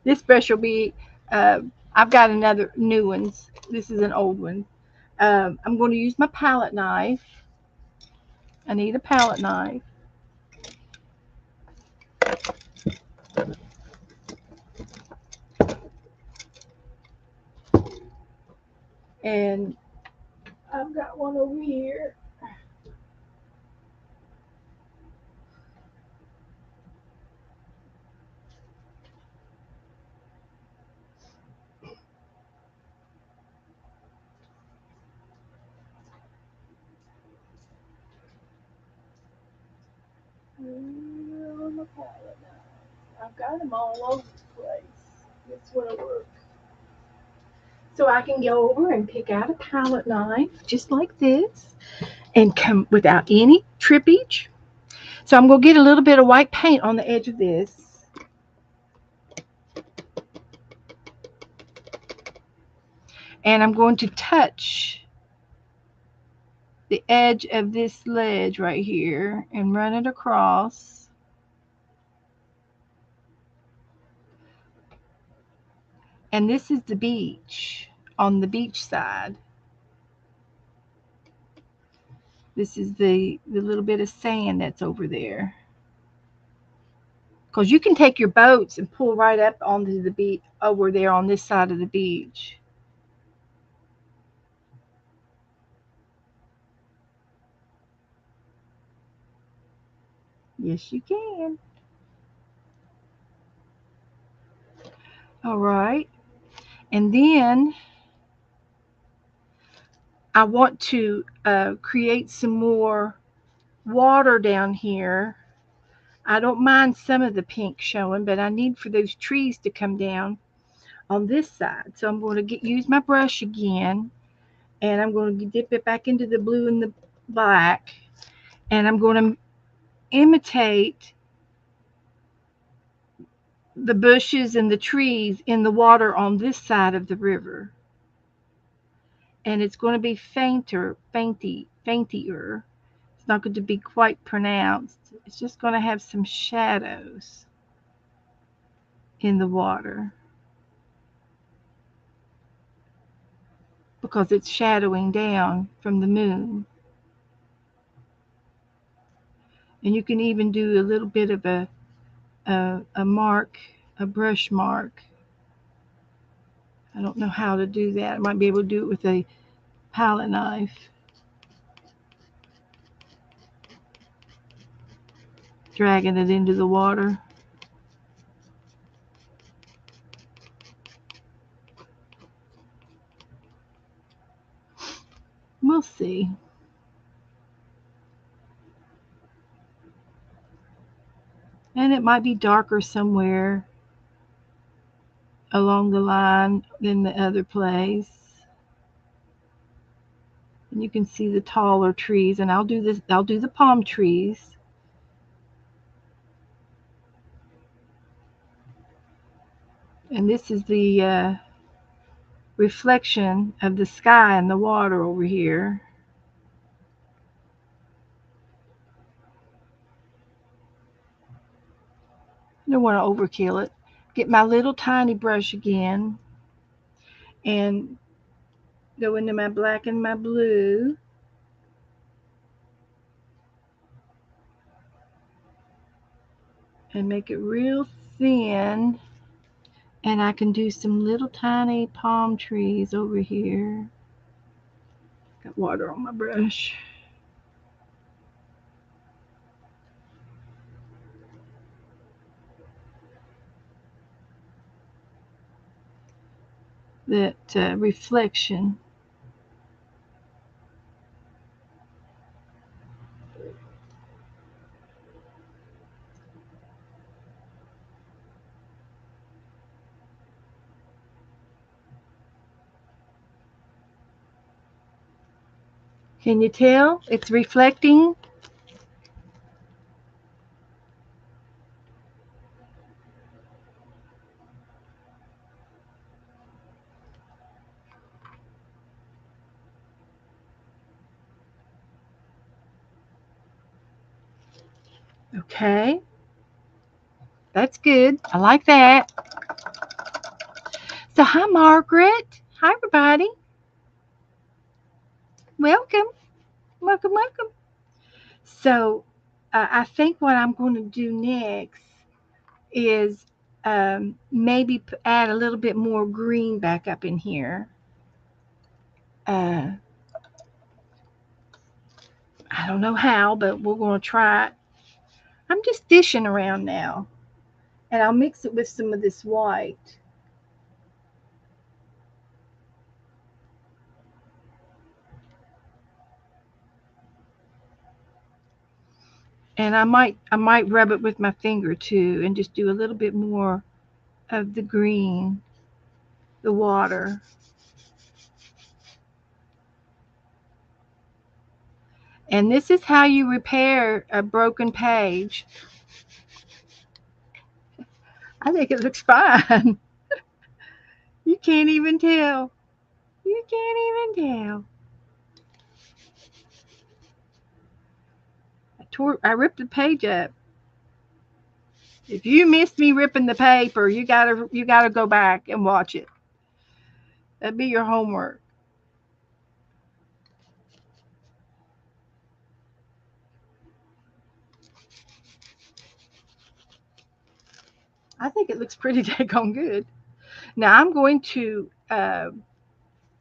This brush will be, uh, I've got another new ones. This is an old one. I'm going to use my palette knife. I need a palette knife. And I've got one over here. My palette knife. I've got them all over the place. This will work. So I can go over and pick out a palette knife just like this and come without any trippage. So I'm going to get a little bit of white paint on the edge of this. And I'm going to touch the edge of this ledge right here and run it across. And this is the beach, on the beach side. This is the little bit of sand that's over there. Because you can take your boats and pull right up onto the beach over there on this side of the beach. Yes, you can. All right. And then I want to create some more water down here. I don't mind some of the pink showing, but I need for those trees to come down on this side. So I'm going to use my brush again, and I'm going to dip it back into the blue and the black, and I'm going to imitate the bushes and the trees in the water on this side of the river. And it's going to be faintier. It's not going to be quite pronounced. It's just going to have some shadows in the water because it's shadowing down from the moon. And you can even do a little bit of a mark, a brush mark. I don't know how to do that. I might be able to do it with a palette knife. Dragging it into the water. We'll see. And it might be darker somewhere along the line than the other place. And you can see the taller trees, and I'll do the palm trees. And this is the reflection of the sky and the water over here. I don't want to overkill it. Get my little tiny brush again and go into my black and my blue. And make it real thin. And I can do some little tiny palm trees over here. Got water on my brush. That reflection. Can you tell? It's reflecting. Okay, that's good. I like that. So, hi, Margaret. Hi, everybody. Welcome. Welcome, welcome. So, I think what I'm going to do next is maybe add a little bit more green back up in here. I don't know how, but we're going to try it. I'm just dishing around now, and I'll mix it with some of this white. And I might rub it with my finger too, and just do a little bit more of the green, the water. And this is how you repair a broken page. I think it looks fine. You can't even tell. You can't even tell. I ripped the page up. If you missed me ripping the paper, you gotta go back and watch it. That'd be your homework. I think it looks pretty daggone good. Now I'm going to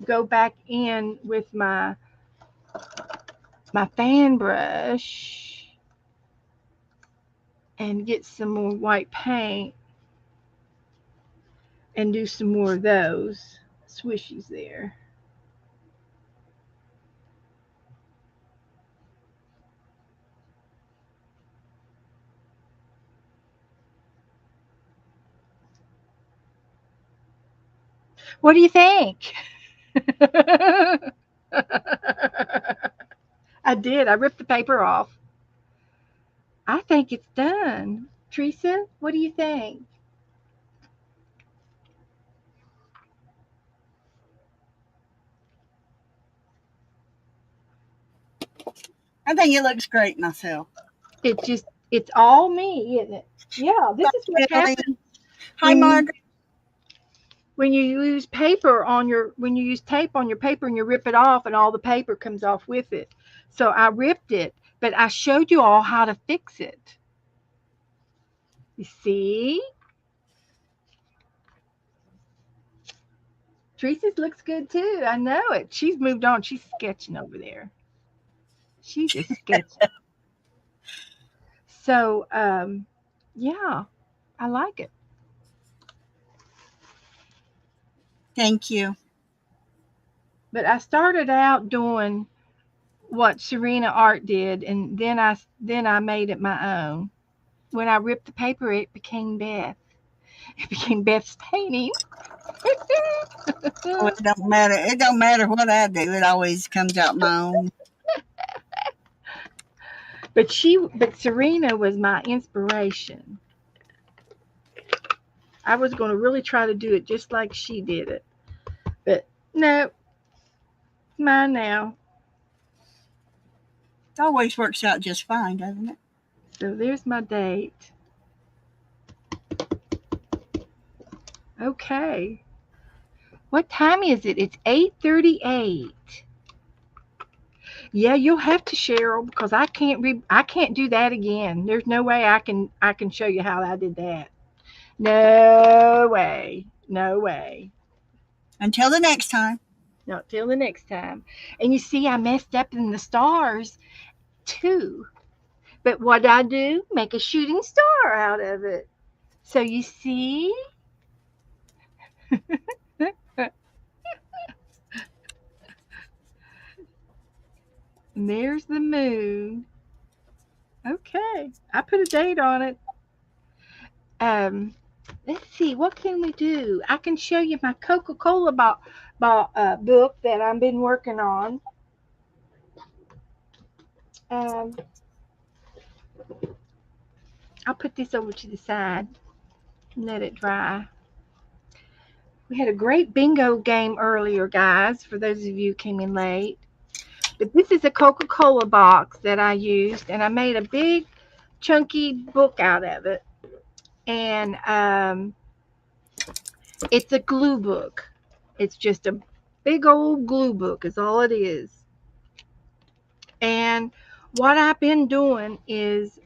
go back in with my fan brush and get some more white paint and do some more of those swishies there. What do you think? I did. I ripped the paper off. I think it's done. Teresa, what do you think? I think it looks great myself. It's all me, isn't it? Yeah, this is what Billy. happens Hi, when you Margaret. when you use tape on your paper and you rip it off and all the paper comes off with it. So I ripped it, but I showed you all how to fix it. You see? Teresa's looks good too. I know it. She's moved on. She's sketching over there. She's just sketching. So yeah, I like it. Thank you. But I started out doing what Serena Art did, and then I made it my own. When I ripped the paper, it became Beth. It became Beth's painting. Oh, it don't matter. It don't matter what I do. It always comes out my own. But Serena was my inspiration. I was going to really try to do it just like she did it, but no, mine now. It always works out just fine, doesn't it? So there's my date. Okay. What time is it? It's 8:38. Yeah, you'll have to, Cheryl, because I can't do that again. There's no way I can show you how I did that. No way. No way. Until the next time. Not till the next time. And you see, I messed up in the stars too. But what I do? Make a shooting star out of it. So you see? And there's the moon. Okay. I put a date on it. Um, let's see. What can we do? I can show you my Coca-Cola book that I've been working on. Um, I'll put this over to the side and let it dry. We had a great bingo game earlier, guys, for those of you who came in late. But this is a Coca-Cola box that I used, and I made a big, chunky book out of it. And it's a glue book. It's just a big old glue book, is all it is. And what I've been doing is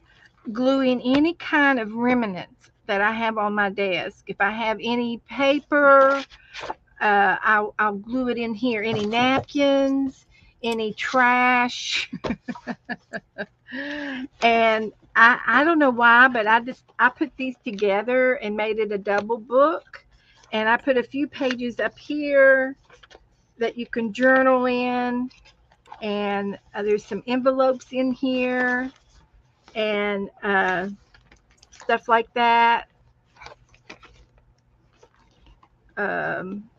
gluing any kind of remnants that I have on my desk. If I have any paper, I'll glue it in here. Any napkins, any trash, and I don't know why, but I put these together and made it a double book, and I put a few pages up here that you can journal in, and there's some envelopes in here and stuff like that. Um,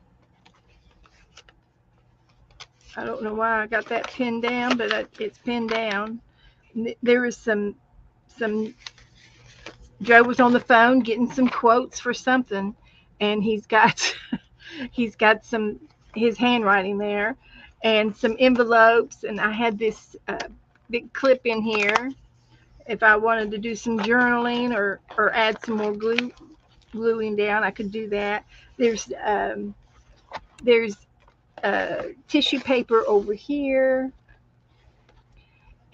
I don't know why I got that pinned down, but it's pinned down. There is some. Joe was on the phone getting some quotes for something, and he's got he's got some his handwriting there, and some envelopes. And I had this big clip in here. If I wanted to do some journaling or add some more gluing down, I could do that. There's tissue paper over here,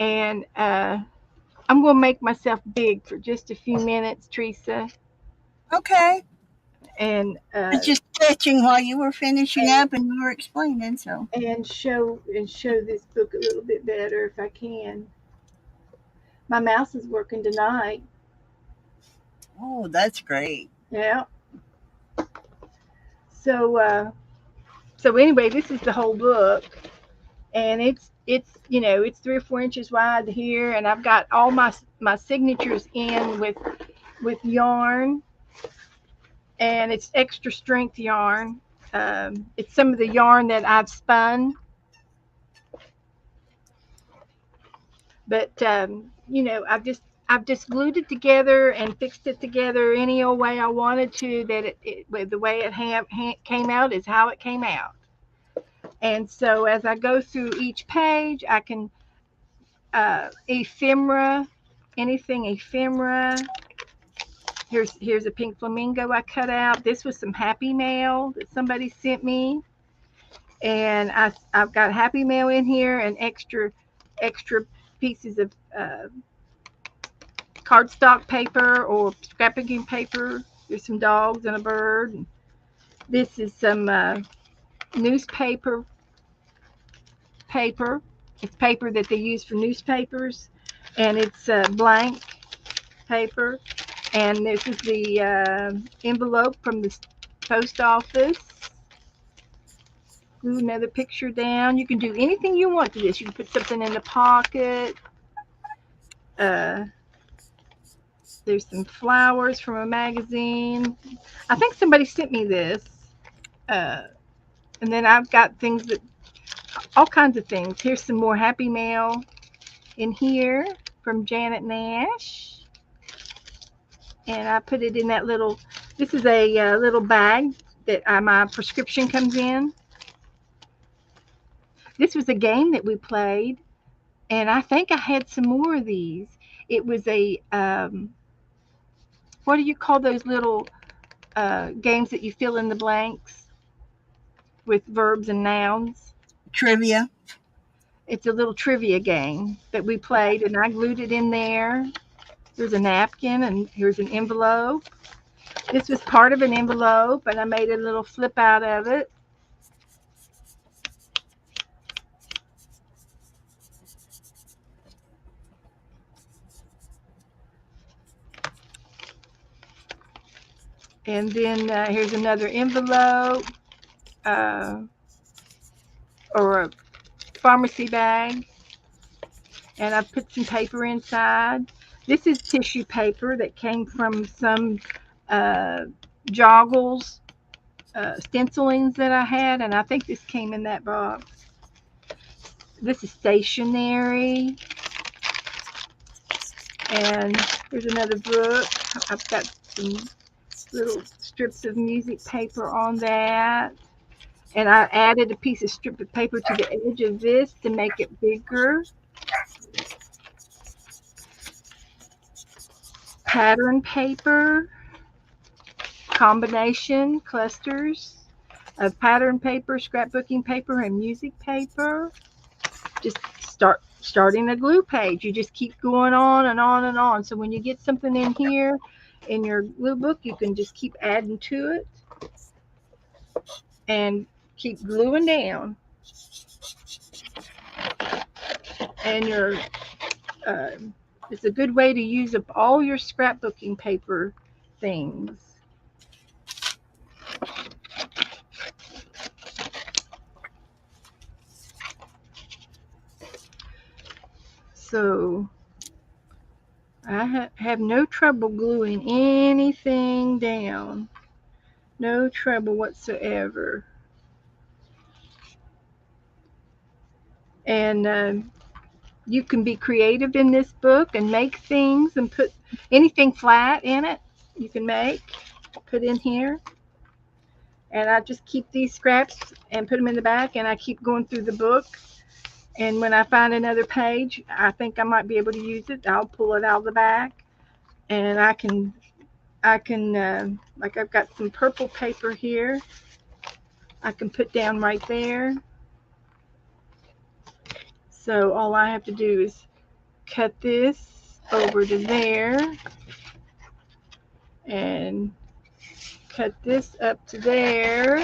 and I'm gonna make myself big for just a few minutes, Teresa, Okay. and I was just sketching while you were finishing up and you were explaining, so. show this book a little bit better if I can. My mouse is working tonight. Oh, that's great. Yeah. So so anyway, this is the whole book, and it's 3 or 4 inches wide here, and I've got all my signatures in with yarn, and it's extra strength yarn. It's some of the yarn that I've spun, but I've just glued it together and fixed it together any old way I wanted to. That the way it came out is how it came out. And so as I go through each page, I can ephemera, anything ephemera. Here's a pink flamingo I cut out. This was some happy mail that somebody sent me, and I've got happy mail in here and extra pieces of cardstock paper or scrapbooking paper. There's some dogs and a bird. This is some newspaper paper. It's paper that they use for newspapers, and it's blank paper. And this is the envelope from the post office. Glue another picture down. You can do anything you want to this. You can put something in the pocket. Uh, there's some flowers from a magazine. I think somebody sent me this. Uh, and then I've got things that, all kinds of things. Here's some more happy mail in here from Janet Nash. And I put it in that little, this is a little bag that my prescription comes in. This was a game that we played, and I think I had some more of these. It was what do you call those little games that you fill in the blanks with verbs and nouns? Trivia. It's a little trivia game that we played, and I glued it in there. There's a napkin, and here's an envelope. This was part of an envelope, and I made a little flip out of it. And then here's another envelope uh, or a pharmacy bag. And I put some paper inside. This is tissue paper that came from some uh, joggles, stencilings that I had, and I think this came in that box. This is stationery, and here's another book. I've got some little strips of music paper on that, and I added a piece of strip of paper to the edge of this to make it bigger. Pattern paper, combination clusters of pattern paper, scrapbooking paper, and music paper. Just starting a glue page. You just keep going on and on and on. So when you get something in here in your glue book, you can just keep adding to it and keep gluing down. And uh, it's a good way to use up all your scrapbooking paper things. So I have no trouble gluing anything down. No trouble whatsoever. And you can be creative in this book and make things and put anything flat in it. You can put in here. And I just keep these scraps and put them in the back, and I keep going through the book. And when I find another page, I think I might be able to use it. I'll pull it out of the back, and I can like I've got some purple paper here. I can put down right there. So all I have to do is cut this over to there and cut this up to there.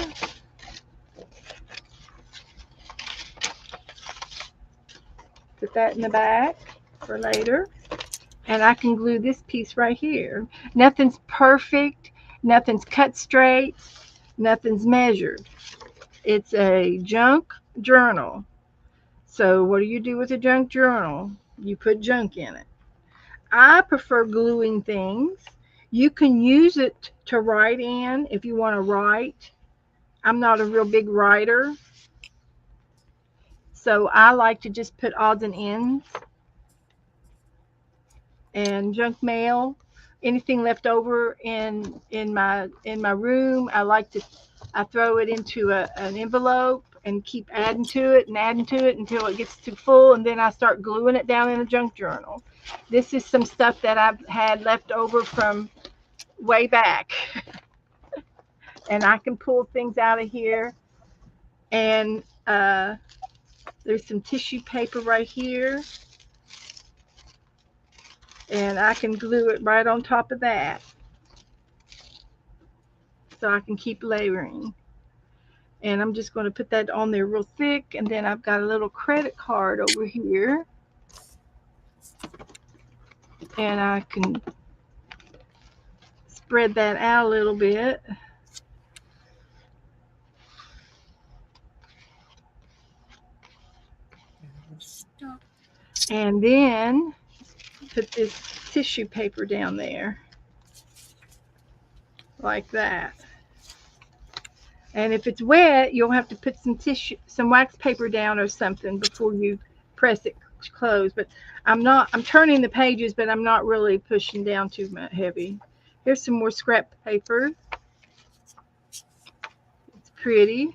Put that in the back for later. And I can glue this piece right here. Nothing's perfect. Nothing's cut straight. Nothing's measured. It's a junk journal. So what do you do with a junk journal? You put junk in it. I prefer gluing things. You can use it to write in if you want to write. I'm not a real big writer, so I like to just put odds and ends and junk mail. Anything left over in my room, I throw it into an envelope and keep adding to it and adding to it until it gets too full, and then I start gluing it down in a junk journal. This is some stuff that I've had left over from way back, and I can pull things out of here. And there's some tissue paper right here, and I can glue it right on top of that so I can keep layering. And I'm just going to put that on there real thick, and then I've got a little credit card over here, and I can spread that out a little bit. And then put this tissue paper down there like that. And if it's wet, you'll have to put some wax paper down or something before you press it close. But I'm turning the pages, but I'm not really pushing down too much heavy. Here's some more scrap paper. It's pretty.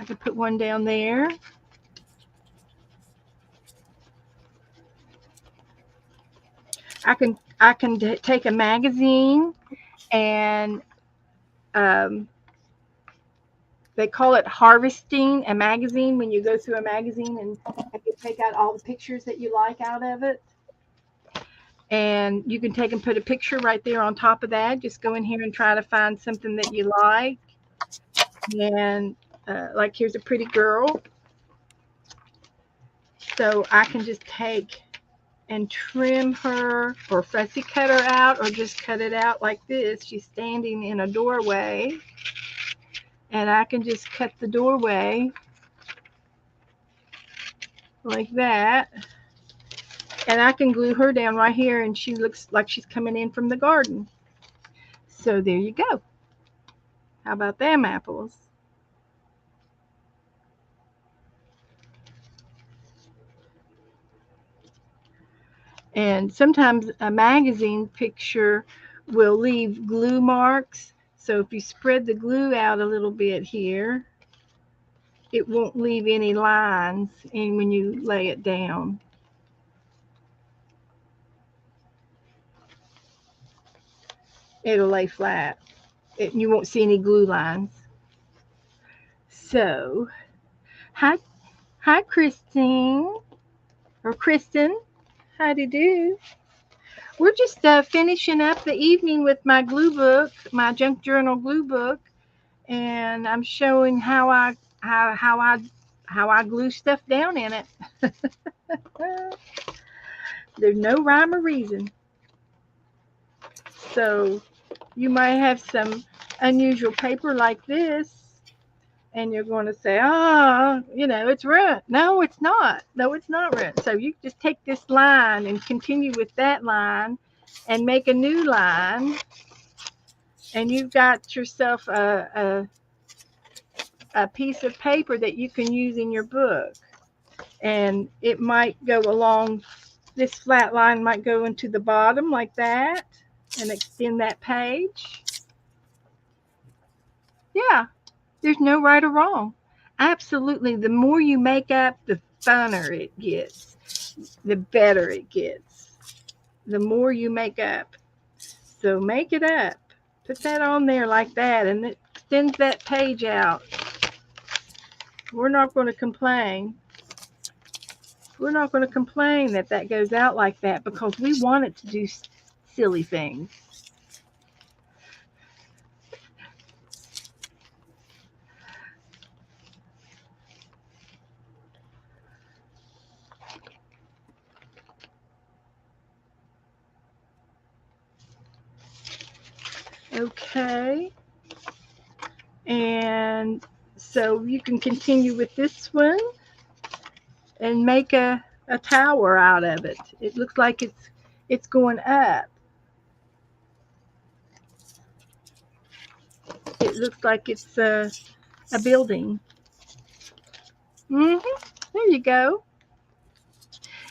I can put one down there. I can take a magazine, and um, they call it harvesting a magazine when you go through a magazine and you take out all the pictures that you like out of it. And you can take and put a picture right there on top of that. Just go in here and try to find something that you like. And like here's a pretty girl. So I can just take and trim her or fussy cut her out or just cut it out like this. She's standing in a doorway. And I can just cut the doorway like that. And I can glue her down right here, and she looks like she's coming in from the garden. So there you go. How about them apples? And sometimes a magazine picture will leave glue marks. So if you spread the glue out a little bit here, it won't leave any lines and when you lay it down. It'll lay flat. You won't see any glue lines. So, hi, hi, Christine or Kristen. How do you do? We're just finishing up the evening with my glue book, my junk journal glue book, and I'm showing how I glue stuff down in it. There's no rhyme or reason. So you might have some unusual paper like this, and you're going to say, oh, it's ruined. No, it's not. No, it's not ruined. So you just take this line and continue with that line and make a new line, and you've got yourself a piece of paper that you can use in your book. And it might go along, this flat line might go into the bottom like that and extend that page. Yeah, there's no right or wrong. Absolutely. The more you make up, the funner it gets, the better it gets. The more you make up. So make it up. Put that on there like that and it extends that page out. We're not going to complain. We're not going to complain that that goes out like that because we want it to do silly things. Okay. And so you can continue with this one and make a tower out of it. It looks like it's going up. It looks like it's a building. There you go.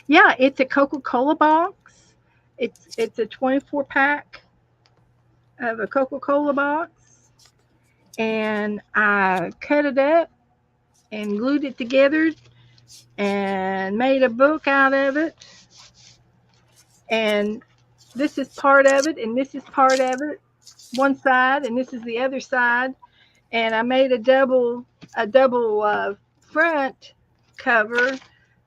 Yeah, it's a Coca-Cola box. It's a 24 pack of a Coca-Cola box, and I cut it up and glued it together and made a book out of it. And this is part of it, and this is part of it. One side, and this is the other side. And I made a double front cover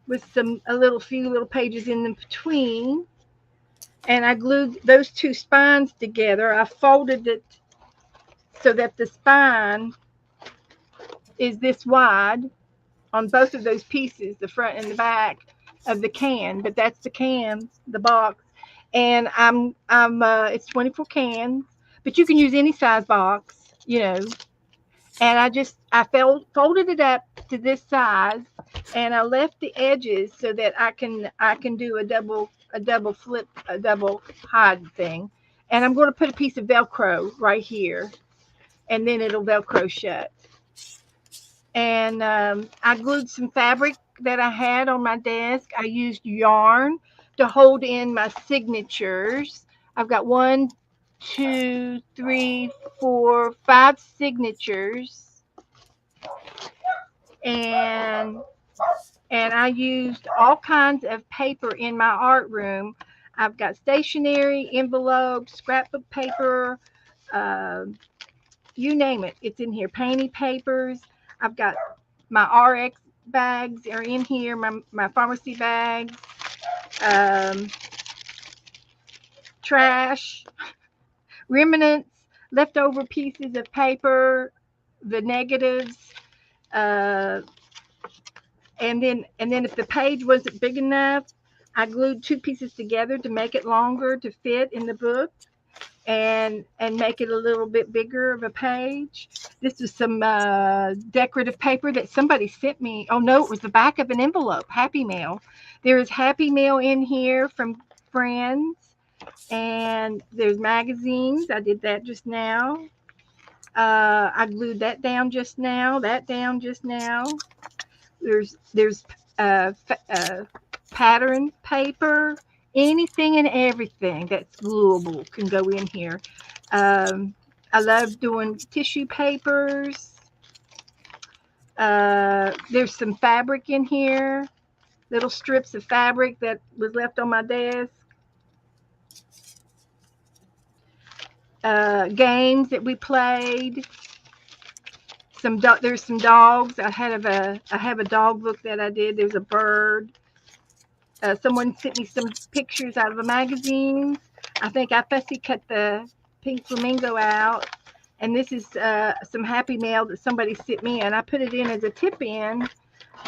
with a little few little pages in between. And I glued those two spines together. I folded it so that the spine is this wide on both of those pieces, the front and the back of the can. But that's the can, the box, and it's 24 cans, but you can use any size box, you know. And folded it up to this size, and I left the edges so that I can do a double flip, a double hide thing. And I'm going to put a piece of Velcro right here, and then it'll Velcro shut. And I glued some fabric that I had on my desk. I used yarn to hold in my signatures. I've got one, two, three, four, five signatures, and I used all kinds of paper in my art room. I've got stationery, envelopes, scrapbook paper, uh, you name it. It's in here. Painting papers. I've got my RX bags are in here. My pharmacy bags. Um, Trash, remnants, leftover pieces of paper, the negatives. Uh, and then if the page wasn't big enough, I glued two pieces together to make it longer to fit in the book and make it a little bit bigger of a page. This is some decorative paper that somebody sent me. Oh no, it was the back of an envelope. Happy Mail. There is Happy Mail in here from friends, and there's magazines. I did that just now. I glued that down just now. That down just now. There's pattern paper, anything and everything that's gluable can go in here. I love doing tissue papers. There's some fabric in here, little strips of fabric that was left on my desk. Games that we played. There's some dogs. I have a dog book that I did. There's a bird. Someone sent me some pictures out of a magazine. I think I fussy cut the pink flamingo out. And this is some Happy Mail that somebody sent me, and I put it in as a tip in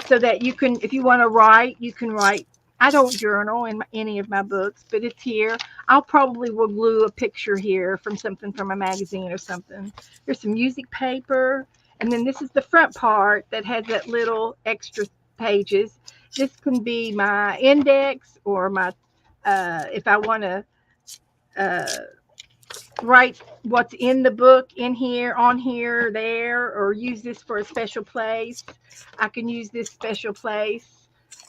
so that you can, if you want to write, you can write. I don't journal in any of my books, but it's here. I'll probably will glue a picture here from something from a magazine or something. There's some music paper, and then this is the front part that has that little extra pages. This can be my index or my if I want to uh, write what's in the book in here, on here, there, or use this for a special place. I can use this special place.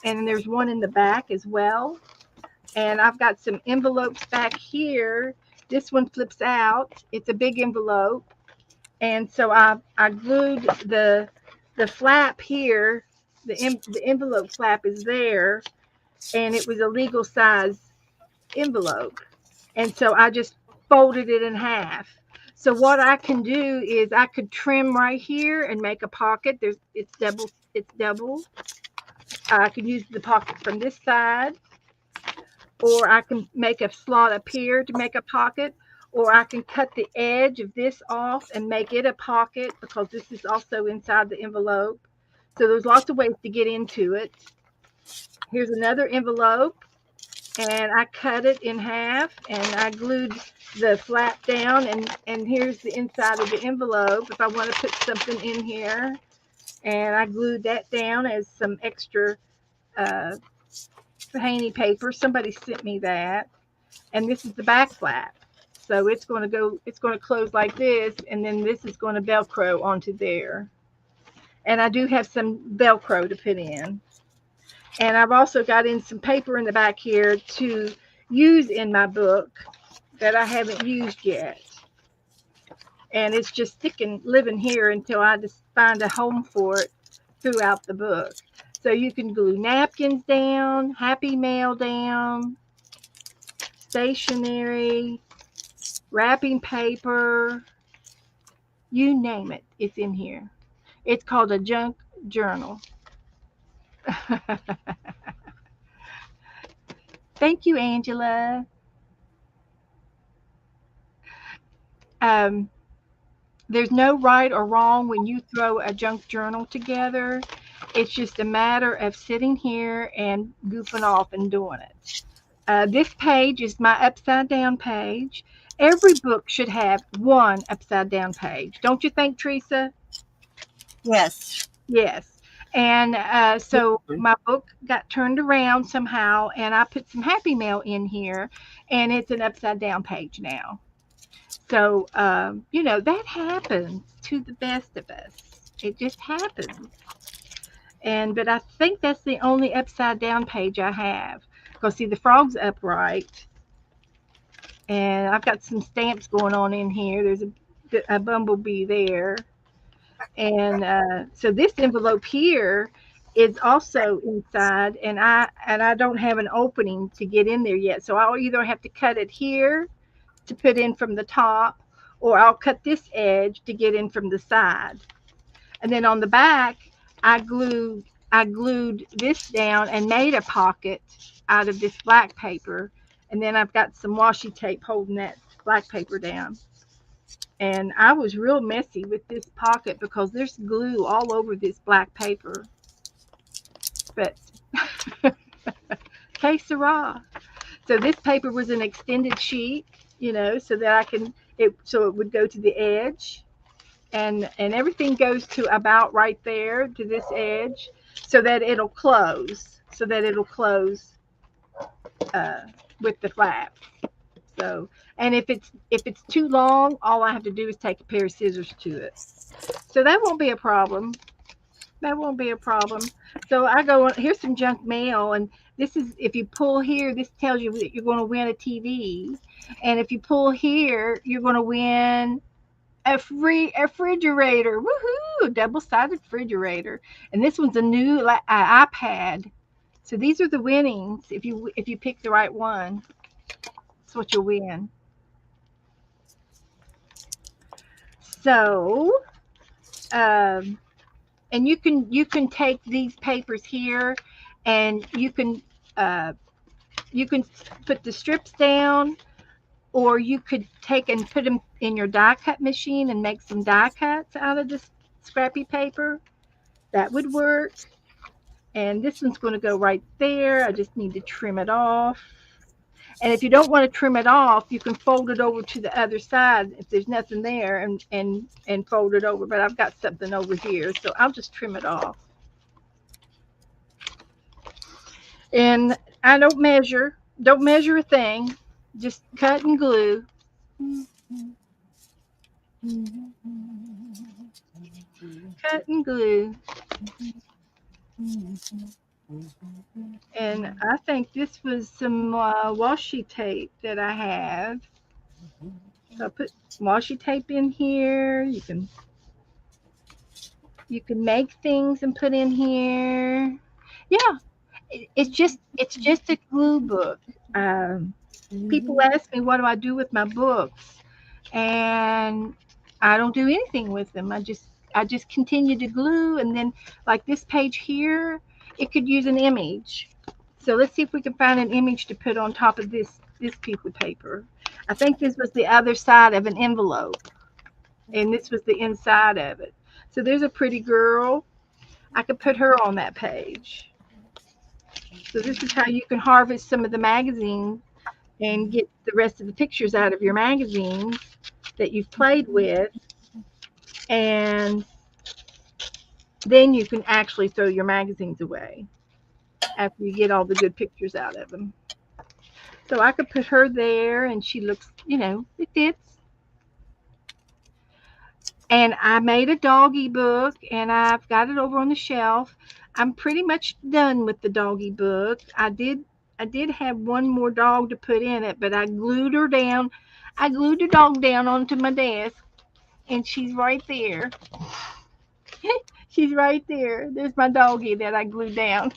And there's one in the back as well. And I've got some envelopes back here. This one flips out. It's a big envelope. And so I glued the flap here. The envelope flap is there, and it was a legal size envelope. And so I just folded it in half. So what I can do is I could trim right here and make a pocket. It's double. I can use the pocket from this side, or I can make a slot up here to make a pocket, or I can cut the edge of this off and make it a pocket because this is also inside the envelope. So there's lots of ways to get into it. Here's another envelope, and I cut it in half and I glued the flap down, and here's the inside of the envelope if I want to put something in here, and I glued that down as some extra uh, haney paper. Somebody sent me that, and this is the back flap. So it's going to close like this, and then this is going to Velcro onto there. And I do have some Velcro to put in. And I've also got in some paper in the back here to use in my book that I haven't used yet. And it's just sticking, living here until I just find a home for it throughout the book. So you can glue napkins down, Happy Mail down, stationery, wrapping paper, you name it, it's in here. It's called a junk journal. Thank you, Angela. Um, there's no right or wrong when you throw a junk journal together. It's just a matter of sitting here and goofing off and doing it. This page is my upside down page. Every book should have one upside down page. Don't you think, Teresa? Yes. Yes. And so my book got turned around somehow, and I put some Happy Mail in here, and it's an upside down page now. So, that happens to the best of us. It just happens. But I think that's the only upside down page I have. Because, see, the frog's upright, and I've got some stamps going on in here. There's a bumblebee there. And so this envelope here is also inside, and I don't have an opening to get in there yet. So I'll either have to cut it here to put in from the top, or I'll cut this edge to get in from the side. And then on the back, I glued this down and made a pocket out of this black paper. And then I've got some washi tape holding that black paper down. And I was real messy with this pocket because there's glue all over this black paper. But que sera. So this paper was an extended sheet, so that it would go to the edge, and everything goes to about right there to this edge, so that it'll close uh, with the flap. So, and if it's too long, all I have to do is take a pair of scissors to it. So that won't be a problem. That won't be a problem. So I go on. Here's some junk mail, and this is if you pull here, this tells you that you're going to win a TV, and if you pull here, you're going to win a free refrigerator. Woohoo! Double-sided refrigerator, and this one's a new iPad. So these are the winnings. If you pick the right one, that's what you'll win. So, um, and you can take these papers here, and uh, you can put the strips down, or you could take and put them in your die cut machine and make some die cuts out of this scrappy paper. That would work. And this one's going to go right there. I just need to trim it off. And if you don't want to trim it off, you can fold it over to the other side if there's nothing there, and fold it over. But I've got something over here, so I'll just trim it off. And I don't measure a thing, just cut and glue. Cut and glue. And I think this was some washi tape that I have. So I put washi tape in here. You can make things and put in here. Yeah, it's just a glue book. Um, People ask me what do I do with my books, and I don't do anything with them. I just continue to glue, and then like this page here, it could use an image. So let's see if we can find an image to put on top of this piece of paper. I think this was the other side of an envelope, and this was the inside of it. So there's a pretty girl. I could put her on that page. So this is how you can harvest some of the magazine and get the rest of the pictures out of your magazines that you've played with, and then you can actually throw your magazines away after you get all the good pictures out of them. So I could put her there, and she looks, it fits. And I made a doggy book, and I've got it over on the shelf. I'm pretty much done with the doggy book. I did have one more dog to put in it, but I glued her down. I glued the dog down onto my desk, and she's right there. She's right there. There's my doggie that I glued down.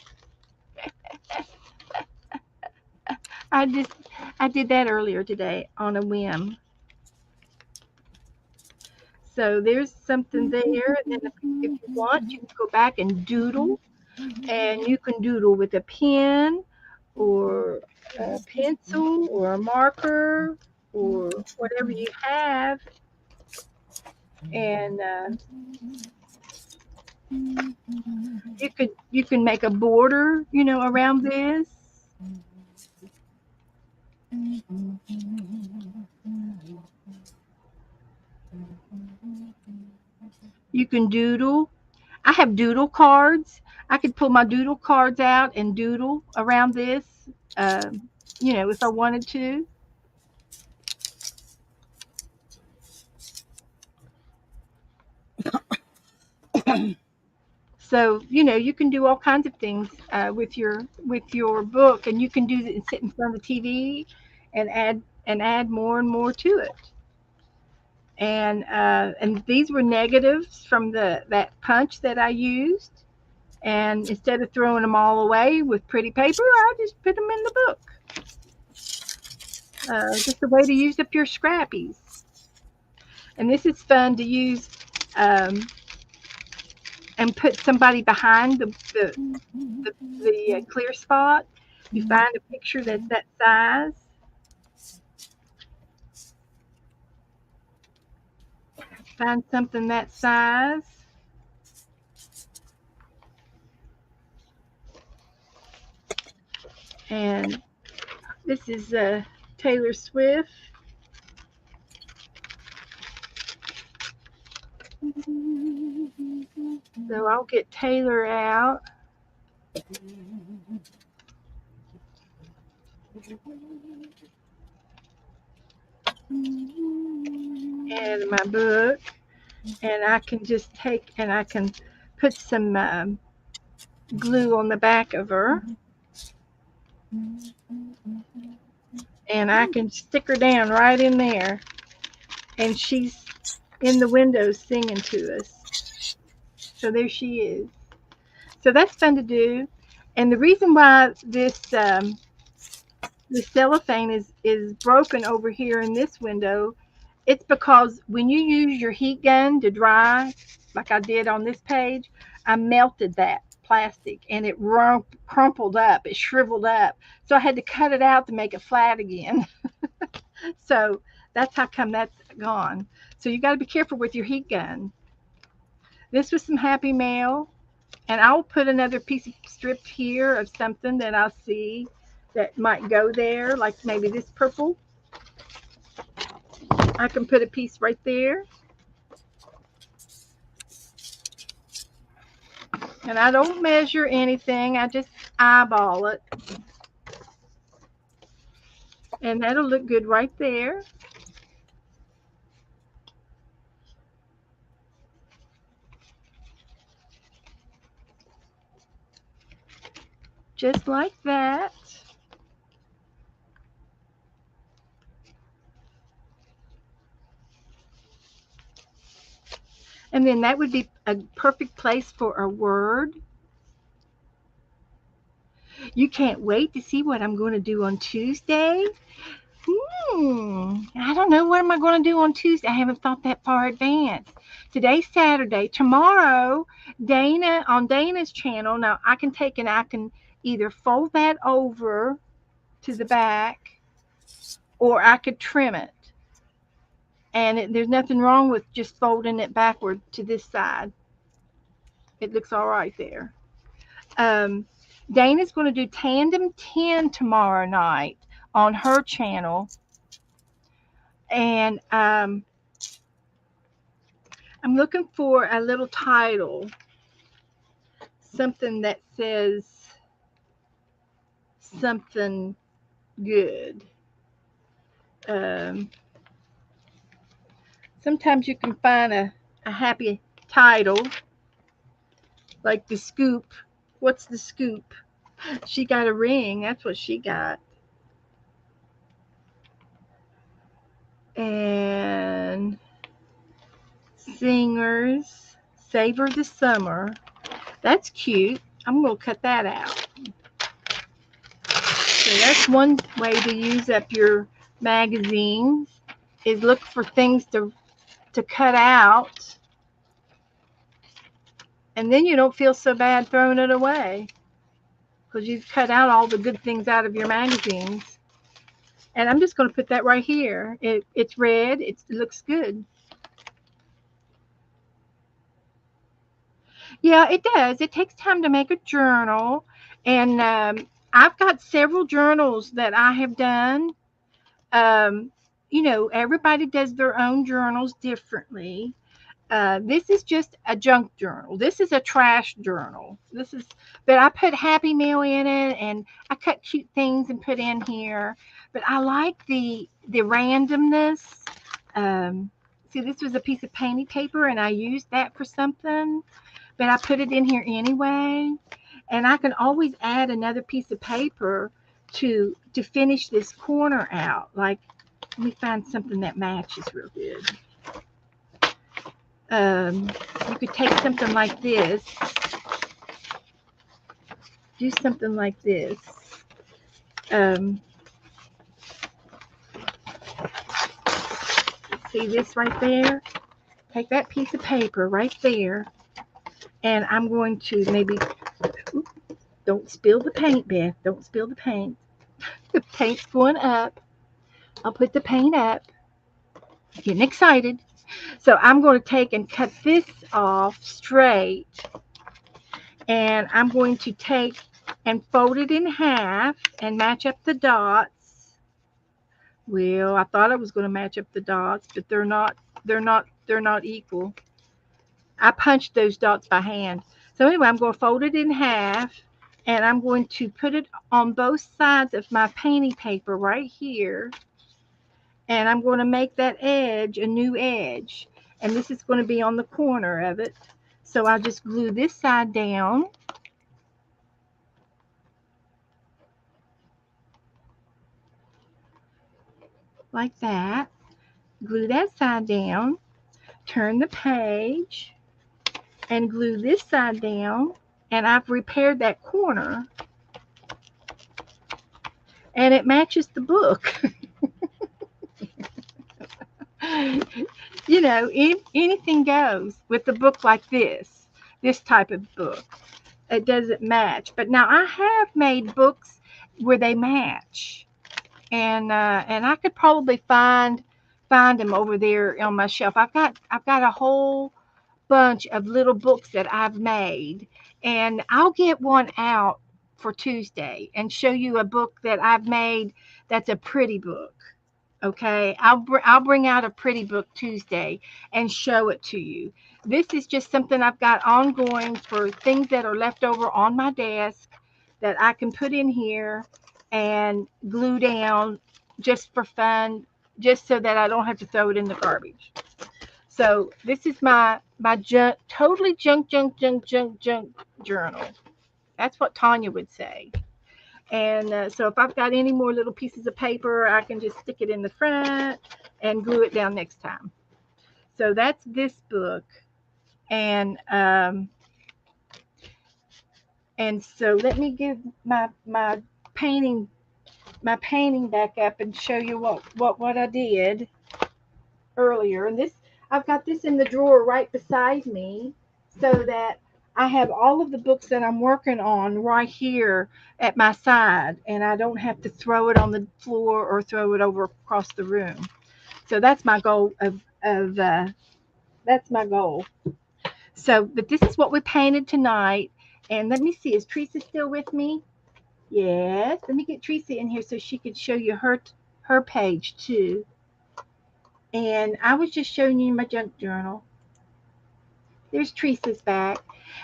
I just I did that earlier today on a whim. So there's something there. And then if you want, you can go back and doodle, and you can doodle with a pen or a pencil or a marker or whatever you have, and you can make a border, around this. You can doodle. I have doodle cards. I could pull my doodle cards out and doodle around this, if I wanted to. So you can do all kinds of things with your book, and you can do it and sit in front of the TV and add more and more to it. And these were negatives from the that punch that I used. And instead of throwing them all away with pretty paper, I just put them in the book. Just a way to use up your scrappies. And this is fun to use, um, and put somebody behind the clear spot. You find a picture that's that size. Find something that size. And this is Taylor Swift. So I'll get Taylor out. And my book, and I can just take and I can put some glue on the back of her, and I can stick her down right in there, and she's in the window singing to us. So there she is. So that's fun to do. And the reason why this cellophane is broken over here in this window, it's because when you use your heat gun to dry, like I did on this page, I melted that plastic, and it crumpled up, it shriveled up. So I had to cut it out to make it flat again. So that's how come that's gone. So you got to be careful with your heat gun. This was some happy mail, and I'll put another piece of strip here of something that I'll see that might go there, like maybe this purple. I can put a piece right there. And I don't measure anything, I just eyeball it. And that'll look good right there. Just like that. And then that would be a perfect place for a word. You can't wait to see what I'm going to do on Tuesday. I don't know what am I going to do on Tuesday. I haven't thought that far advanced. Today's Saturday. Tomorrow, Dana on Dana's channel. Now I can take and I can either fold that over to the back, or I could trim it. And there's nothing wrong with just folding it backward to this side. It looks all right there. Um, Dana's going to do Tandem 10 tomorrow night on her channel. And I'm looking for a little title, something that says something good. Um, Sometimes you can find a happy title, like The Scoop. What's the scoop? She got a ring. That's what she got. And Singers, Savor the Summer. That's cute. I'm going to cut that out. So that's one way to use up your magazines, is look for things to cut out. And then you don't feel so bad throwing it away, because you've cut out all the good things out of your magazines. And I'm just going to put that right here. It's red. It looks good. Yeah, it does. It takes time to make a journal. And I've got several journals that I have done. Um, everybody does their own journals differently. This is just a junk journal. This is a trash journal. But I put Happy Meal in it, and I cut cute things and put in here. But I like the randomness. See, this was a piece of painting paper, and I used that for something, but I put it in here anyway. And I can always add another piece of paper to finish this corner out. Like, let me find something that matches real good. You could take something like this, do something like this. See this right there? Take that piece of paper right there, and I'm going to maybe, don't spill the paint, Beth. Don't spill the paint. The paint's going up. I'll put the paint up. Getting excited. So I'm going to take and cut this off straight, and I'm going to take and fold it in half and match up the dots. Well, I thought I was going to match up the dots, but they're not equal. I punched those dots by hand. So anyway, I'm going to fold it in half, and I'm going to put it on both sides of my painting paper right here. And I'm going to make that edge a new edge. And this is going to be on the corner of it. So I'll just glue this side down. Like that. Glue that side down. Turn the page. And glue this side down. And I've repaired that corner. And it matches the book. Anything goes with a book like this type of book. It doesn't match. But now I have made books where they match, and I could probably find them over there on my shelf. I've got a whole bunch of little books that I've made, and I'll get one out for Tuesday and show you a book that I've made that's a pretty book. Okay, I'll bring out a pretty book Tuesday and show it to you. This is just something I've got ongoing for things that are left over on my desk that I can put in here and glue down just for fun, just so that I don't have to throw it in the garbage. So this is my totally junk journal. That's what Tanya would say. And so if I've got any more little pieces of paper, I can just stick it in the front and glue it down next time. So that's this book. And so let me give painting my painting back up and show you what I did earlier. And this, I've got this in the drawer right beside me so that I have all of the books that I'm working on right here at my side, and I don't have to throw it on the floor or throw it over across the room. So that's my goal of that's my goal. So, but this is what we painted tonight. And let me see, is Teresa still with me? Yes. Let me get Teresa in here so she can show you her page too. And I was just showing you my junk journal. There's Teresa's back.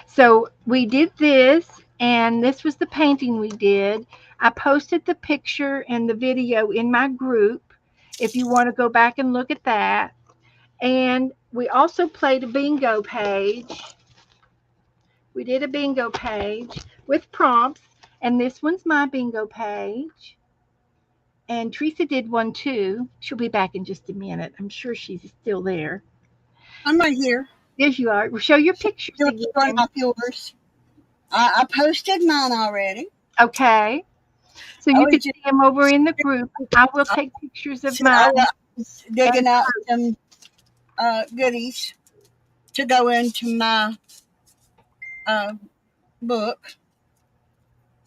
So we did this, and this was the painting we did. I posted the picture and the video in my group if you want to go back and look at that. And we also played a bingo page. We did a bingo page with prompts, and this one's my bingo page. And Teresa did one too. She'll be back in just a minute. I'm sure she's still there. I'm right here. There you are. We'll show your pictures Yours, showing again. off yours. I posted mine already. Okay. So I you was can just see them over in the group. I will take pictures of I mine. was And digging out some goodies to go into my uh, book.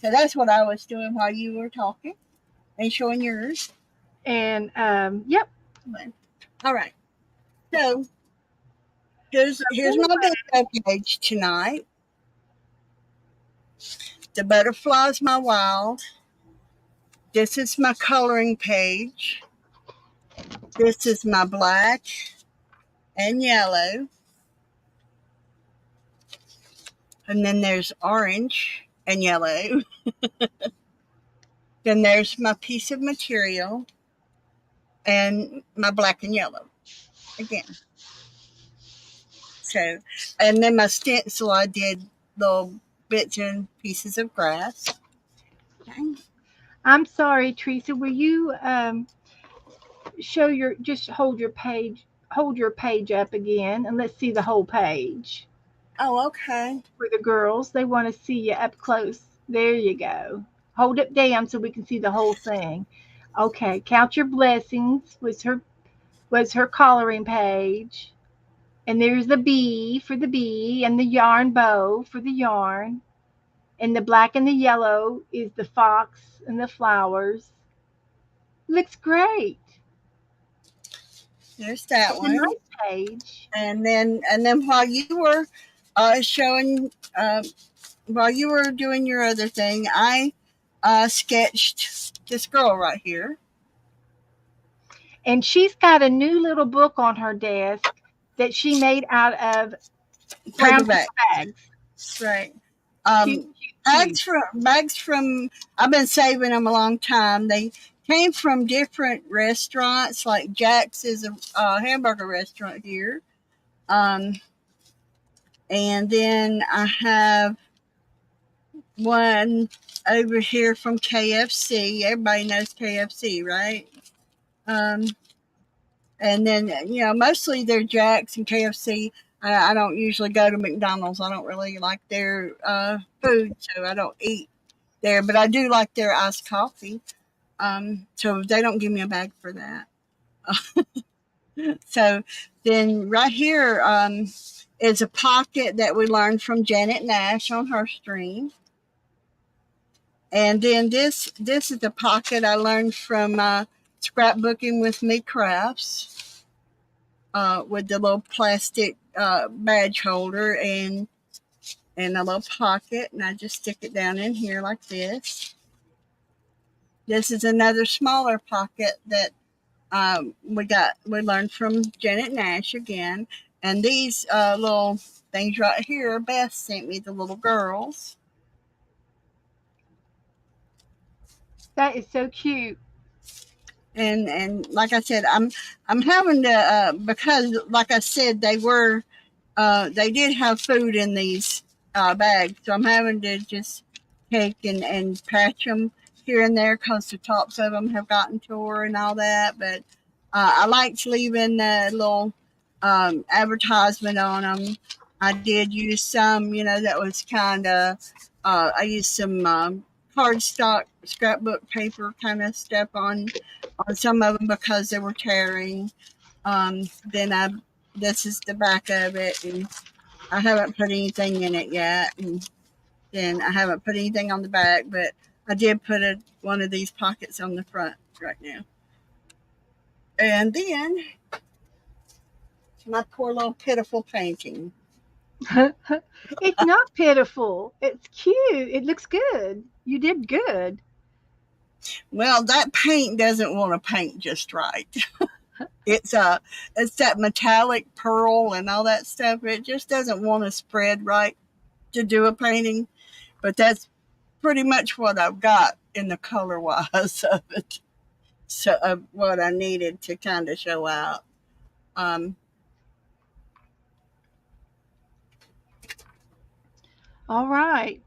So that's what I was doing while you were talking and showing yours. Yep. All right. So here's my bingo page tonight. The butterflies my wild. This is my coloring page. This is my black and yellow. And then there's orange and yellow. Then there's my piece of material and my black and yellow again. So, and then my stencil, I did little bits and pieces of grass. Okay. I'm sorry, Teresa. Will you just hold your page up again, and let's see the whole page Oh, okay. for the girls. They want to see you up close. There you go. Hold it down so we can see the whole thing. Okay. Count your blessings was her coloring page. And there's the bee for the bee, and the yarn bow for the yarn. And the black and the yellow is the fox and the flowers. Looks great. There's that It's a one. nice page. And then while you were showing, while you were doing your other thing, I sketched this girl right here. And she's got a new little book on her desk that she made out of brown Paper paper bag. bags. Right. Cute, Um, cute, cute. bags from. I've been saving them a long time. They came from different restaurants, like Jack's is a hamburger restaurant here. Um, and then I have one over here from KFC. Everybody knows KFC, right? Um, and then mostly they're Jack's and KFC. I don't usually go to McDonald's. I don't really like their food, so I don't eat there. But I do like their iced coffee. So they don't give me a bag for that. So then right here is a pocket that we learned from Janet Nash on her stream. And then this is the pocket I learned from scrapbooking with me crafts with the little plastic badge holder and a little pocket, and I just stick it down in here like this. This is another smaller pocket that we learned from Janet Nash again, and these little things right here, Beth sent me the little girls. That is so cute. And like I said, I'm having to because like I said they did have food in these bags, so I'm having to just take and patch them here and there because the tops of them have gotten tore and all that. But I liked leaving a little advertisement on them. I did use some, that was kind of, I used some cardstock scrapbook paper kind of stuff on some of them because they were tearing. Then this is the back of it, and I haven't put anything in it yet. And then I haven't put anything on the back, but I did put one of these pockets on the front right now. And then my poor little pitiful painting. It's not pitiful. It's cute. It looks good. You did good. Well, that paint doesn't want to paint just right. It's it's that metallic pearl and all that stuff. It just doesn't want to spread right to do a painting. But that's pretty much what I've got in the color wise of it. So of what I needed to kind of show out. Um, All right.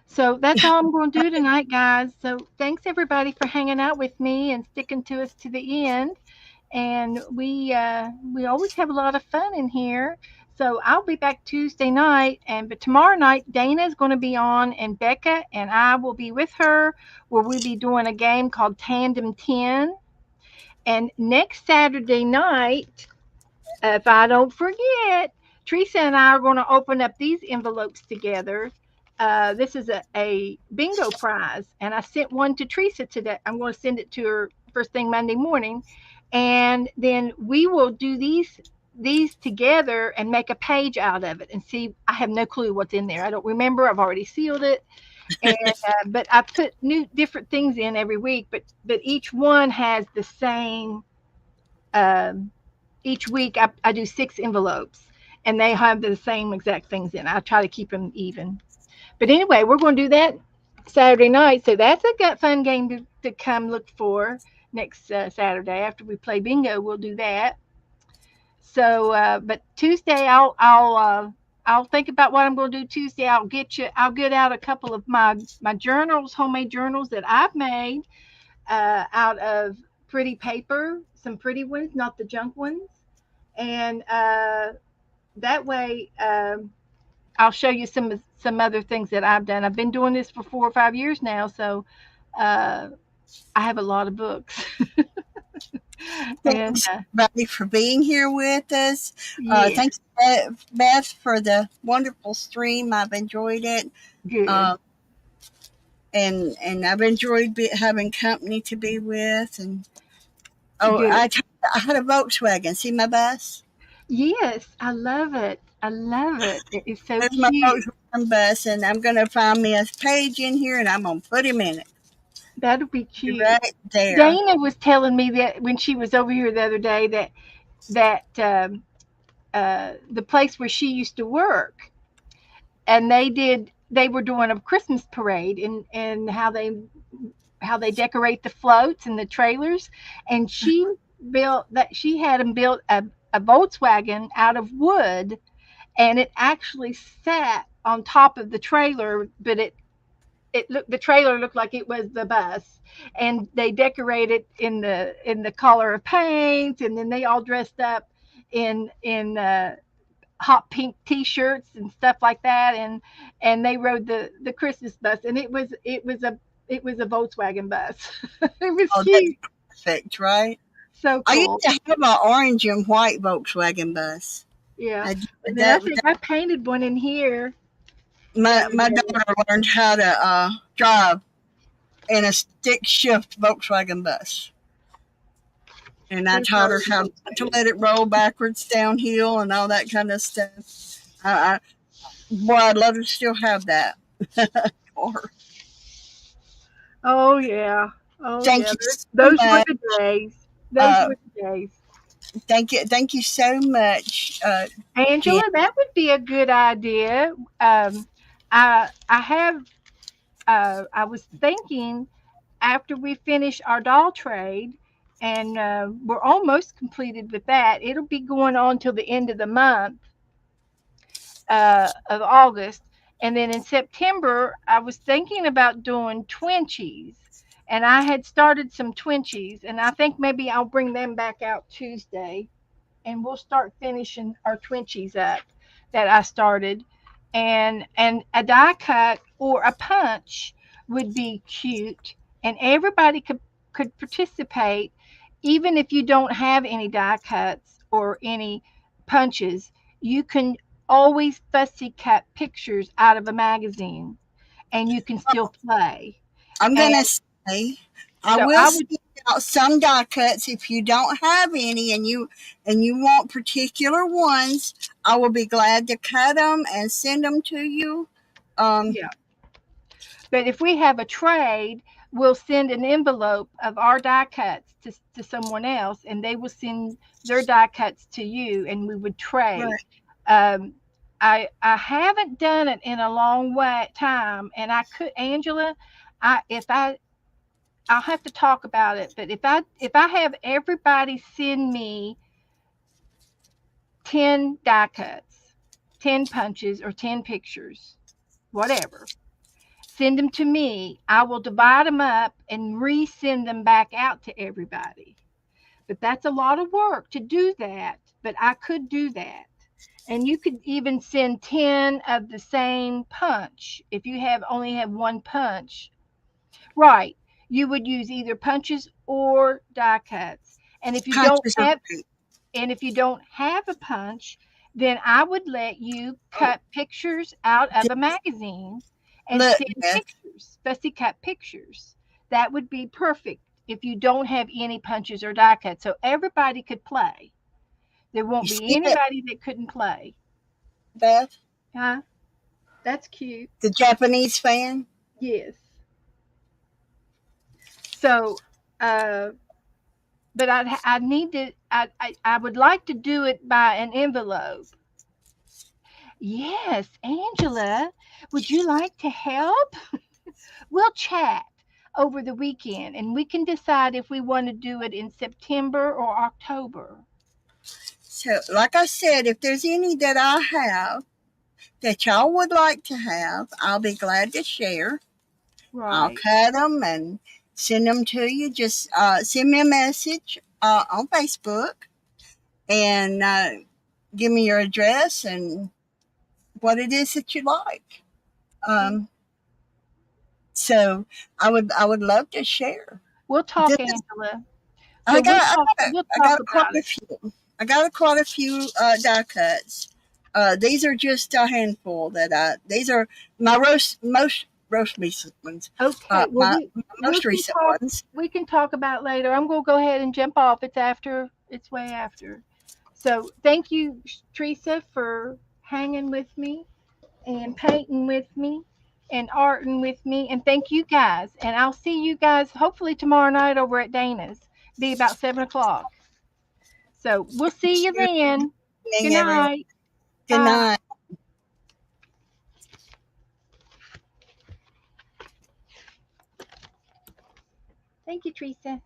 So that's all I'm going to do tonight, guys. So thanks everybody for hanging out with me and sticking to us to the end. And we always have a lot of fun in here. So I'll be back Tuesday night, and but tomorrow night Dana is going to be on, and Becca and I will be with her, where we'll be doing a game called Tandem 10. And next Saturday night, if I don't forget, Teresa and I are going to open up these envelopes together. This is a bingo prize, and I sent one to Teresa today. I'm going to send it to her first thing Monday morning, and then we will do these together and make a page out of it and see. I have no clue what's in there. I don't remember. I've already sealed it, and but I put new different things in every week. But each one has the same. Um, each week I do 6 envelopes, and they have the same exact things in. I try to keep them even. But anyway, we're going to do that Saturday night. So that's a gut fun game to come look for next Saturday after we play bingo. We'll do that. So, but Tuesday I'll think about what I'm going to do Tuesday. I'll get out a couple of my journals, homemade journals that I've made out of pretty paper, some pretty ones, not the junk ones, and that way I'll show you some other things that I've done. I've been doing this for 4 or 5 years now, so uh, I have a lot of books. And Thanks, everybody, for being here with us. yeah, Thanks, Beth, for the wonderful stream. I've enjoyed it. good, Uh, and I've enjoyed having company to be with. And oh, good. I had a Volkswagen. See my bus? Yes, I love it. I love it. It is so There's my cute. Volkswagen bus, and I'm gonna find me a page in here, and I'm gonna put him in it That'll be cute. right there. Dana was telling me that when she was over here the other day that the place where she used to work, and they were doing a Christmas parade, and how they decorate the floats and the trailers, and she had them built a Volkswagen out of wood, and it actually sat on top of the trailer, but it looked the trailer looked like it was the bus, and they decorated in the color of paint, and then they all dressed up in hot pink t-shirts and stuff like that, and they rode the Christmas bus, and it was a Volkswagen bus. It was Oh, that's cute, perfect, right? so I used cool. to have an orange and white Volkswagen bus. Yeah, I did and then I that. think I painted one in here the My other my day. daughter learned how to drive in a stick shift Volkswagen bus, and I Those taught are her how so not to cute. let it roll backwards downhill and all that kind of stuff. I, boy, I'd love to still have that. Or Oh yeah, oh thank yeah. you so Those were much. the days. Those Uh, were the days. thank you so much, Jen. Angela, that would be a good idea. I have. I was thinking after we finish our doll trade, and we're almost completed with that. It'll be going on till the end of the month of August, and then in September, I was thinking about doing Twinchies, and I had started some Twinchies, and I think maybe I'll bring them back out Tuesday, and we'll start finishing our Twinchies up. that I started, and a die cut or a punch would be cute, and everybody could participate, even if you don't have any die cuts or any punches. You can always fussy cut pictures out of a magazine, and you can still play. I'm And gonna say I so will I would, send out some die cuts if you don't have any and you want particular ones. I will be glad to cut them and send them to you. Um, yeah. But if we have a trade, we'll send an envelope of our die cuts to someone else, and they will send their die cuts to you, and we would trade. right. Um, I haven't done it in a long way time, and I could, Angela, I if I I'll have to talk about it. But if I have everybody send me 10 die cuts, 10 punches, or 10 pictures, whatever, send them to me. I will divide them up and resend them back out to everybody. But that's a lot of work to do that. But I could do that. And you could even send 10 of the same punch if you have only have one punch. Right. You would use either punches or die cuts. And if you don't Punches are have great. and if you don't have a punch, then I would let you cut pictures out of a magazine and Look, send Beth, pictures, fussy cut pictures. That would be perfect if you don't have any punches or die cuts. So everybody could play. There you won't be see that, anybody that couldn't play. Beth, Huh? That's cute. the Japanese fan? Yes. So, uh, but I need to, I would like to do it by an envelope. Yes, Angela, would you like to help? We'll chat over the weekend and we can decide if we want to do it in September or October. So, like I said, if there's any that I have that y'all would like to have, I'll be glad to share. I'll Right. cut them and send them to you. Just send me a message on Facebook and give me your address and what it is that you like. Okay. Um, so I would love to share. We'll This talk, is, Angela. So we'll I talk got about quite a it. few. I got quite a few die cuts. These are just a handful that these are my most roast meat ones. Okay. Well, My we most can recent talk. ones. We can talk about it later. I'm gonna go ahead and jump off. It's after. It's way after. So thank you, Teresa, for hanging with me and painting with me and arting with me. And thank you guys. And I'll see you guys hopefully tomorrow night over at Dana's. Be about 7 o'clock. So we'll see you Good then. Good evening, everyone. night. Good Bye. night. Thank you, Teresa.